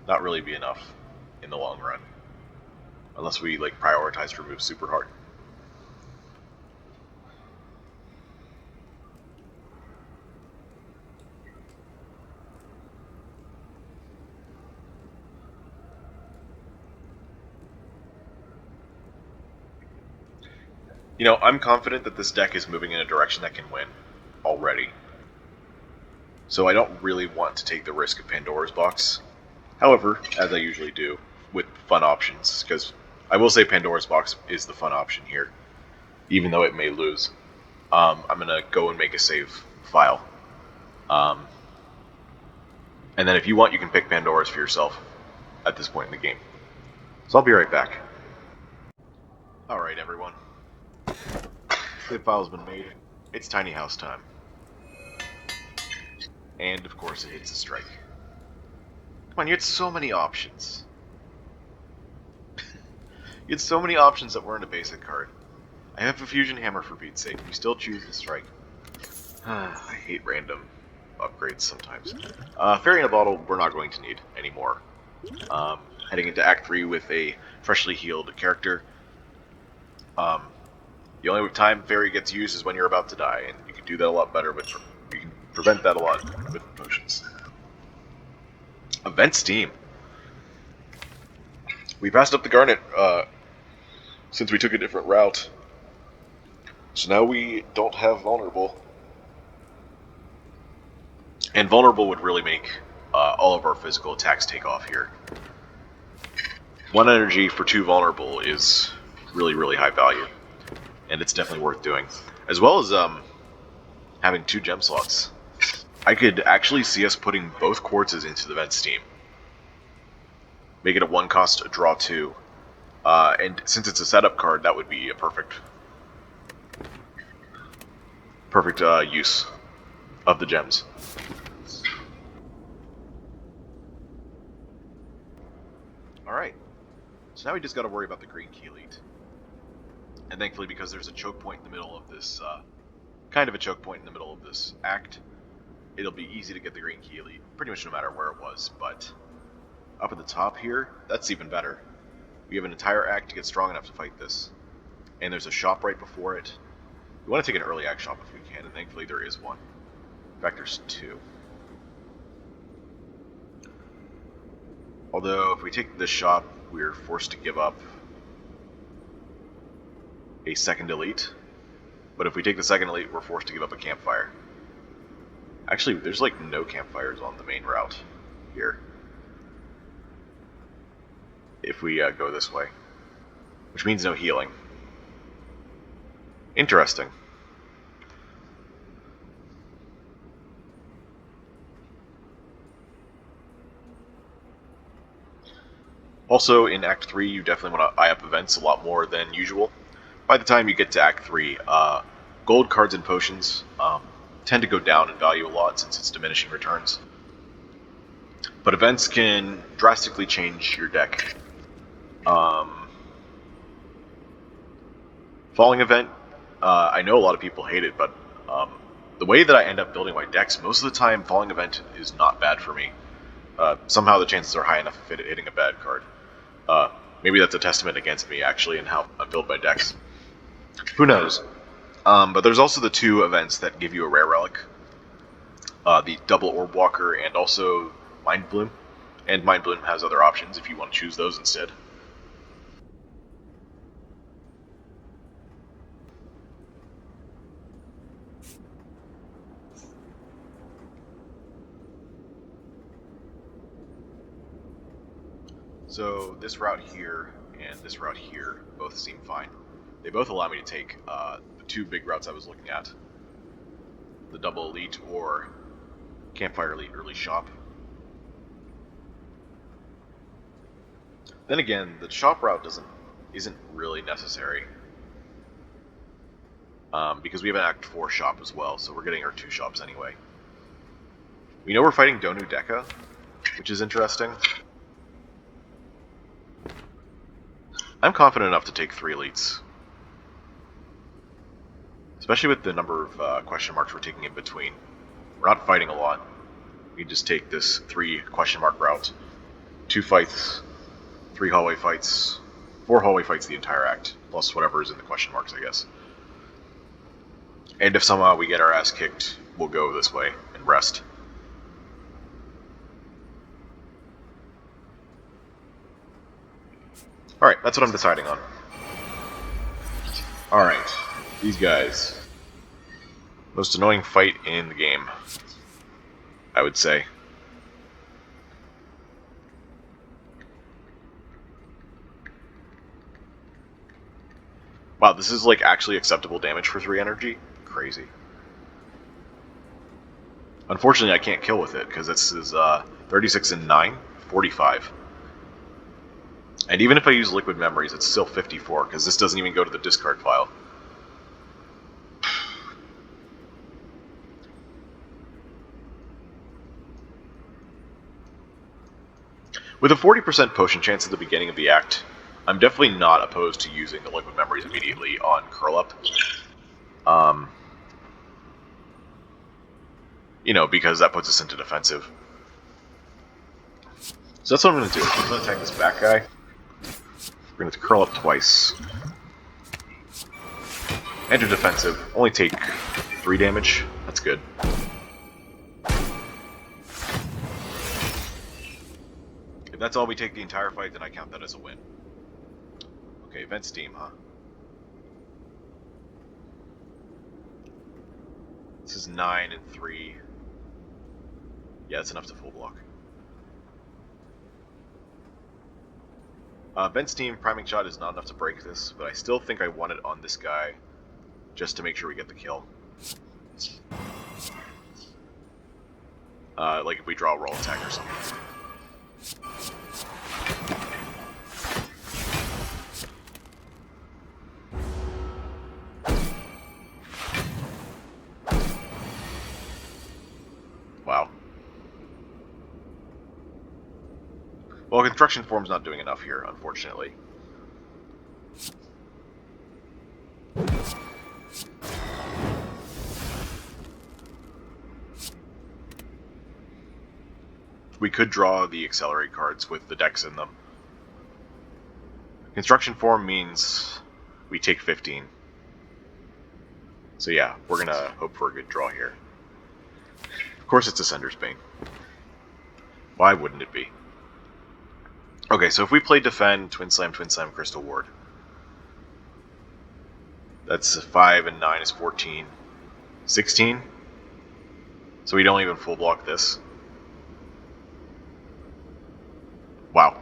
not really be enough in the long run. Unless we like prioritize to remove super hard. You know, I'm confident that this deck is moving in a direction that can win already. So I don't really want to take the risk of Pandora's Box. However, as I usually do, with fun options, because I will say Pandora's Box is the fun option here, even though it may lose. I'm going to go and make a save file. And then if you want, you can pick Pandora's for yourself at this point in the game. So I'll be right back. Alright everyone. Save file's been made. It's tiny house time. And of course it hits a strike. Come on, you had so many options. You had so many options that weren't a basic card. I have a fusion hammer for Pete's sake. You still choose to strike. I hate random upgrades sometimes. Fairy in a bottle we're not going to need anymore. Heading into Act 3 with a freshly healed character. The only time Fairy gets used is when you're about to die, and you can do that a lot better with... You can prevent that a lot with potions. Event Steam. We passed up the Garnet since we took a different route. So now we don't have Vulnerable. And Vulnerable would really make all of our physical attacks take off here. 1 energy for 2 Vulnerable is really, really high value. And it's definitely worth doing. As well as having 2 gem slots. I could actually see us putting both quartzes into the Vent Steam. Make it a 1 cost, draw 2. And since it's a setup card, that would be a perfect use of the gems. Alright, so now we just gotta worry about the green key elite. And thankfully, because there's a choke point in the middle of this, kind of a choke point in the middle of this act, it'll be easy to get the green key elite, pretty much no matter where it was, but up at the top here, that's even better. We have an entire act to get strong enough to fight this. And there's a shop right before it. We want to take an early act shop if we can, and thankfully there is one. In fact, there's 2. Although, if we take this shop, we're forced to give up a second elite. But if we take the second elite, we're forced to give up a campfire. Actually, there's like no campfires on the main route here. If we go this way. Which means no healing. Interesting. Also, in Act 3, you definitely want to eye up events a lot more than usual. By the time you get to Act 3, gold cards and potions tend to go down in value a lot since it's diminishing returns. But events can drastically change your deck. Falling Event, I know a lot of people hate it, but the way that I end up building my decks, most of the time Falling Event is not bad for me. Somehow the chances are high enough of it hitting a bad card. Maybe that's a testament against me, actually, in how I build my decks. Who knows? But there's also the 2 events that give you a rare relic. The Double Orb Walker and also Mind Bloom. And Mind Bloom has other options if you want to choose those instead. So this route here and this route here both seem fine. They both allow me to take the 2 big routes I was looking at. The Double Elite or Campfire Elite Early Shop. Then again, the shop route isn't really necessary. Because we have an Act 4 shop as well, so we're getting our 2 shops anyway. We know we're fighting Donu Deka, which is interesting. I'm confident enough to take 3 elites. Especially with the number of question marks we're taking in between. We're not fighting a lot. We just take this 3 question mark route. 2 fights, 3 hallway fights, 4 hallway fights the entire act, plus whatever is in the question marks, I guess. And if somehow we get our ass kicked, we'll go this way and rest. Alright, that's what I'm deciding on. Alright, these guys. Most annoying fight in the game, I would say. Wow, this is like actually acceptable damage for 3 energy? Crazy. Unfortunately, I can't kill with it, because this is 36 and 9, 45. And even if I use Liquid Memories, it's still 54, because this doesn't even go to the discard pile. With a 40% potion chance at the beginning of the act, I'm definitely not opposed to using the liquid memories immediately on curl up. You know, because that puts us into defensive. So that's what I'm going to do. I'm going to attack this back guy. We're going to curl up twice. Enter defensive. Only take 3 damage. That's good. If that's all we take the entire fight, then I count that as a win. Okay, vent steam, huh? This is 9 and 3. Yeah, that's enough to full block. Vent steam priming shot is not enough to break this, but I still think I want it on this guy just to make sure we get the kill. Like if we draw a roll attack or something. Wow. Well, construction form's not doing enough here, unfortunately. We could draw the accelerate cards with the decks in them. Construction form means we take 15. So yeah, we're gonna hope for a good draw here. Of course it's Ascender's Bane. Why wouldn't it be? Okay, so if we play Defend, Twin Slam, Crystal Ward. That's 5 and 9 is 14. 16? So we don't even full block this. Wow.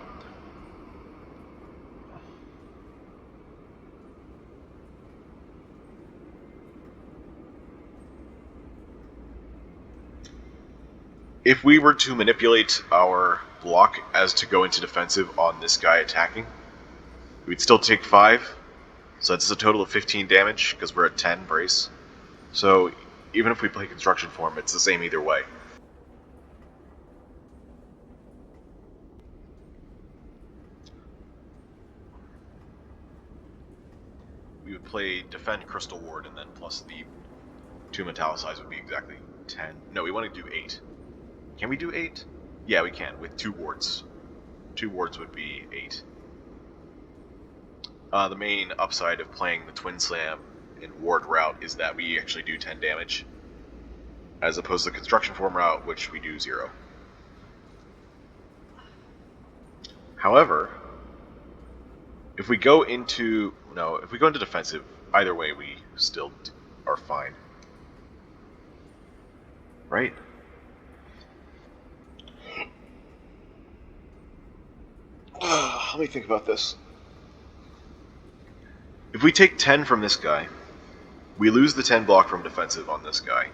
If we were to manipulate our block as to go into defensive on this guy attacking, we'd still take 5. So that's a total of 15 damage, because we're at 10 brace. So even if we play construction form, it's the same either way. We would play Defend Crystal Ward, and then plus the 2 Metallicize would be exactly 10. No, we want to do 8. Can we do 8? Yeah, we can, with 2 wards. 2 wards would be 8. The main upside of playing the Twin Slam in ward route is that we actually do 10 damage, as opposed to the construction form route, which we do 0. However, if we go into defensive, either way we still are fine. Right? Let me think about this. If we take 10 from this guy, we lose the 10 block from defensive on this guy.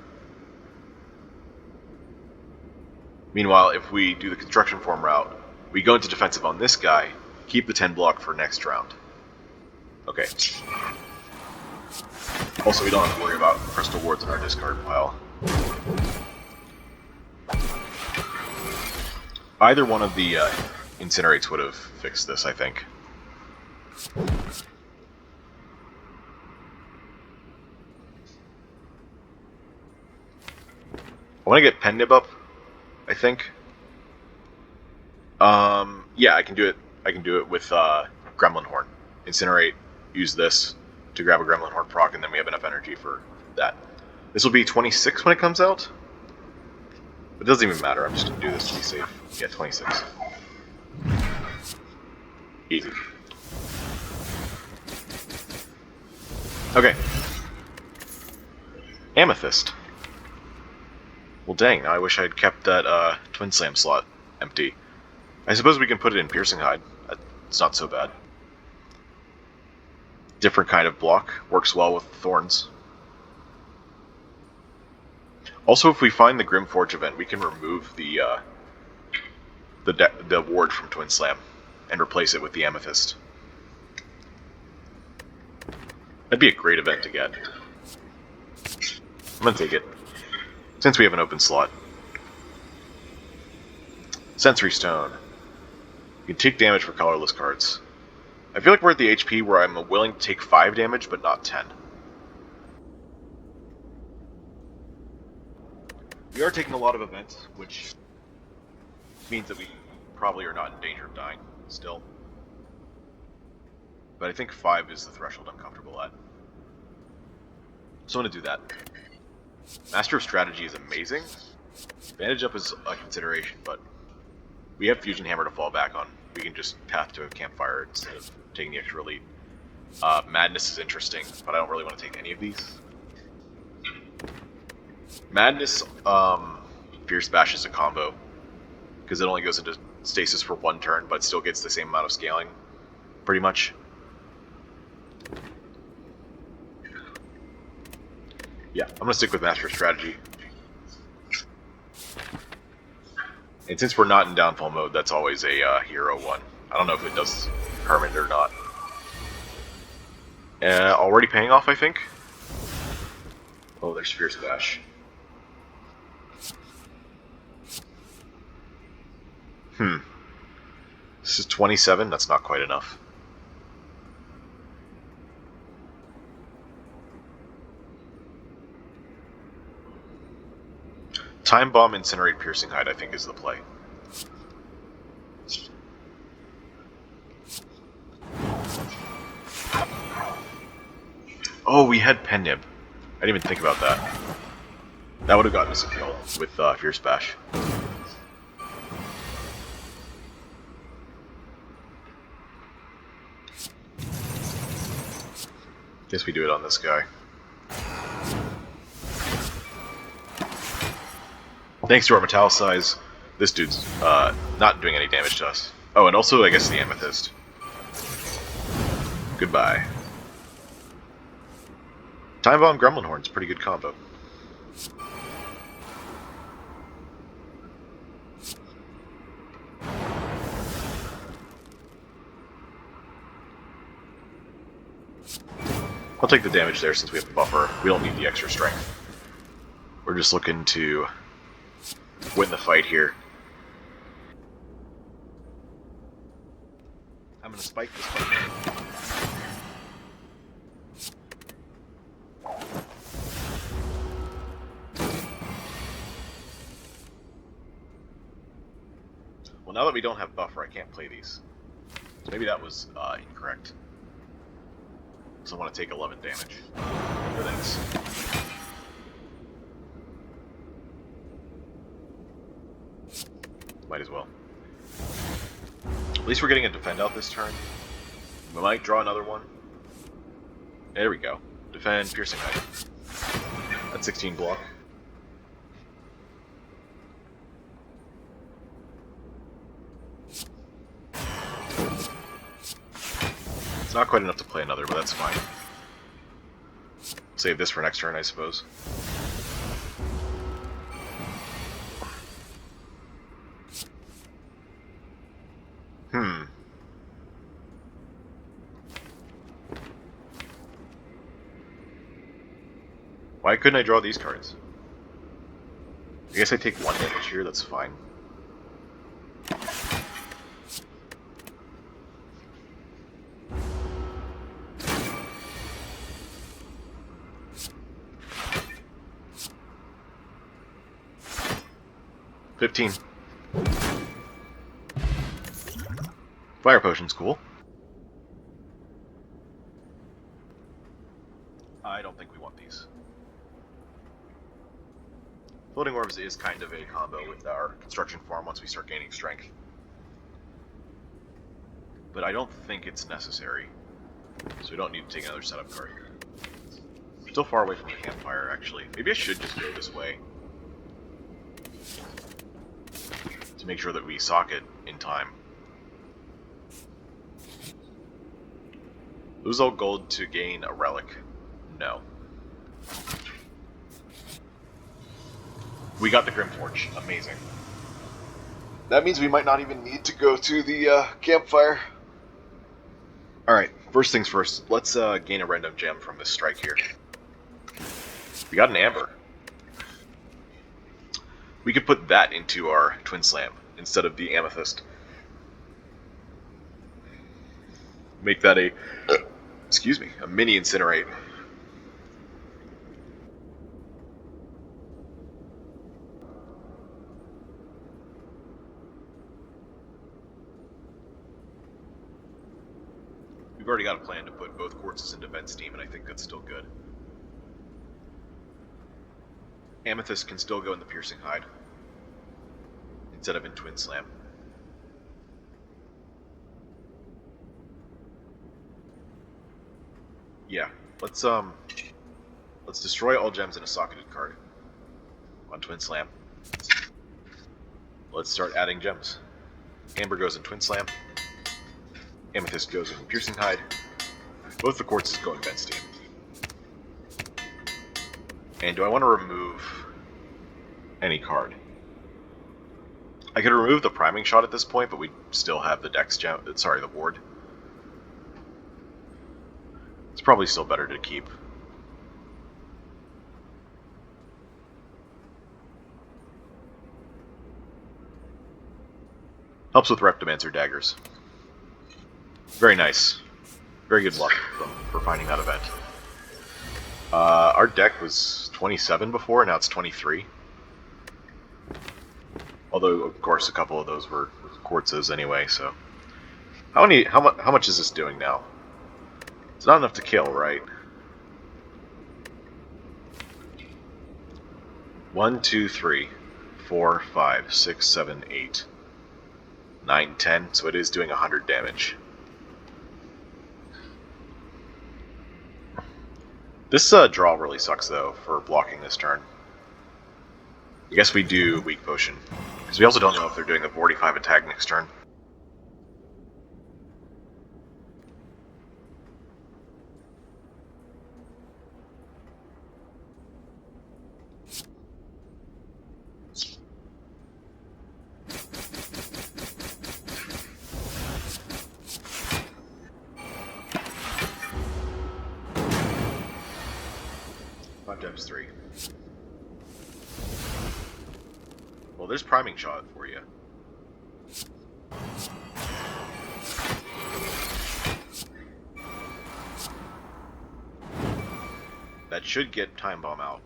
Meanwhile, if we do the construction form route, we go into defensive on this guy, keep the 10 block for next round. Okay. Also, we don't have to worry about crystal wards in our discard pile. Either one of the incinerates would have fixed this, I think. I want to get Pen Nib up, I think. Yeah, I can do it. I can do it with Gremlin Horn. Incinerate, use this to grab a Gremlin Horn proc, and then we have enough energy for that. This will be 26 when it comes out. It doesn't even matter, I'm just going to do this to be safe. Yeah, 26. Easy. Okay. Amethyst. Well, dang, now I wish I had kept that Twin Slam slot empty. I suppose we can put it in Piercing Hide. It's not so bad. Different kind of block. Works well with Thorns. Also, if we find the Grimforge event, we can remove the ward from Twin Slam and replace it with the Amethyst. That'd be a great event to get. I'm gonna take it, since we have an open slot. Sensory Stone. You can take damage for colorless cards. I feel like we're at the HP where I'm willing to take 5 damage, but not 10. We are taking a lot of events, which means that we probably are not in danger of dying still. But I think 5 is the threshold I'm comfortable at. So I'm going to do that. Master of Strategy is amazing. Bandage up is a consideration, but we have Fusion Hammer to fall back on. We can just path to a campfire instead of taking the extra elite. Madness is interesting, but I don't really want to take any of these. Madness, Fierce Bash is a combo, because it only goes into stasis for 1 turn, but still gets the same amount of scaling, pretty much. Yeah, I'm going to stick with Master Strategy. And since we're not in downfall mode, that's always a hero one. I don't know if it does permanent or not. Already paying off, I think. Oh, there's Fierce Bash. This is 27, that's not quite enough. Time Bomb, Incinerate, Piercing Hide, I think is the play. Oh, we had Pen Nib. I didn't even think about that. That would have gotten us a kill with Fierce Bash. Guess we do it on this guy. Thanks to our Metallicize, this dude's not doing any damage to us. Oh, and also, I guess, the Amethyst. Goodbye. Time Bomb Gremlin Horn's pretty good combo. I'll take the damage there since we have a buffer. We don't need the extra strength. We're just looking to win the fight here. I'm gonna spike this fight. Well, now that we don't have buffer, I can't play these. So maybe that was incorrect. So I want to take 11 damage. No thanks. Might as well. At least we're getting a defend out this turn. We might draw another one. There we go. Defend, Piercing Height. That's 16 block. It's not quite enough to play another, but that's fine. Save this for next turn, I suppose. Why couldn't I draw these cards? I guess I take 1 damage here, that's fine. $15. Fire Potion's cool. I don't think we want these. Floating Orbs is kind of a combo with our Construction Form once we start gaining strength. But I don't think it's necessary. So we don't need to take another setup card. We're still far away from the campfire, actually. Maybe I should just go this way. To make sure that we sock it in time. Lose all gold to gain a relic. No. We got the Grimforge. Amazing. That means we might not even need to go to the campfire. Alright, first things first. Let's gain a random gem from this strike here. We got an Amber. We could put that into our Twin Slam instead of the Amethyst. Make that a, excuse me, a mini incinerate. We've already got a plan to put both quartzes into vent steam, and I think that's still good. Amethyst can still go in the piercing hide instead of in twin slam. Yeah, let's destroy all gems in a socketed card on twin slam. Let's start adding gems. Amber goes in twin slam. Amethyst goes in piercing hide. Both the quartzes go in vent steam. And do I want to remove any card? I could remove the priming shot at this point, but we still have the dex gem. Sorry, the ward. It's probably still better to keep. Helps with Reptimancer daggers. Very nice. Very good luck for finding that event. Our deck was 27 before, now it's 23. Although, of course, a couple of those were quartzes anyway, so... How much is this doing now? It's not enough to kill, right? 1, 2, 3, 4, 5, 6, 7, 8, 9, 10, so it is doing 100 damage. This draw really sucks, though, for blocking this turn. I guess we do Weak Potion, because we also don't know if they're doing the 45 attack next turn. Times 3. Well, there's priming shot for you. That should get Time Bomb out.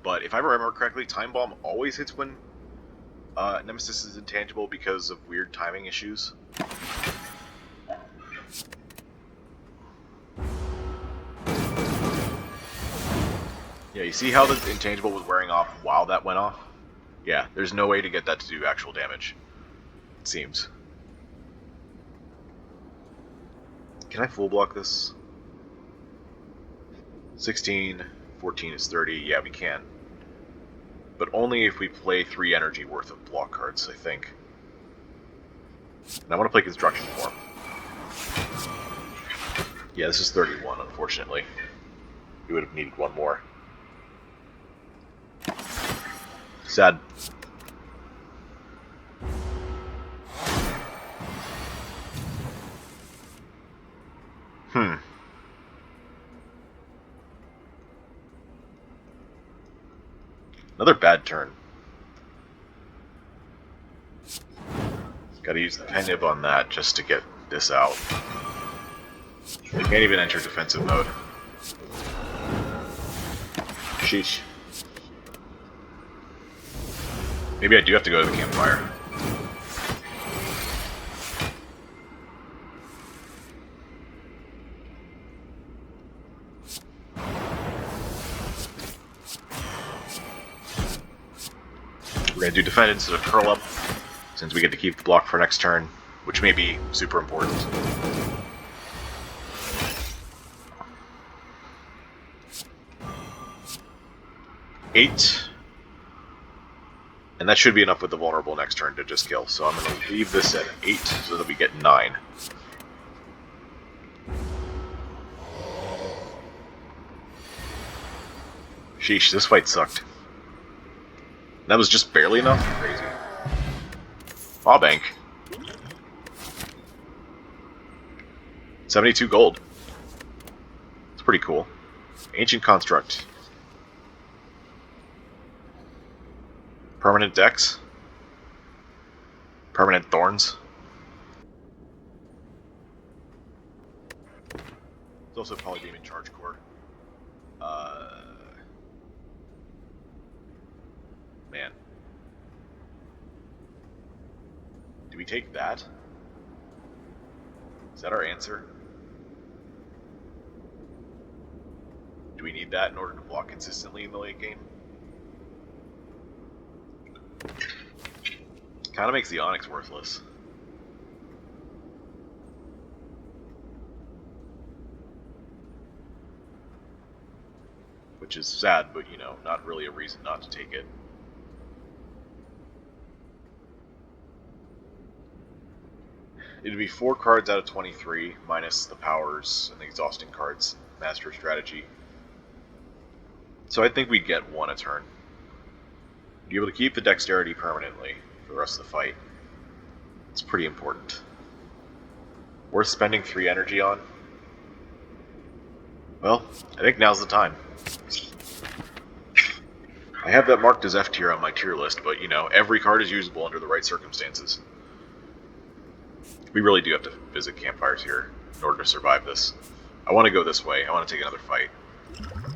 But if I remember correctly, Time Bomb always hits when Nemesis is intangible because of weird timing issues. Yeah, you see how the intangible was wearing off while that went off? Yeah, there's no way to get that to do actual damage. It seems. Can I full block this? 16, 14 is 30, yeah we can. But only if we play 3 energy worth of block cards, I think. And I want to play Construction Form. Yeah, this is 31, unfortunately. We would have needed one more. Sad. Another bad turn. Gotta use the Penib on that just to get this out. They can't even enter defensive mode. Sheesh. Maybe I do have to go to the campfire. We're gonna do defend instead of curl up, since we get to keep the block for next turn, which may be super important. Eight. And that should be enough with the vulnerable next turn to just kill, so I'm going to leave this at 8 so that we get 9. Sheesh, this fight sucked. That was just barely enough? Crazy. Aw, bank. 72 gold. It's pretty cool. Ancient Construct. Permanent Dex. Permanent Thorns. There's also a Polydemon Charge Core. Man. Do we take that? Is that our answer? Do we need that in order to block consistently in the late game? Kind of makes the Onyx worthless. Which is sad, but you know, not really a reason not to take it. It'd be 4 cards out of 23, minus the powers and the exhausting cards, Master Strategy. So I think we'd get 1 a turn. Be able to keep the dexterity permanently for the rest of the fight. It's pretty important. Worth spending 3 energy on? Well, I think now's the time. I have that marked as F tier on my tier list, but you know, every card is usable under the right circumstances. We really do have to visit campfires here in order to survive this. I want to go this way. I want to take another fight.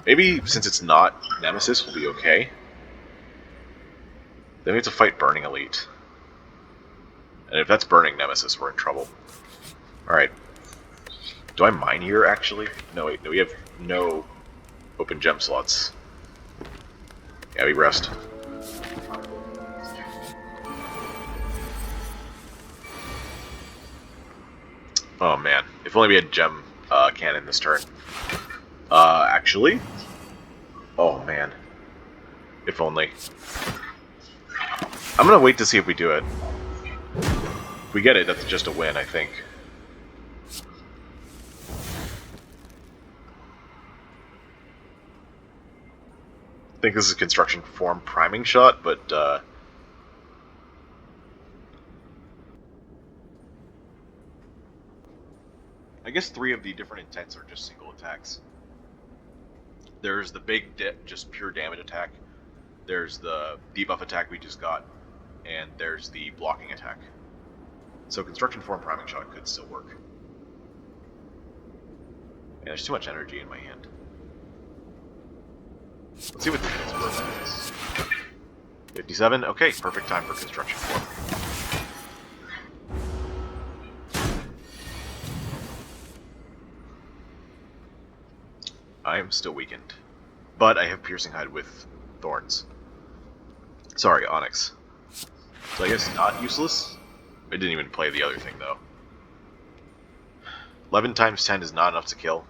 Maybe, since it's not Nemesis, we'll be okay. Then we have to fight Burning Elite. And if that's Burning Nemesis, we're in trouble. Alright. Do I mine here, actually? No, wait. No, we have no open gem slots. Yeah, we rest. Oh man, if only we had gem cannon this turn. Actually? Oh man. If only. I'm gonna wait to see if we do it. If we get it, that's just a win, I think. I think this is a construction form priming shot, but I guess 3 of the different intents are just single attacks. There's the big, just pure damage attack. There's the debuff attack we just got. And there's the blocking attack. So construction form priming shot could still work. Yeah, there's too much energy in my hand. Let's see what this is worth. 57? Okay, perfect time for construction form. I am still weakened, but I have Piercing Hide with Thorns. Sorry, Onyx. So I guess not useless? I didn't even play the other thing, though. 11 times 10 is not enough to kill.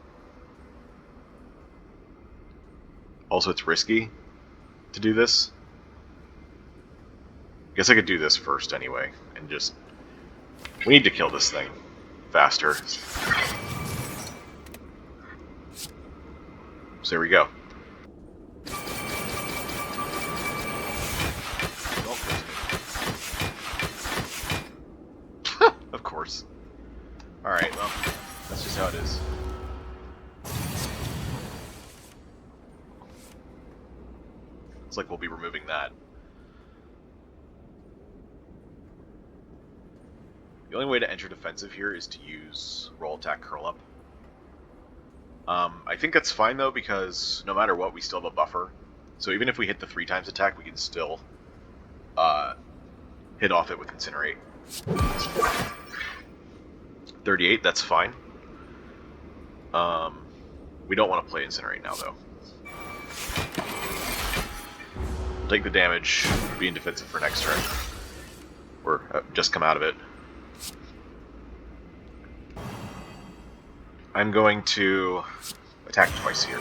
Also, it's risky to do this. I guess I could do this first anyway, and just... We need to kill this thing faster. So there we go. Of course. Alright, well, that's just how it is. Looks like we'll be removing that. The only way to enter defensive here is to use roll attack curl up. I think that's fine though, because no matter what, we still have a buffer. So even if we hit the 3 times attack, we can still hit off it with Incinerate. 38, that's fine. We don't want to play Incinerate now though. We'll take the damage, be in defensive for next turn. Or just come out of it. I'm going to attack twice here.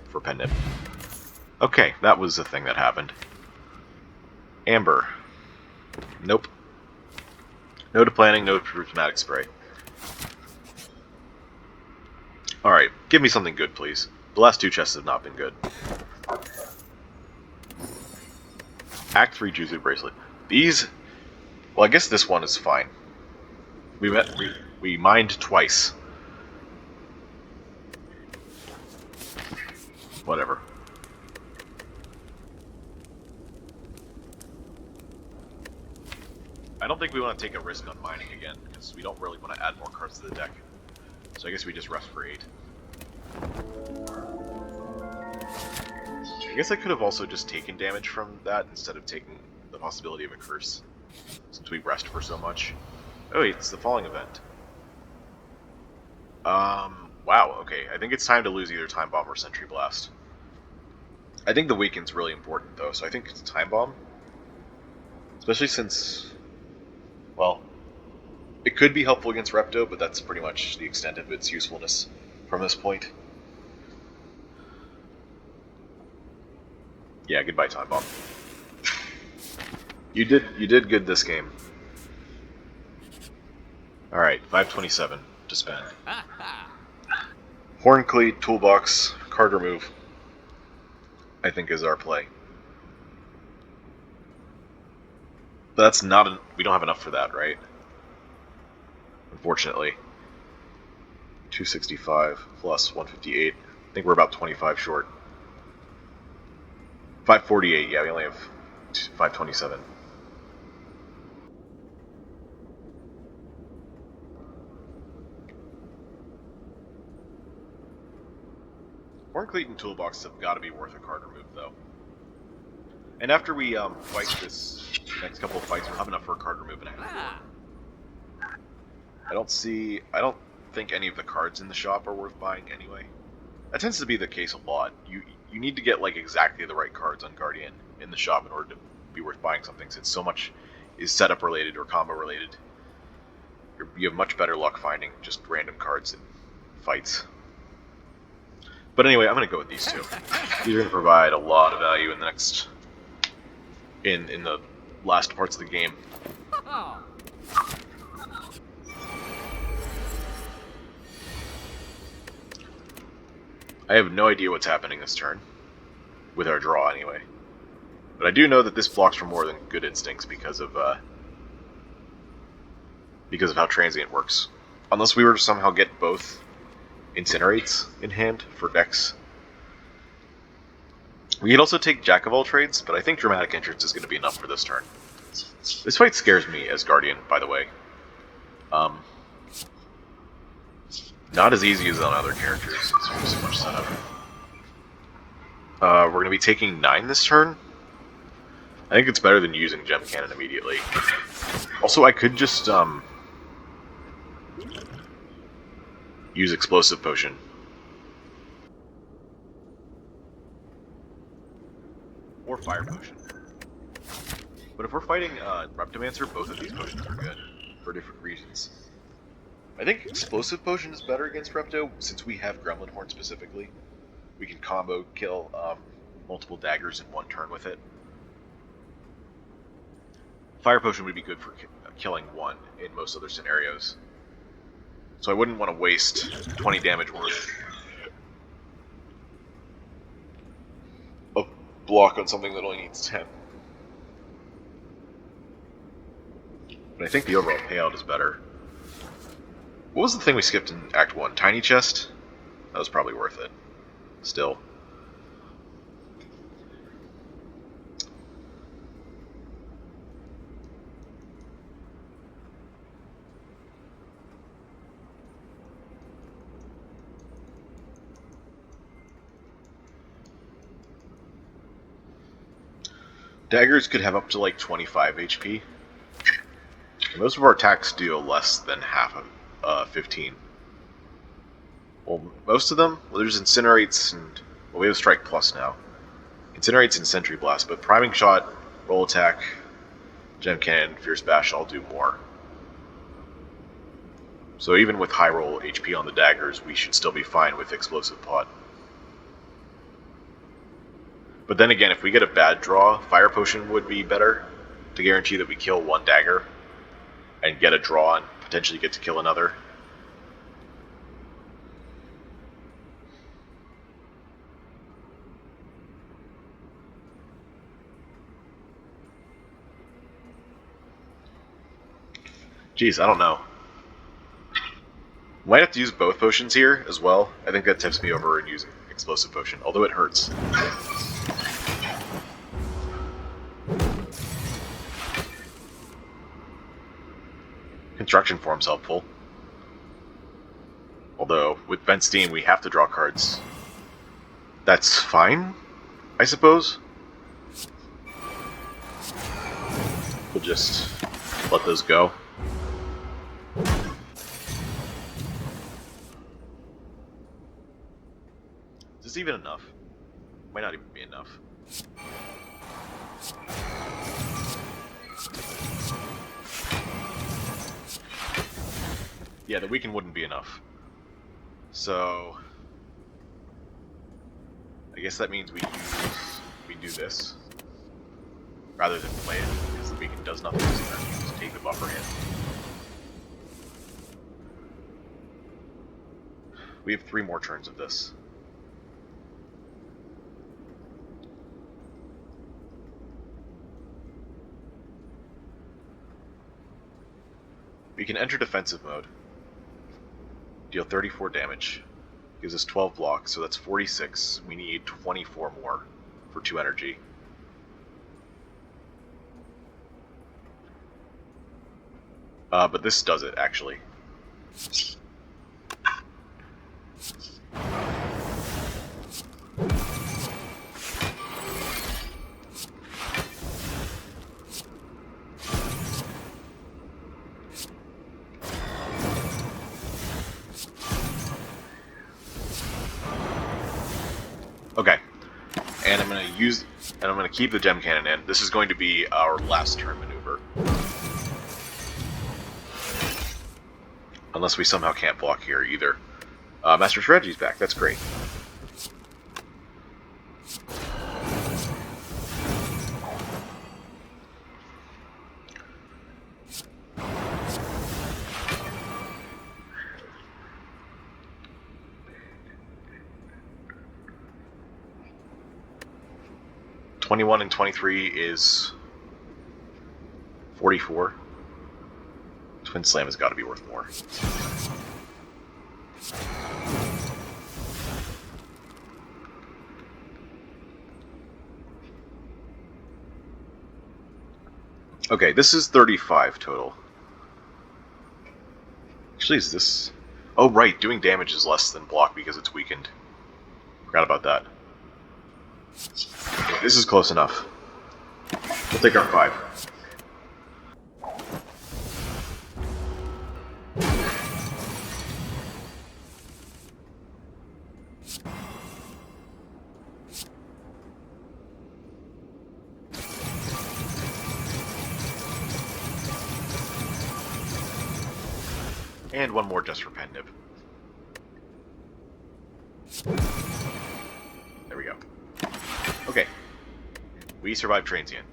For Pendant. Okay, that was the thing that happened. Amber. Nope. No to planning, no to prismatic spray. Alright, give me something good, please. The last 2 chests have not been good. Act 3 Juzu Bracelet. These... Well, I guess this one is fine. We mined twice. Whatever. I don't think we want to take a risk on mining again, because we don't really want to add more cards to the deck. So I guess we just rest for 8. I guess I could have also just taken damage from that instead of taking the possibility of a curse, since we rest for so much. Oh wait, it's the falling event. Wow, okay. I think it's time to lose either Time Bomb or Sentry Blast. I think the weaken's really important, though, so I think it's Time Bomb. Especially since, well, it could be helpful against Repto, but that's pretty much the extent of its usefulness from this point. Yeah, goodbye, Time Bomb. You did good this game. Alright, 527 to spend. Horn Cleat, Toolbox, card remove, I think is our play. But that's not we don't have enough for that, right? Unfortunately. 265 plus 158. I think we're about 25 short. 548, yeah, we only have 527. Horn Cleat and Toolbox have got to be worth a card remove, though. And after we fight this next couple of fights, we'll have enough for a card remove and a half. I don't think any of the cards in the shop are worth buying anyway. That tends to be the case a lot. You need to get like exactly the right cards on Guardian in the shop in order to be worth buying something, since so much is setup related or combo related. You have much better luck finding just random cards in fights. But anyway, I'm going to go with these two. These are going to provide a lot of value in the next... in the last parts of the game. I have no idea what's happening this turn. With our draw, anyway. But I do know that this blocks for more than Good Instincts because of how Transient works. Unless we were to somehow get both Incinerates in hand for decks. We could also take Jack of all trades, but I think Dramatic Entrance is going to be enough for this turn. This fight scares me as Guardian, by the way. Not as easy as on other characters, since there's so much setup. We're going to be taking 9 this turn. I think it's better than using Gem Cannon immediately. Also, I could just use Explosive Potion. Or Fire Potion. But if we're fighting Reptomancer, both of these potions are good, for different reasons. I think Explosive Potion is better against Repto, since we have Gremlin Horn specifically. We can combo kill multiple daggers in one turn with it. Fire Potion would be good for killing one in most other scenarios. So I wouldn't want to waste 20 damage worth of block on something that only needs 10. But I think the overall payout is better. What was the thing we skipped in Act 1? Tiny Chest? That was probably worth it. Still. Daggers could have up to like 25 HP. Most of our attacks deal less than half of 15. Well, most of them, well, there's Incinerates and, well, we have Strike Plus now. Incinerates and Sentry Blast, but Priming Shot, Roll Attack, Gem Cannon, Fierce Bash all do more. So even with high roll HP on the daggers, we should still be fine with Explosive Pot. But then again, if we get a bad draw, Fire Potion would be better to guarantee that we kill one dagger and get a draw and potentially get to kill another. Jeez, I don't know. Might have to use both potions here as well. I think that tips me over in using Explosive Potion, although it hurts. Construction Form's helpful. Although, with Bent Steam, we have to draw cards. That's fine, I suppose. We'll just let those go. Is this even enough? Might not even be enough. Yeah, the weaken wouldn't be enough. So I guess that means we do this rather than play it, because the weaken does nothing, so we just take the buffer in. We have 3 more turns of this. We can enter defensive mode. Deal 34 damage. Gives us 12 blocks, so that's 46. We need 24 more for 2 energy. But this does it, actually. Okay, and I'm going to keep the gem cannon in. This is going to be our last turn maneuver. Unless we somehow can't block here either. Master Strategy's back, that's great. $21 and 23 is 44. Twin Slam has got to be worth more. Okay, this is 35 total. Actually, is this... Oh, right, doing damage is less than block because it's weakened. Forgot about that. Okay, this is close enough. We'll take our 5. And 1 more just for pen nib. There we go. Okay. We survived Transient.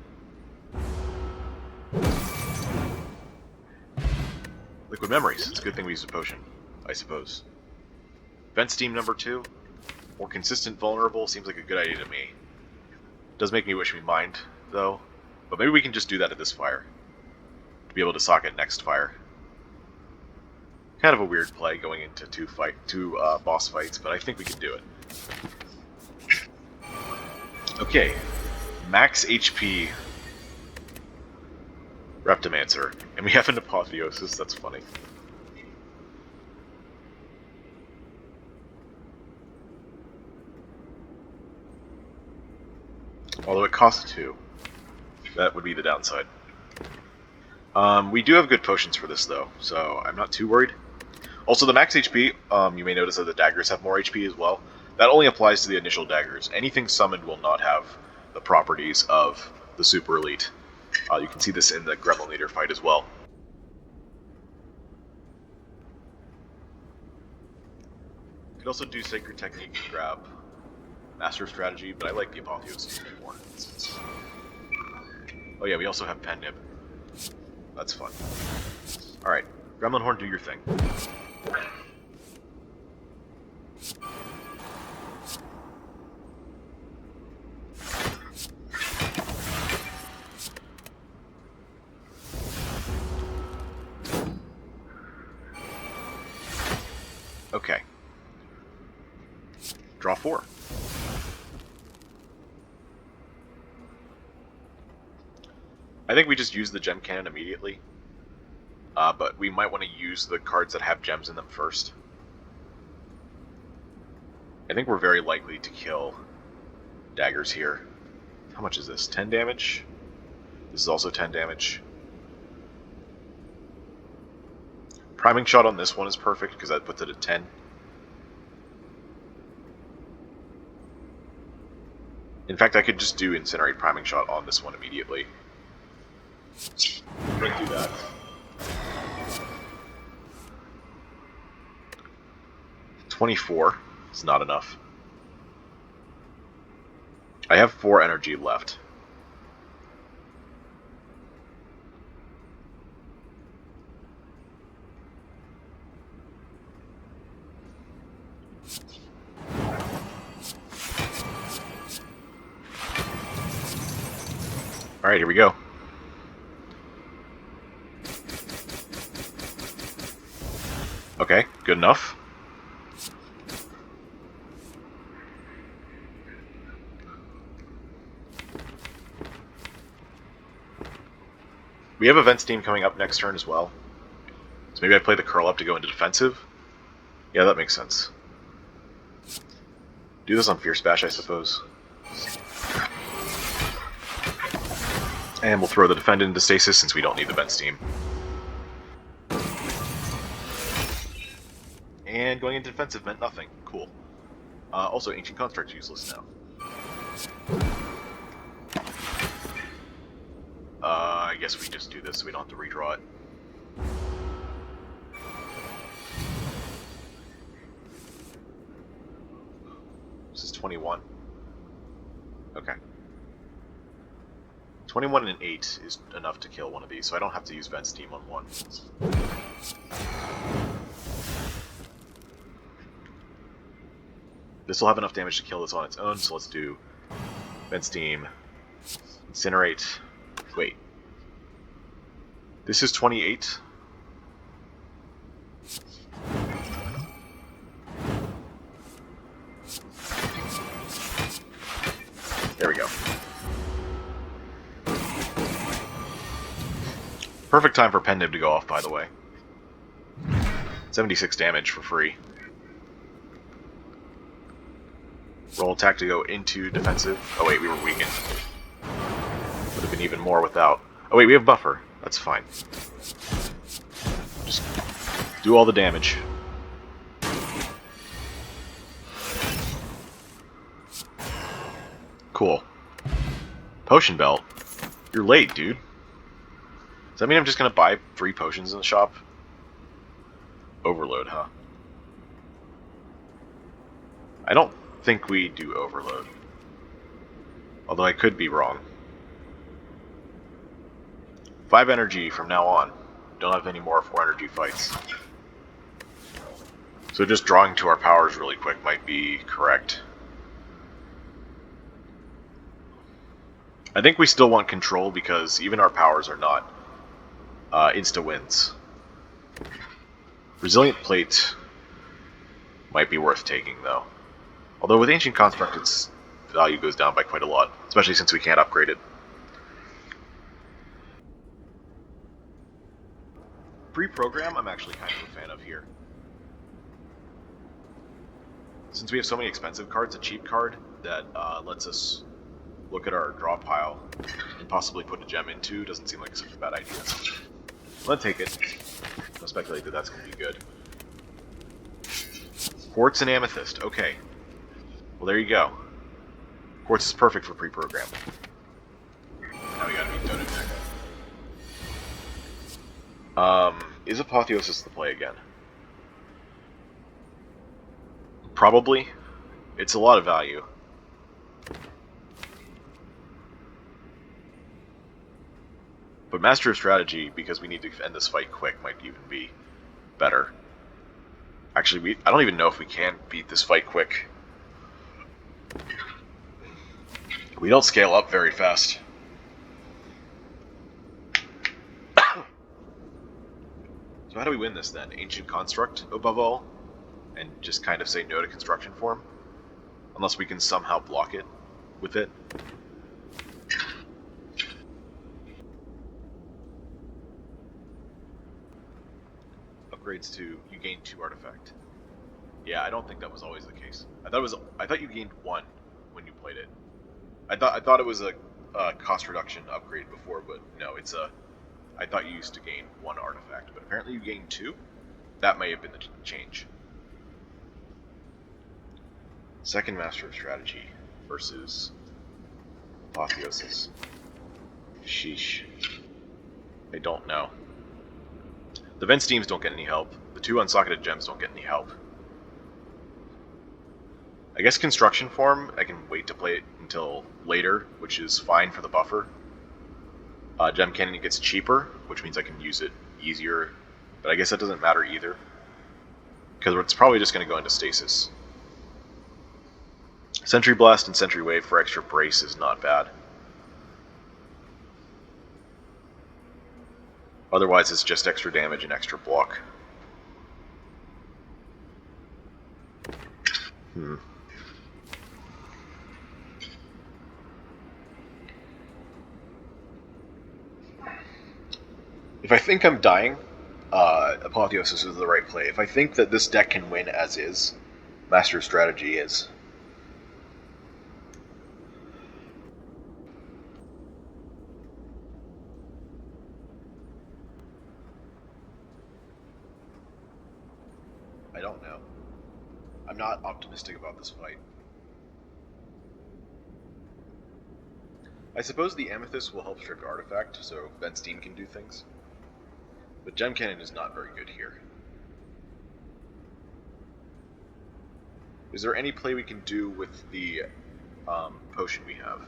Liquid Memories. It's a good thing we used a potion, I suppose. Vent Steam number 2. More consistent vulnerable seems like a good idea to me. Does make me wish we mined, though. But maybe we can just do that at this fire. To be able to socket next fire. Kind of a weird play going into two boss fights, but I think we can do it. Okay, max HP Reptomancer, and we have an Apotheosis, that's funny. Although it costs 2. That would be the downside. We do have good potions for this, though, so I'm not too worried. Also, the max HP, you may notice that the daggers have more HP as well. That only applies to the initial daggers. Anything summoned will not have the properties of the Super Elite. You can see this in the Gremlin Leader fight as well. You could also do Sacred Technique and grab Master Strategy, but I like the Apotheosis more. Oh yeah, we also have Pen Nib. That's fun. Alright, Gremlin Horn, do your thing. Okay. Draw 4. I think we just use the gem cannon immediately. But we might want to use the cards that have gems in them first. I think we're very likely to kill daggers here. How much is this? 10 damage? This is also 10 damage. Priming shot on this one is perfect because that puts it at 10. In fact, I could just do Incinerate Priming Shot on this one immediately. I'm going to do that. $24 is not enough. I have 4 energy left. Alright, here we go. Okay, good enough. We have Event Steam coming up next turn as well. So maybe I play the curl up to go into defensive. Yeah, that makes sense. Do this on Fierce Bash, I suppose. And we'll throw the defendant into stasis since we don't need the Vent Steam. And going into defensive meant nothing. Cool. Also, Ancient Construct's useless now. I guess we just do this so we don't have to redraw it. This is 21. Okay. 21 and 8 is enough to kill one of these, so I don't have to use Vent Steam on one. This will have enough damage to kill this on its own, so let's do Vent Steam, Incinerate. Wait. This is 28. There we go. Perfect time for Pendiv to go off, by the way. 76 damage for free. Roll attack to go into defensive. Oh wait, we were weakened. Would have been even more without. Oh wait, we have buffer. That's fine. Just do all the damage. Cool. Potion Belt. You're late, dude. Does that mean I'm just gonna buy 3 potions in the shop? Overload, huh? I don't think we do overload. Although I could be wrong. 5 energy from now on. Don't have any more 4 energy fights. So just drawing to our powers really quick might be correct. I think we still want control because even our powers are not insta-wins. Resilient Plate might be worth taking, though. Although with Ancient Construct, its value goes down by quite a lot, especially since we can't upgrade it. Pre-program, I'm actually kind of a fan of here. Since we have so many expensive cards, a cheap card that lets us look at our draw pile and possibly put a gem into doesn't seem like such a bad idea. Let's take it. I'll speculate that that's going to be good. Quartz and Amethyst. Okay. Well, there you go. Quartz is perfect for pre-program. Now we gotta beat Totem deck. Is Apotheosis the play again? Probably. It's a lot of value. But Master of Strategy, because we need to end this fight quick, might even be better. Actually, I don't even know if we can beat this fight quick. We don't scale up very fast. So how do we win this then? Ancient Construct above all? And just kind of say no to Construction Form? Unless we can somehow block it with it. Upgrades to, you gain 2 artifact. Yeah, I don't think that was always the case. I thought you gained 1 when you played it. I thought it was a cost reduction upgrade before, but no, it's a. I thought you used to gain 1 artifact, but apparently you gained 2. That may have been the change. Second Master of Strategy versus Apotheosis. Sheesh. I don't know. The Vent Steams don't get any help. The 2 unsocketed gems don't get any help. I guess Construction Form, I can wait to play it until later, which is fine for the buffer. Gem Cannon gets cheaper, which means I can use it easier, but I guess that doesn't matter either, because it's probably just going to go into stasis. Sentry Blast and Sentry Wave for extra brace is not bad. Otherwise, it's just extra damage and extra block. If I think I'm dying, Apotheosis is the right play. If I think that this deck can win as is, Master of Strategy is. I don't know. I'm not optimistic about this fight. I suppose the Amethyst will help strip Artifact, so Vent Steam can do things. But Gem Cannon is not very good here. Is there any play we can do with the potion we have?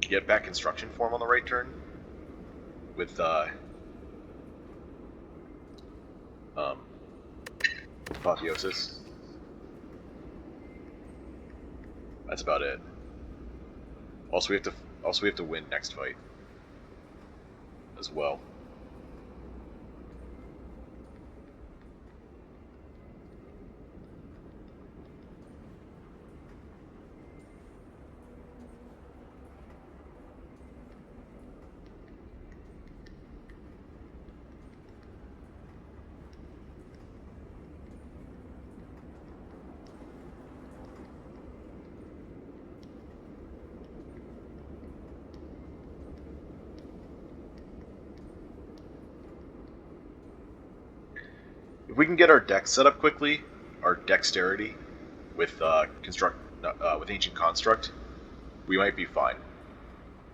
Get back Construction Form on the right turn? With Apotheosis. That's about it. Also, we have to win next fight as well. If we can get our deck set up quickly, our dexterity with with Ancient Construct, we might be fine.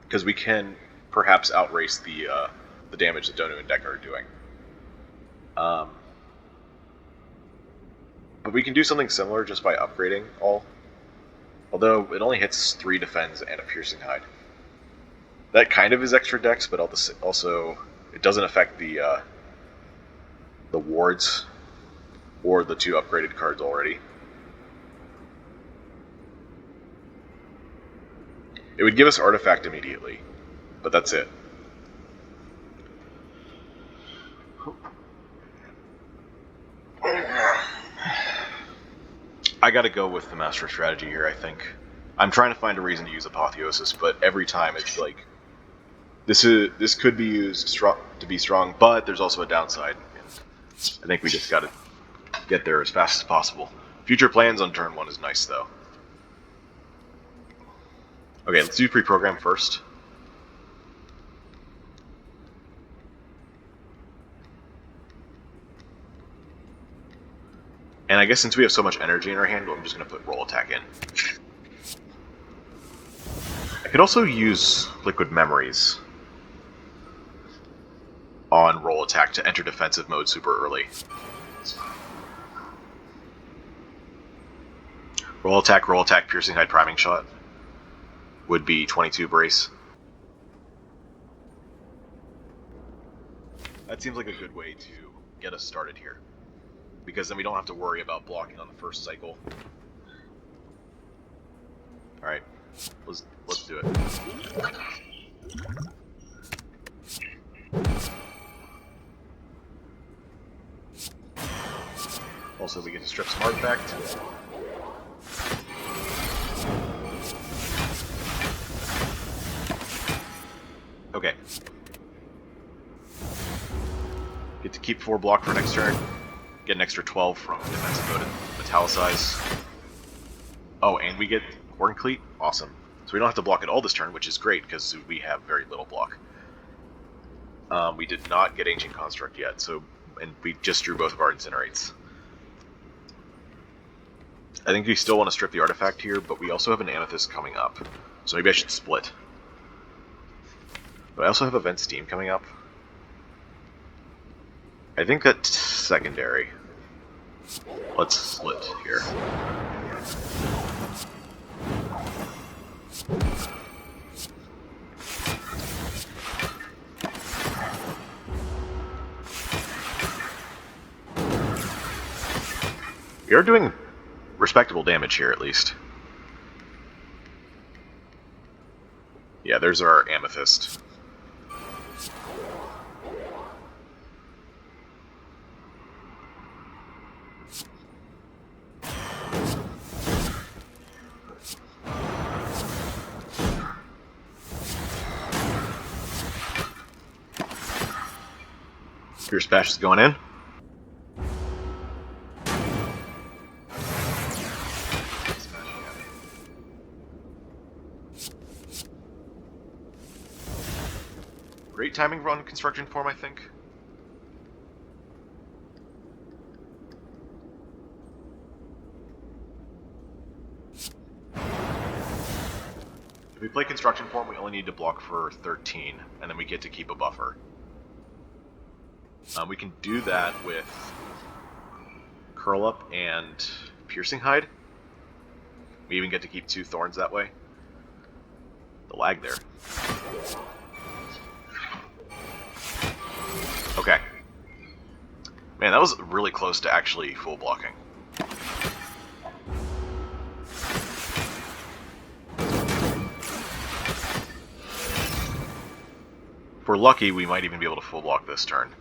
Because we can perhaps outrace the damage that Donu and Deca are doing. But we can do something similar just by upgrading all. Although it only hits 3 defense and a piercing hide. That kind of is extra dex, but also it doesn't affect the wards or the 2 upgraded cards already. It would give us Artifact immediately, but that's it. I gotta go with the Master Strategy here, I think. I'm trying to find a reason to use Apotheosis, but every time it's like, this could be used to be strong, but there's also a downside. I think we just gotta get there as fast as possible. Future plans on turn 1 is nice, though. Okay, let's do pre-program first. And I guess since we have so much energy in our hand, I'm just going to put Roll Attack in. I could also use Liquid Memories on Roll Attack to enter defensive mode super early. Roll Attack, Piercing Hide, Priming Shot would be 22 brace. That seems like a good way to get us started here, because then we don't have to worry about blocking on the first cycle. Alright, let's do it. Also, we get to strip some artifact. Okay. Get to keep 4 block for next turn. Get an extra 12 from defensive mode and Metallicize. Oh, and we get Horncleat? Awesome. So we don't have to block at all this turn, which is great, because we have very little block. We did not get Ancient Construct yet, and we just drew both of our Incinerates. I think we still want to strip the artifact here, but we also have an Amethyst coming up. So maybe I should split. But I also have Event Steam coming up. I think that's secondary. Let's split here. We are doing respectable damage here, at least. Yeah, there's our Amethyst. Fierce Bash is going in. Great timing run construction form, I think. If we play construction form, we only need to block for 13, and then we get to keep a buffer. We can do that with Curl Up and Piercing Hide. We even get to keep 2 thorns that way. The lag there. Okay. Man, that was really close to actually full blocking. If we're lucky, we might even be able to full block this turn.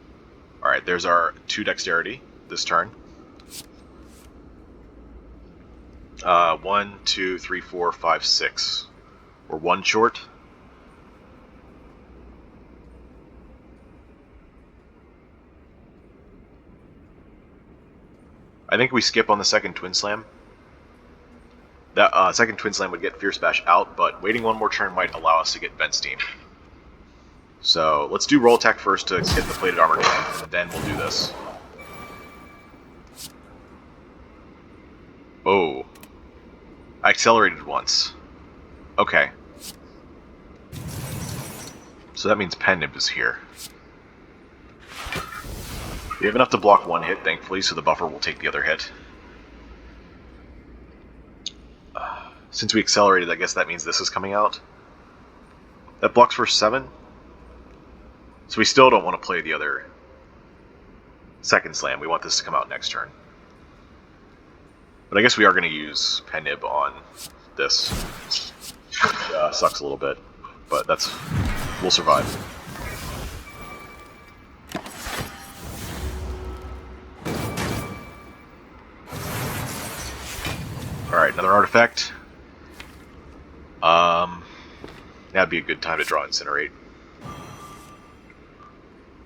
Alright, there's our 2 dexterity this turn. 1, 2, 3, 4, 5, 6. We're 1 short. I think we skip on the second Twin Slam. That second Twin Slam would get Fierce Bash out, but waiting 1 more turn might allow us to get Vent Steam. So let's do roll attack first to get the plated armor down, and then we'll do this. Oh. I accelerated once. Okay. So that means Pen-Nib is here. We have enough to block 1 hit, thankfully, so the buffer will take the other hit. Since we accelerated, I guess that means this is coming out. That blocks for 7. So we still don't want to play the other second slam. We want this to come out next turn. But I guess we are going to use Pen-Nib on this. Sucks a little bit, but we'll survive. Alright, another artifact. That'd be a good time to draw Incinerate.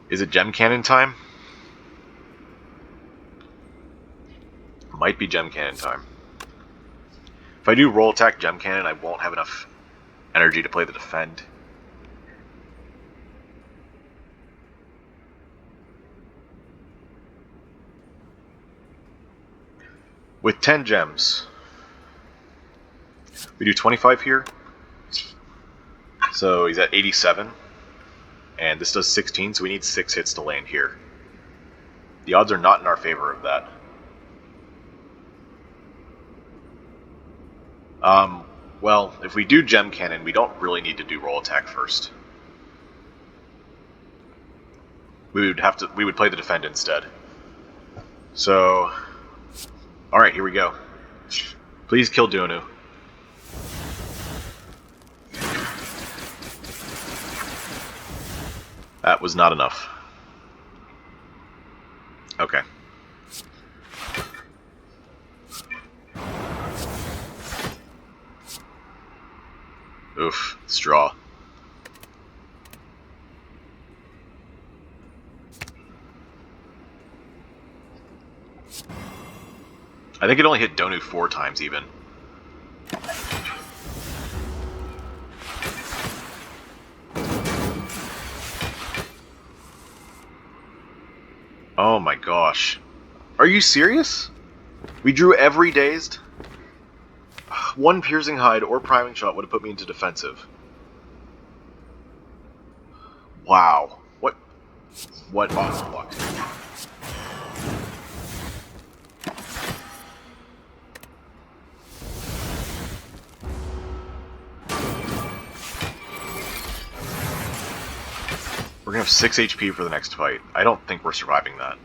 Is it Gem Cannon time? Might be Gem Cannon time. If I do roll attack Gem Cannon, I won't have enough energy to play the defend. With 10 gems, we do 25 here. So he's at 87. And this does 16, so we need 6 hits to land here. The odds are not in our favor of that. Well, if we do Gem Cannon, we don't really need to do roll attack first. We would play the defend instead. So, alright, here we go. Please kill Duanu. That was not enough. Okay. Oof, straw. I think it only hit Donu 4 times even. Oh my gosh. Are you serious? We drew every dazed? One piercing hide or priming shot would have put me into defensive. Wow. What awesome luck. We're gonna have 6 HP for the next fight. I don't think we're surviving that.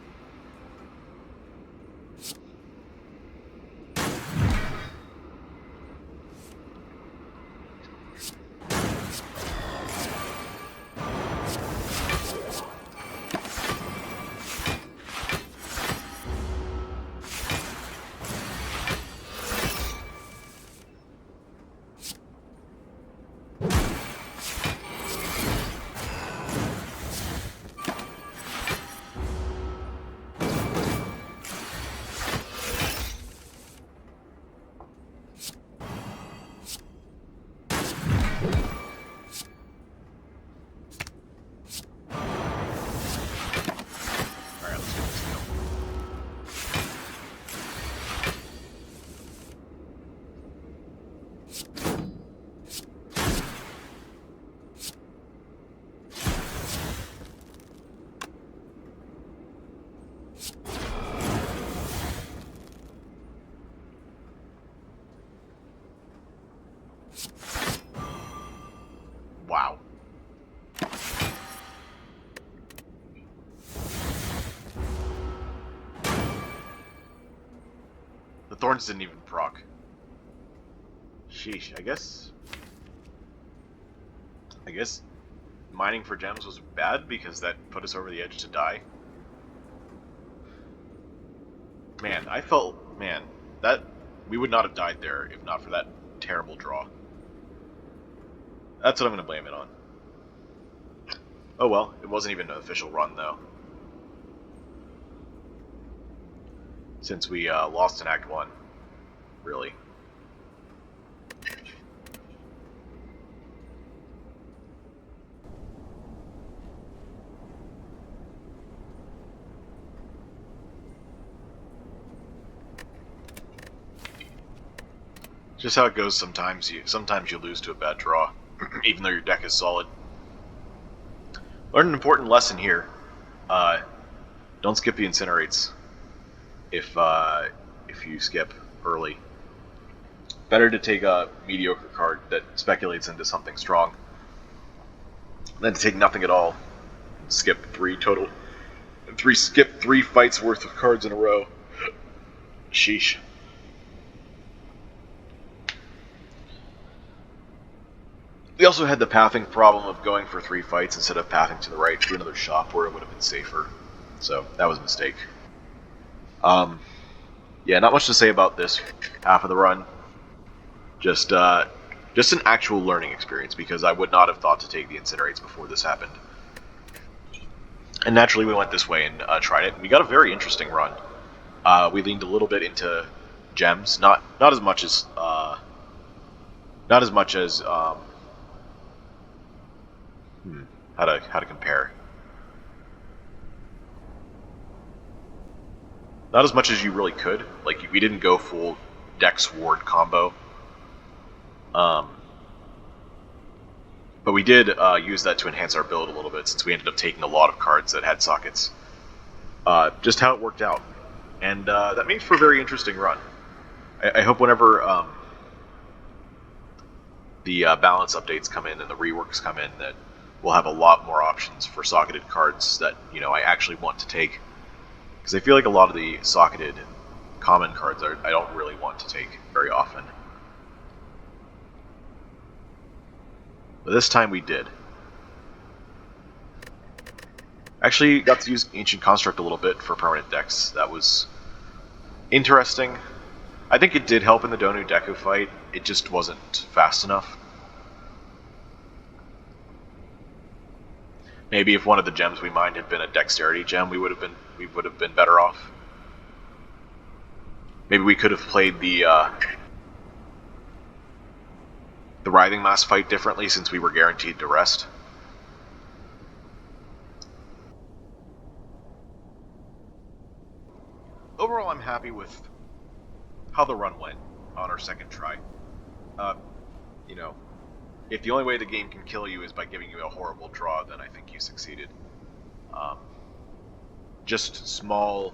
Wow. The thorns didn't even proc. Sheesh, I guess mining for gems was bad because that put us over the edge to die. Man, that we would not have died there if not for that terrible draw. That's what I'm going to blame it on. Oh well, it wasn't even an official run though. Since we lost in Act 1, really. Just how it goes sometimes. Sometimes you lose to a bad draw, even though your deck is solid. Learned an important lesson here. Don't skip the incinerates if you skip early. Better to take a mediocre card that speculates into something strong than to take nothing at all. Skip 3 total. Skip 3 fights worth of cards in a row. Sheesh. We also had the pathing problem of going for 3 fights instead of pathing to the right to another shop where it would have been safer. So that was a mistake. Yeah, not much to say about this half of the run. Just an actual learning experience because I would not have thought to take the incinerates before this happened. And naturally, we went this way and tried it. We got a very interesting run. We leaned a little bit into gems, not as much as how to compare. Not as much as you really could. Like, we didn't go full Dex Ward combo. But we did use that to enhance our build a little bit, since we ended up taking a lot of cards that had sockets. Just how it worked out. And that makes for a very interesting run. I hope whenever the balance updates come in and the reworks come in, that we'll have a lot more options for socketed cards that, I actually want to take. Because I feel like a lot of the socketed common cards I don't really want to take very often. But this time we did. Actually got to use Ancient Construct a little bit for permanent decks. That was interesting. I think it did help in the Donu Deku fight. It just wasn't fast enough. Maybe if one of the gems we mined had been a dexterity gem, we would have been better off. Maybe we could have played the writhing mass fight differently since we were guaranteed to rest. Overall, I'm happy with how the run went on our second try. You know, if the only way the game can kill you is by giving you a horrible draw, then I think you succeeded. Just small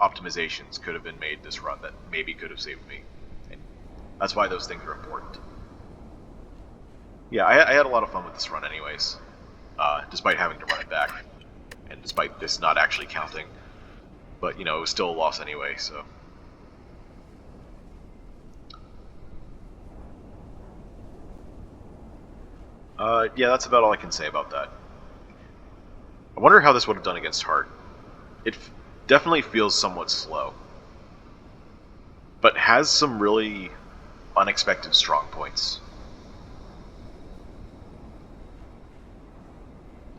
optimizations could have been made this run that maybe could have saved me. And that's why those things are important. Yeah, I had a lot of fun with this run anyways, despite having to run it back, and despite this not actually counting. But, it was still a loss anyway, so... yeah, that's about all I can say about that. I wonder how this would have done against Heart. It definitely feels somewhat slow, but has some really unexpected strong points.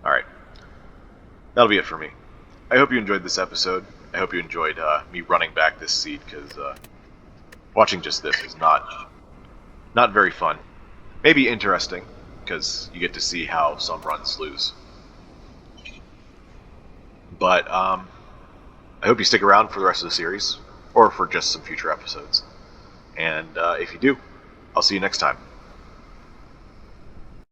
Alright, that'll be it for me. I hope you enjoyed this episode. I hope you enjoyed me running back this seed, because watching just this is not very fun. Maybe interesting, because you get to see how some runs lose. But I hope you stick around for the rest of the series, or for just some future episodes. And if you do, I'll see you next time.